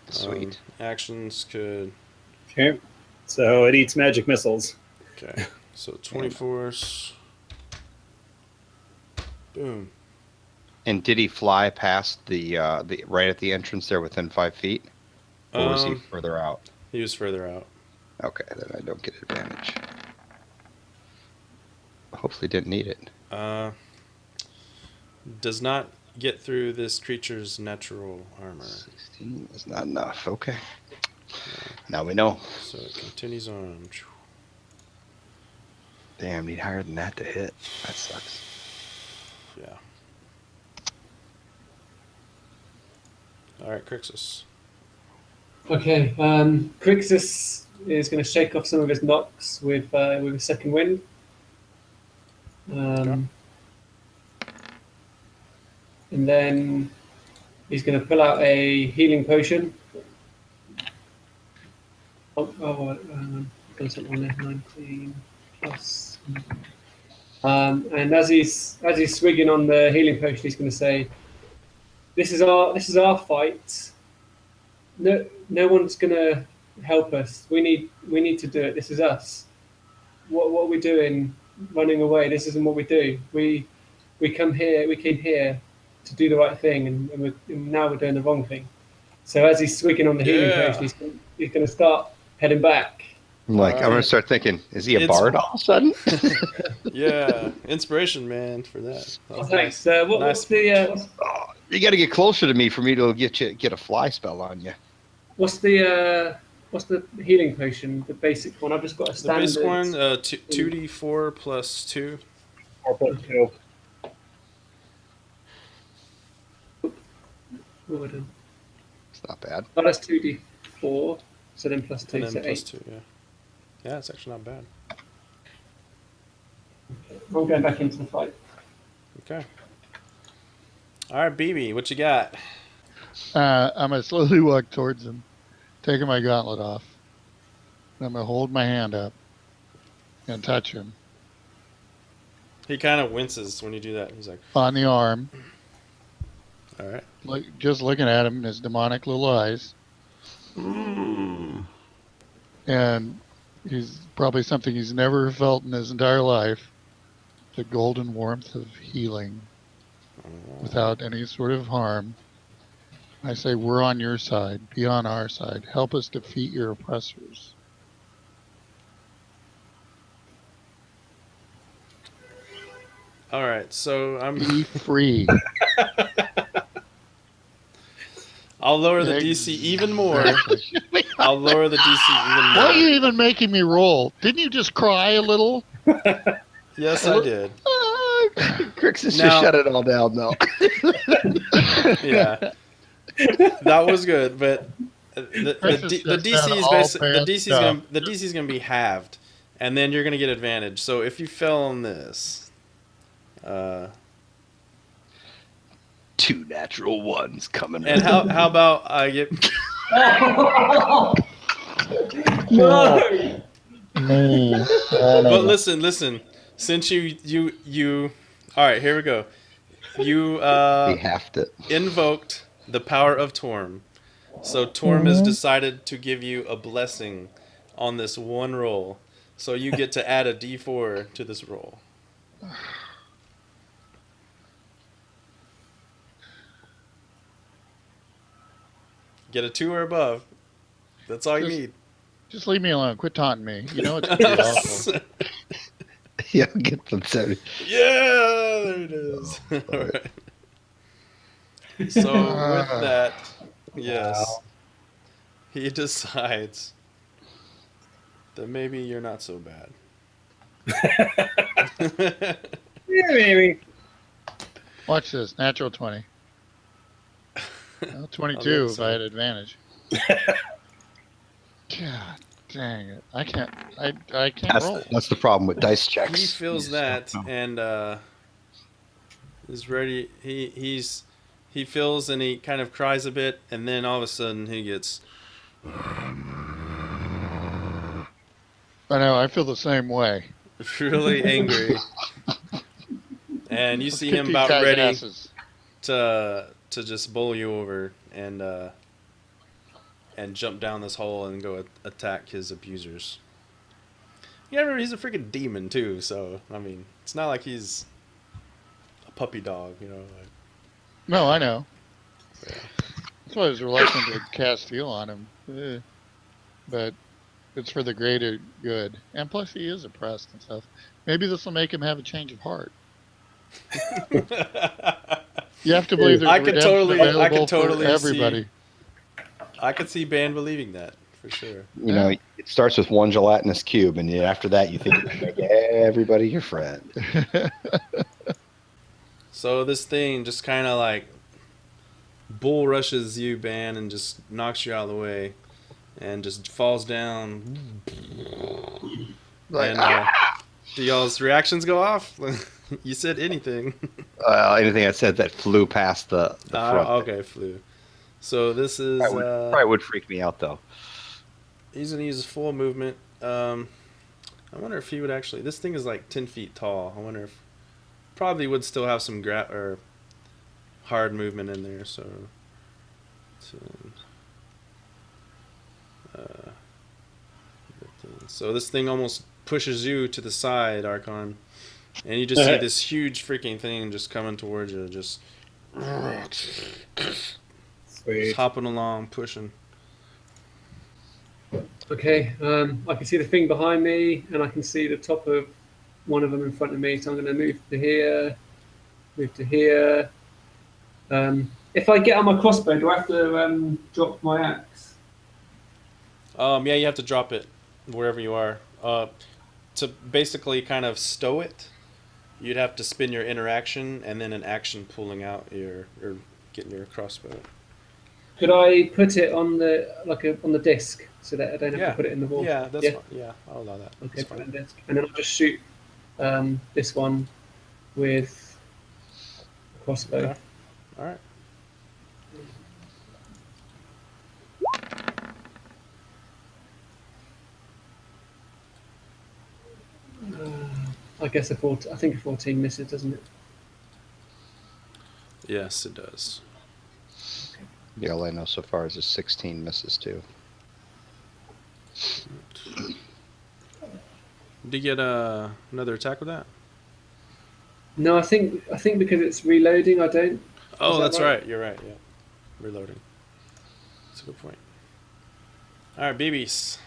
Sweet. actions could Okay. So it eats magic missiles. Okay. So 24s. Boom. And did he fly past the right at the entrance there within 5 feet, or was he further out? He was further out. Okay, then I don't get advantage. Hopefully, didn't need it. Does not get through this creature's natural armor. 16 is not enough. Okay. Now we know. So it continues on. Damn, need higher than that to hit. That sucks. Yeah. All right, Crixus. Okay, Crixus is going to shake off some of his knocks with a second wind. And then he's going to pull out a healing potion. Got something on there, 19 plus. And as he's swigging on the healing potion, he's going to say, "This is our fight. No one's going to help us. We need to do it. This is us. What are we doing? Running away? This isn't what we do. We came here to do the right thing, and now we're doing the wrong thing." So as he's swigging on the healing potion, he's going to start heading back. I'm going to start thinking, is he a bard all of a sudden? Yeah, inspiration, man, for that. Thanks. What's the you got to get closer to me for me to get a fly spell on you. what's the healing potion? The basic one. I've just got a The standard. basic one, 2d4 plus 2. 4+2. It's not bad. Oh, that's 2d4. So then plus 2, And then so plus 8. 2, yeah. Yeah, it's actually not bad. I'm going back into the fight. Okay. All right, BB, what you got? I'm going to slowly walk towards him, taking my gauntlet off. I'm going to hold my hand up and touch him He kind of winces when you do that. He's like, on the arm, all right. just looking at him in his demonic little eyes. And he's probably something he's never felt in his entire life, the golden warmth of healing without any sort of harm. I say, we're on your side. Be on our side. Help us defeat your oppressors. All right, so Be free. I'll lower the DC even more. I'll lower the DC even more. Why are you even making me roll? Didn't you just cry a little? Yes, I did. Crixus Now- just shut it all down, though. Yeah, that was good, but the DC is basically the DC is gonna be halved, and then you're gonna get advantage. So if you fell on this, 2 natural ones coming. and how about I get No! No. But listen. Since you, all right, here we go. You he halved it. invoked the power of Torm, so Torm has decided to give you a blessing on this one roll. So you get to add a D4 to this roll. Get a 2 or above. That's all you need. Just leave me alone. Quit taunting me. You know it's going to be awful. Yeah, get them 70. Yeah, there it is. All right. So with that, yes, he decides that maybe you're not so bad. Yeah, maybe. Watch this. Natural 20. Well, 22 if I had advantage. God dang it. I can't roll. That's the problem with dice checks. He feels that and is ready. He feels and he kind of cries a bit, and then all of a sudden he gets. I know. I feel the same way. Really angry, and you see Kick him these about guys' ready asses. to just bowl you over, and and jump down this hole and go attack his abusers. Yeah, remember he's a freaking demon too, so I mean, it's not like he's a puppy dog, you know. Like, No, I know. yeah. That's why I was reluctant to cast heal on him. But it's for the greater good. And plus, he is oppressed and stuff. Maybe this will make him have a change of heart. You have to believe there's I a could redemption totally available for see- everybody. I could see Ban believing that for sure. You know, it starts with one gelatinous cube, and after that, you think you can make everybody your friend. So this thing just kind of like bull rushes you, Ban, and just knocks you out of the way, and just falls down. Like, And do y'all's reactions go off? You said anything. Anything I said that flew past the front. Okay, flew. So this is Probably would freak me out, though. he's gonna use his full movement. I wonder if he would actually. This thing is like 10 feet tall. I wonder if probably would still have some or hard movement in there. So, 10, 15. So this thing almost pushes you to the side, Archon, and you just see this huge freaking thing just coming towards you, just Sweet. hopping along, pushing. Okay, I can see the thing behind me, and I can see the top of one of them in front of me. So I'm going to move to here, move to here. If I get on my crossbow, do I have to drop my axe? Yeah, you have to drop it wherever you are. To basically kind of stow it, you'd have to spin your interaction and then an action pulling out or getting your crossbow. Could I put it on on the disc so that I don't have Yeah. to put it in the wall? Yeah, that's fine. Yeah, I'll allow that. Okay, That's put it on fine. the disc, and then I'll just shoot this one with a crossbow. Okay. All right. I guess I think a 14 misses, doesn't it? Yes, it does. Yeah, all I know so far is a 16 misses, too. Did you get another attack with that? No, I think because it's reloading, I don't. Oh, that that's right? right. You're right. Yeah, reloading. That's a good point. All right, BBs.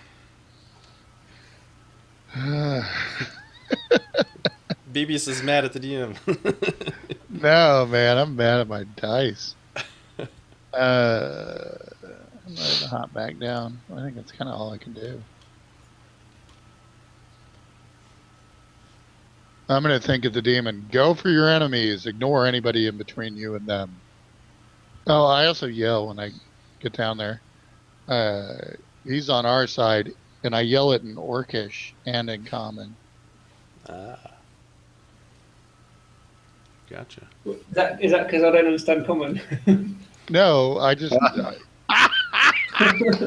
BBs is mad at the DM. No, man, I'm mad at my dice. I'm ready to hop back down. I think that's kind of all I can do. I'm going to think of the demon. Go for your enemies. Ignore anybody in between you and them. Oh, I also yell when I get down there. He's on our side, and I yell it in Orcish and in Common. Gotcha. Is that because I don't understand common? No, I just... I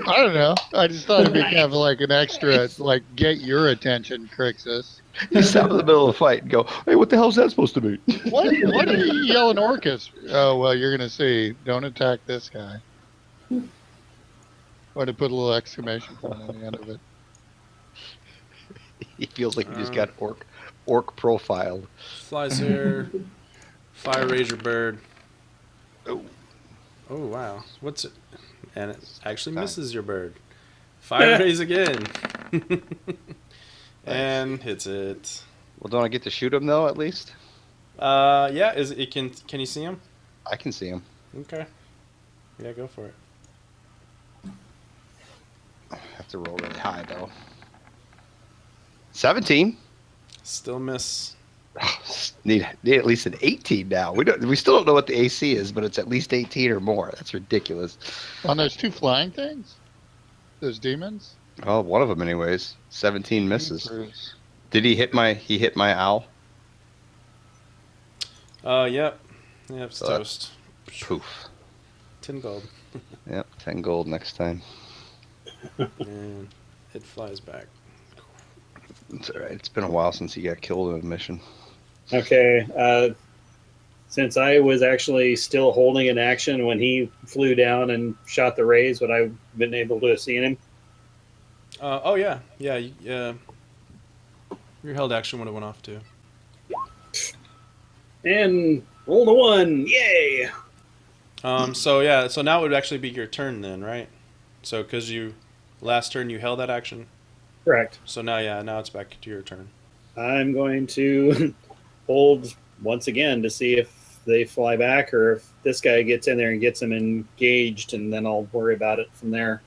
don't know. I just thought it'd be kind of like an extra, like, get your attention, Crixus. You stop in the middle of a fight and go, hey, what the hell's that supposed to be? What do you yell in Orcus? Oh, well, you're going to see. Don't attack this guy. Or to put a little exclamation point on the end of it. He feels like he just got orc profiled. Flies here. Fire Razor Bird. Oh. Oh, wow. What's it? And it actually misses your bird. Fire raise again. And hits it. Well, don't I get to shoot him, though, at least? Yeah, can you see him? I can see him. Okay. Yeah, go for it. I have to roll really high, though. 17. Still miss. Need at least an 18 now. We still don't know what the AC is, but it's at least 18 or more. That's ridiculous. On those two flying things? Those demons? Well, one of them, anyways. 17 misses. Did he hit my owl? Yep. Yep, it's toast. Poof. 10 gold. Yep, 10 gold next time. And it flies back. It's all right. It's been a while since he got killed in a mission. Okay. Since I was actually still holding an action when he flew down and shot the rays, would I have been able to see him? Oh yeah, yeah. Your held action would have went off too. And roll a 1. Yay! So yeah, so now it would actually be your turn then, right? So because you last turn you held that action. Correct. So now it's back to your turn. I'm going to hold once again to see if they fly back or if this guy gets in there and gets them engaged, and then I'll worry about it from there.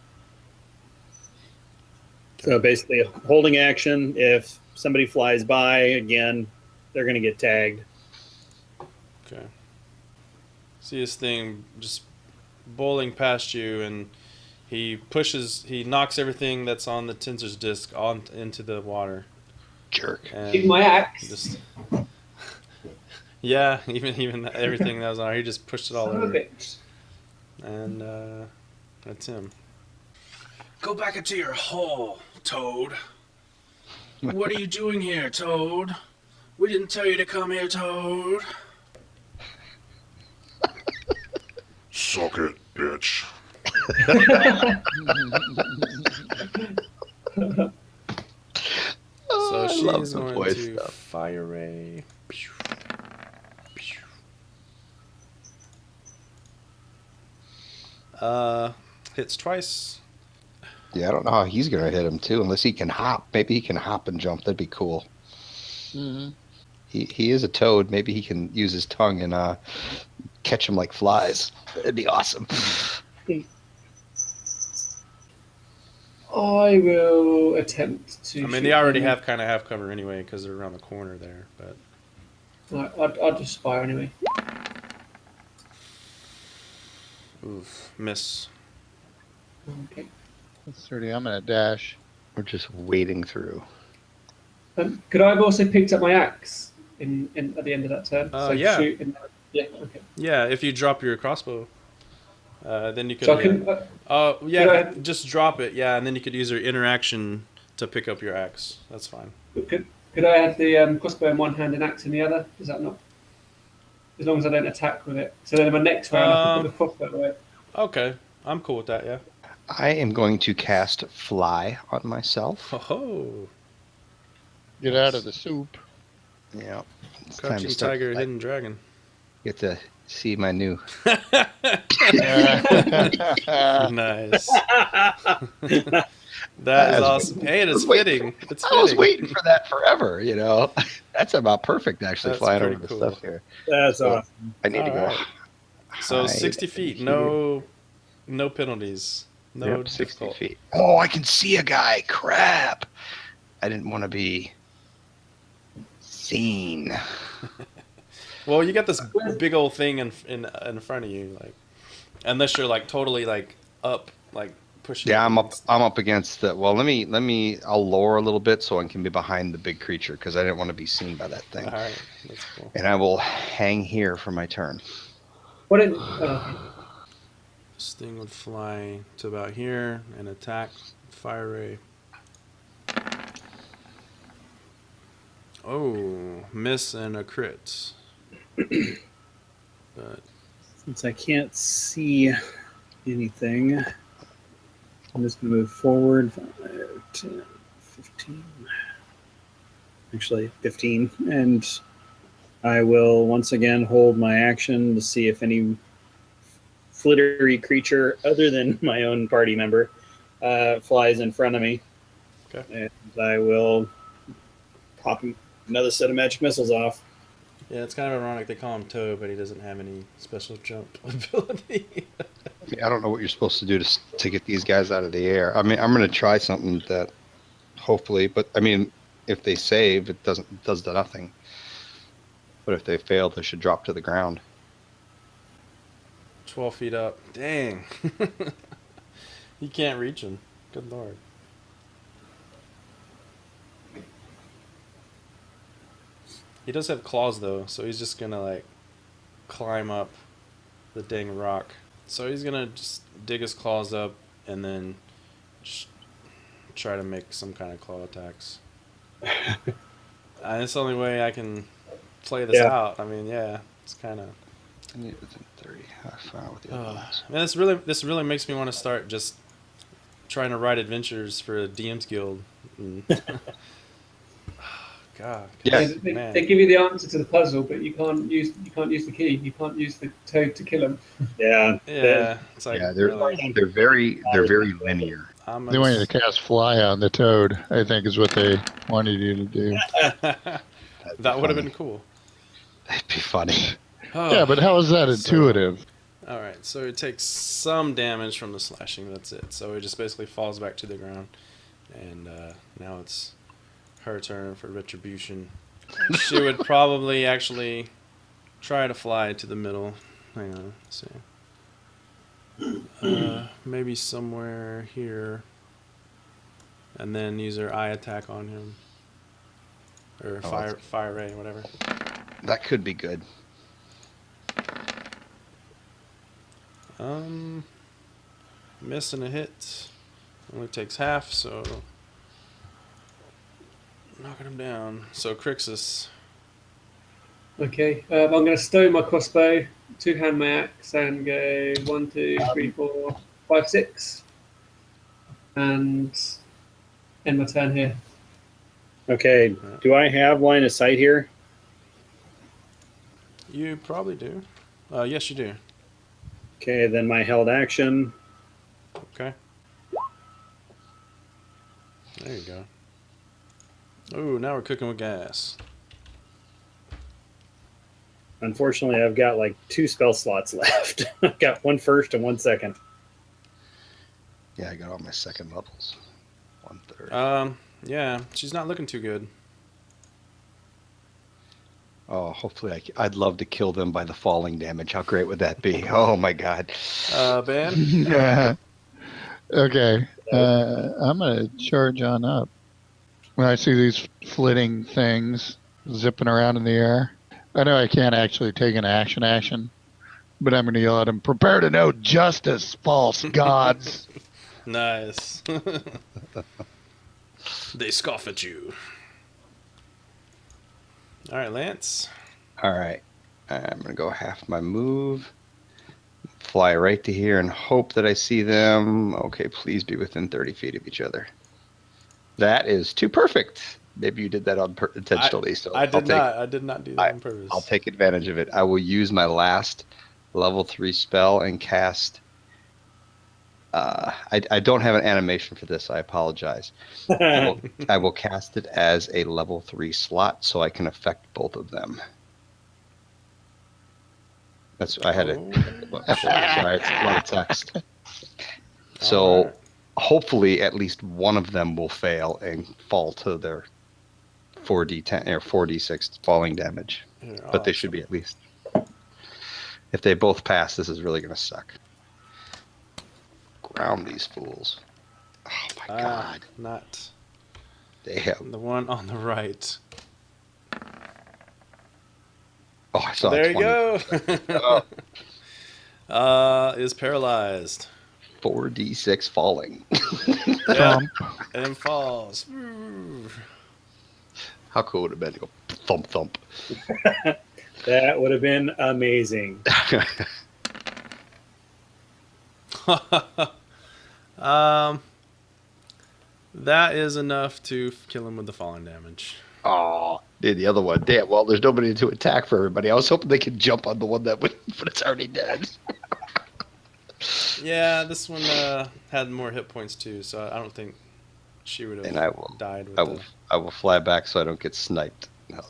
So basically, holding action. If somebody flies by again, they're going to get tagged. Okay. See this thing just bowling past you, and he knocks everything that's on the Tinser's disc into the water. Jerk. And Give my axe. just yeah, even everything that was on there, he just pushed it all Son of a over. bitch. And that's him. Go back into your hole, Toad. What are you doing here, Toad? We didn't tell you to come here, Toad. Suck it, bitch. So I she's love the going voice to stuff. fire ray. Hits twice. Yeah, I don't know how he's gonna hit him too, unless he can hop. Maybe he can hop and jump. That'd be cool. Mm-hmm. He is a toad. Maybe he can use his tongue and catch them like flies. That'd be awesome. I will attempt to. I mean, shoot they already them. have kind of half cover anyway because they're around the corner there. But Right, I'll just fire anyway. oof, miss. Okay. That's 30. I'm gonna dash. We're just wading through. Could I have also picked up my axe in at the end of that turn? Yeah. Shoot yeah. Okay. Yeah, if you drop your crossbow, then you could. So I can. Yeah, just drop it. Yeah, and then you could use your interaction to pick up your axe. That's fine. Could I have the crossbow in one hand and axe in the other? Is that not? As long as I don't attack with it. So then in my next round, I can put the crossbow away. Okay, I'm cool with that. Yeah. I am going to cast Fly on myself. Oh, Get out of the soup. Yeah. It's time Crouching to start Tiger, fighting. Hidden Dragon. Get to see my new. Nice. That is awesome. Hey, it's fitting. It's I was fitting. waiting for that forever, you know. That's about perfect, actually, That's flying over pretty the cool. stuff here. That's So, awesome. I need to go. Alright. So hide 60 feet, here. no penalties. No Yep, 60 difficult. feet. Oh, I can see a guy. Crap. I didn't want to be seen. Well, you got this big old thing in front of you, like, unless you're like totally like up, like pushing. Yeah, I'm up. against- I'm up against the. Well, let me. I'll lower a little bit so I can be behind the big creature because I didn't want to be seen by that thing. All right, that's cool. And I will hang here for my turn. What did? This thing would fly to about here and attack fire ray. Oh, miss and a crit. But Since I can't see anything, I'm just going to move forward 5, 10, 15. Actually, 15. And I will once again hold my action to see if any flittery creature other than my own party member flies in front of me. Okay. And I will pop another set of magic missiles off. yeah, it's kind of ironic they call him Toad, but he doesn't have any special jump ability. I don't know what you're supposed to do to get these guys out of the air. I mean, I'm going to try something that hopefully, but I mean, if they save, it does nothing. But if they fail, they should drop to the ground. 12 feet up. Dang. You can't reach him. Good lord. He does have claws though, so he's just gonna like climb up the dang rock. So he's gonna just dig his claws up and then just try to make some kind of claw attacks. It's the only way I can play this Yeah. out. I mean, yeah. It's kind of. Within 30. I found out what the other ones. Man, this really makes me want to start just trying to write adventures for a DM's Guild. God. Yeah. Man. They give you the answer to the puzzle, but you can't use the key. You can't use the toad to kill him. Yeah. Yeah. It's like Yeah, they're really. they're very linear. I'm They want you to cast fly on the toad, I think is what they wanted you to do. That would have been cool. That'd be funny. Oh, Yeah, but how is that so- intuitive? All right, so it takes some damage from the slashing. That's it. So it just basically falls back to the ground, and now it's her turn for retribution. She would probably actually try to fly to the middle. Hang on, let's see. Maybe somewhere here, and then use her eye attack on him, or fire ray, whatever. That could be good. Miss and a hit. Only takes half, so knocking him down. So Crixus. Okay, I'm going to stow my crossbow, two-hand my axe, and go 1, 2, 3, 4, 5, 6, and end my turn here. Okay. Do I have line of sight here? You probably do. Yes, you do. Okay, then my held action. Okay. There you go. Ooh, now we're cooking with gas. Unfortunately, I've got like 2 spell slots left. I've got 1 first and 1 second. Yeah, I got all my second levels. 1/3. Yeah, she's not looking too good. Oh, hopefully I'd love to kill them by the falling damage. How great would that be? Oh my God. Ben? Yeah. Okay. I'm going to charge on up. When I see these flitting things zipping around in the air, I know I can't actually take an action, but I'm going to yell at them, "Prepare to know justice, false gods." Nice. They scoff at you. All right, Lance. All right. I'm going to go half my move. Fly right to here and hope that I see them. Okay, please be within 30 feet of each other. That is too perfect. Maybe you did that intentionally. I did not do that on purpose. I'll take advantage of it. I will use my last level 3 spell and cast. I don't have an animation for this. I apologize. I will cast it as a level 3 slot, so I can affect both of them. I had it. Sorry, it's a lot of text. So right. Hopefully, at least one of them will fail and fall to their 4d10 or 4d6 falling damage. Here, But they should be at least. If they both pass, this is really going to suck. Ground these fools. Oh my God. Not They have. the one on the right. Oh, I saw There 20. you go. Is paralyzed. 4d6 falling. Yep. And falls. How cool would it have been to go thump thump? That would have been amazing. That is enough to kill him with the falling damage. Oh, dude, the other one. Damn, well, there's nobody to attack for everybody. I was hoping they could jump on the one that went, but it's already dead. Yeah, this one had more hit points too, so I don't think she would have died with I will fly back so I don't get sniped. I'll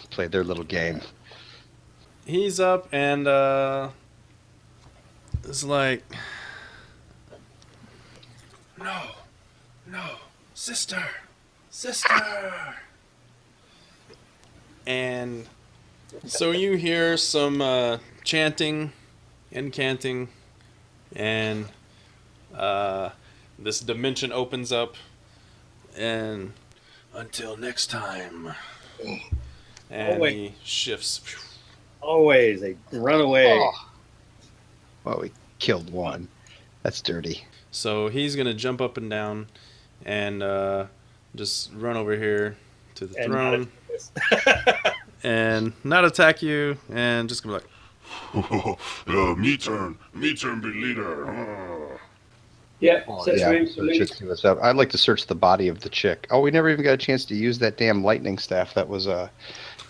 play their little game. He's up and it's like, No, sister. and so you hear some chanting, incanting, and this dimension opens up, and Until next time. and wait. he shifts. Always, they run away. Oh. Well, we killed one. That's dirty. So he's gonna jump up and down, and just run over here to the And throne, and not attack you, and just gonna be like, Me turn be leader. Yeah, Oh, search yeah, room, search it, see what's up. I'd like to search the body of the chick. Oh, we never even got a chance to use that damn lightning staff that was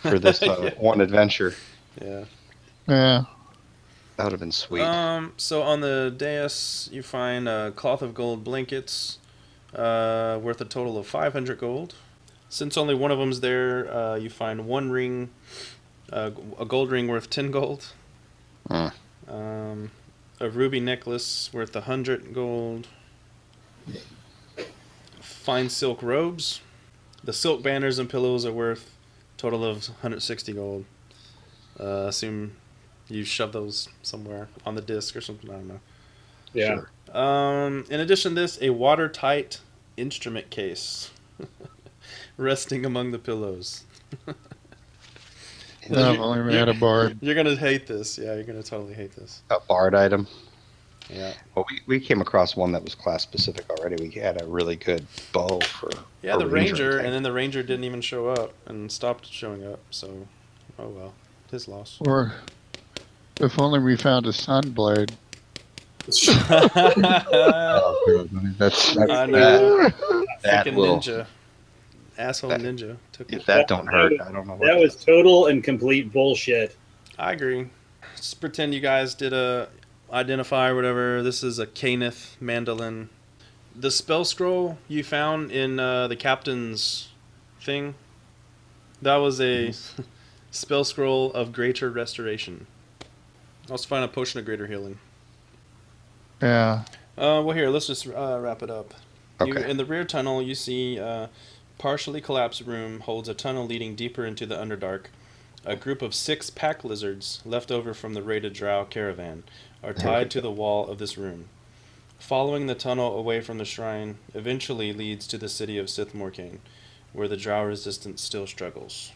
for this Yeah. one adventure. yeah. Yeah. That would have been sweet. So on the dais, you find a cloth of gold blankets, worth a total of 500 gold. Since only one of them's there, you find one ring, a gold ring worth 10 gold. Hmm. A ruby necklace worth 100 gold. Fine silk robes. The silk banners and pillows are worth a total of 160 gold. Assume you shove those somewhere on the disc or something. I don't know. Yeah. Sure. In addition to this, a watertight instrument case resting among the pillows. No, I've only had a bard. You're gonna hate this. Yeah, you're gonna totally hate this. A bard item. Yeah. Well, we came across one that was class specific already. We had a really good bow for. Yeah, a the ranger, type. and then the ranger didn't even show up and stopped showing up. So, oh well, his loss. Or if only we found a sun blade. Oh, good. That's I know. that Freaking will. ninja, asshole that- ninja took If it. that don't hurt, I don't know. What That was total and complete bullshit. I agree. Just pretend you guys did a identify or whatever. This is a Caneth mandolin. The spell scroll you found in the captain's thing, that was a spell scroll of greater restoration. Also find a potion of greater healing. Yeah. Well, here, let's just wrap it up. Okay. In the rear tunnel, you see partially collapsed room holds a tunnel leading deeper into the Underdark. A group of 6 pack lizards, left over from the raided drow caravan, are tied to the wall of this room. Following the tunnel away from the shrine eventually leads to the city of Sithmorcane, where the drow resistance still struggles.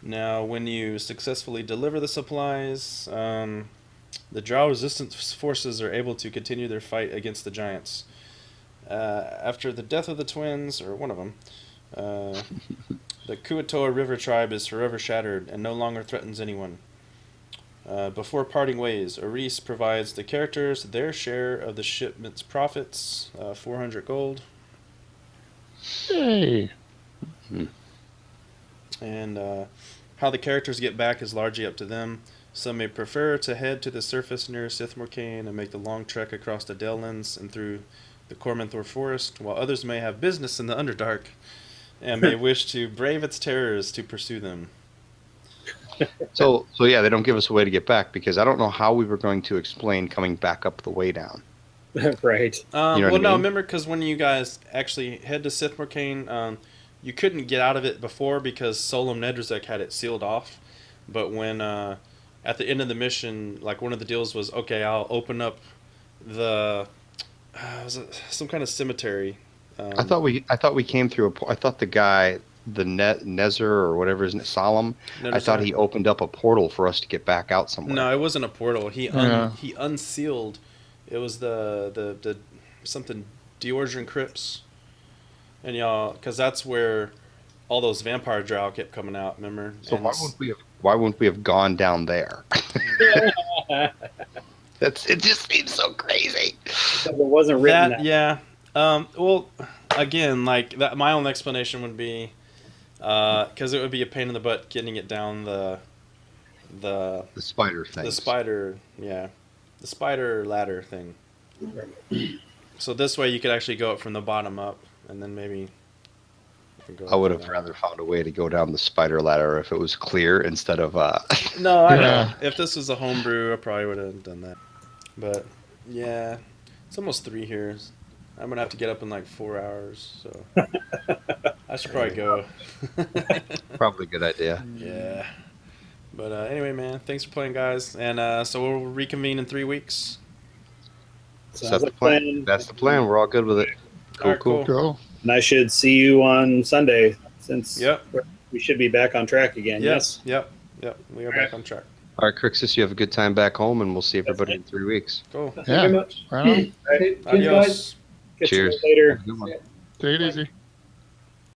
Now, when you successfully deliver the supplies, the drow resistance forces are able to continue their fight against the giants. After the death of the twins, or one of them, the Kuatoa River tribe is forever shattered and no longer threatens anyone. Before parting ways, Oris provides the characters their share of the shipment's profits, 400 gold. Hey. And how the characters get back is largely up to them. Some may prefer to head to the surface near Sithmorcane and make the long trek across the Dalelands and through the Cormanthor Forest, while others may have business in the Underdark and may wish to brave its terrors to pursue them. So yeah, they don't give us a way to get back because I don't know how we were going to explain coming back up the way down. Right. You know what I Well, no, mean? remember, because when you guys actually head to Sithmorcane, you couldn't get out of it before because Solom Nedrazek had it sealed off. But when at the end of the mission, like one of the deals was, okay, I'll open up the was it some kind of cemetery. I thought we came through I thought the guy, the Nezer or whatever his name, Solemn. I thought he opened up a portal for us to get back out somewhere. No, it wasn't a portal. He unsealed. It was the something Deorgian Crypts, and y'all, because that's where all those vampire drow kept coming out. Remember? So And why wouldn't we have gone down there? It just seems so crazy. It wasn't written. that, yeah. Well, again, like that, my own explanation would be because it would be a pain in the butt getting it down the spider thing. the spider ladder thing. So this way you could actually go up from the bottom up, and then maybe. I would have rather found a way to go down the spider ladder if it was clear instead of. No, I know. Yeah. If this was a homebrew, I probably would have done that. But yeah, it's almost 3 here. I'm gonna have to get up in like 4 hours, so I should probably go. Probably a good idea. Yeah. But anyway, man, thanks for playing, guys. And so we'll reconvene in 3 weeks. That's the plan. That's the plan. We're all good with it. Cool, All right, cool. Go. And I should see you on Sunday since Yep. we should be back on track again. Yes. Yep. We are back on track. All right, Crixus, you have a good time back home, and we'll see everybody in 3 weeks. Cool. Thank you very much. Right on. Cheers, guys. Adios. Catch Cheers. you later. Have a good one. Take it easy.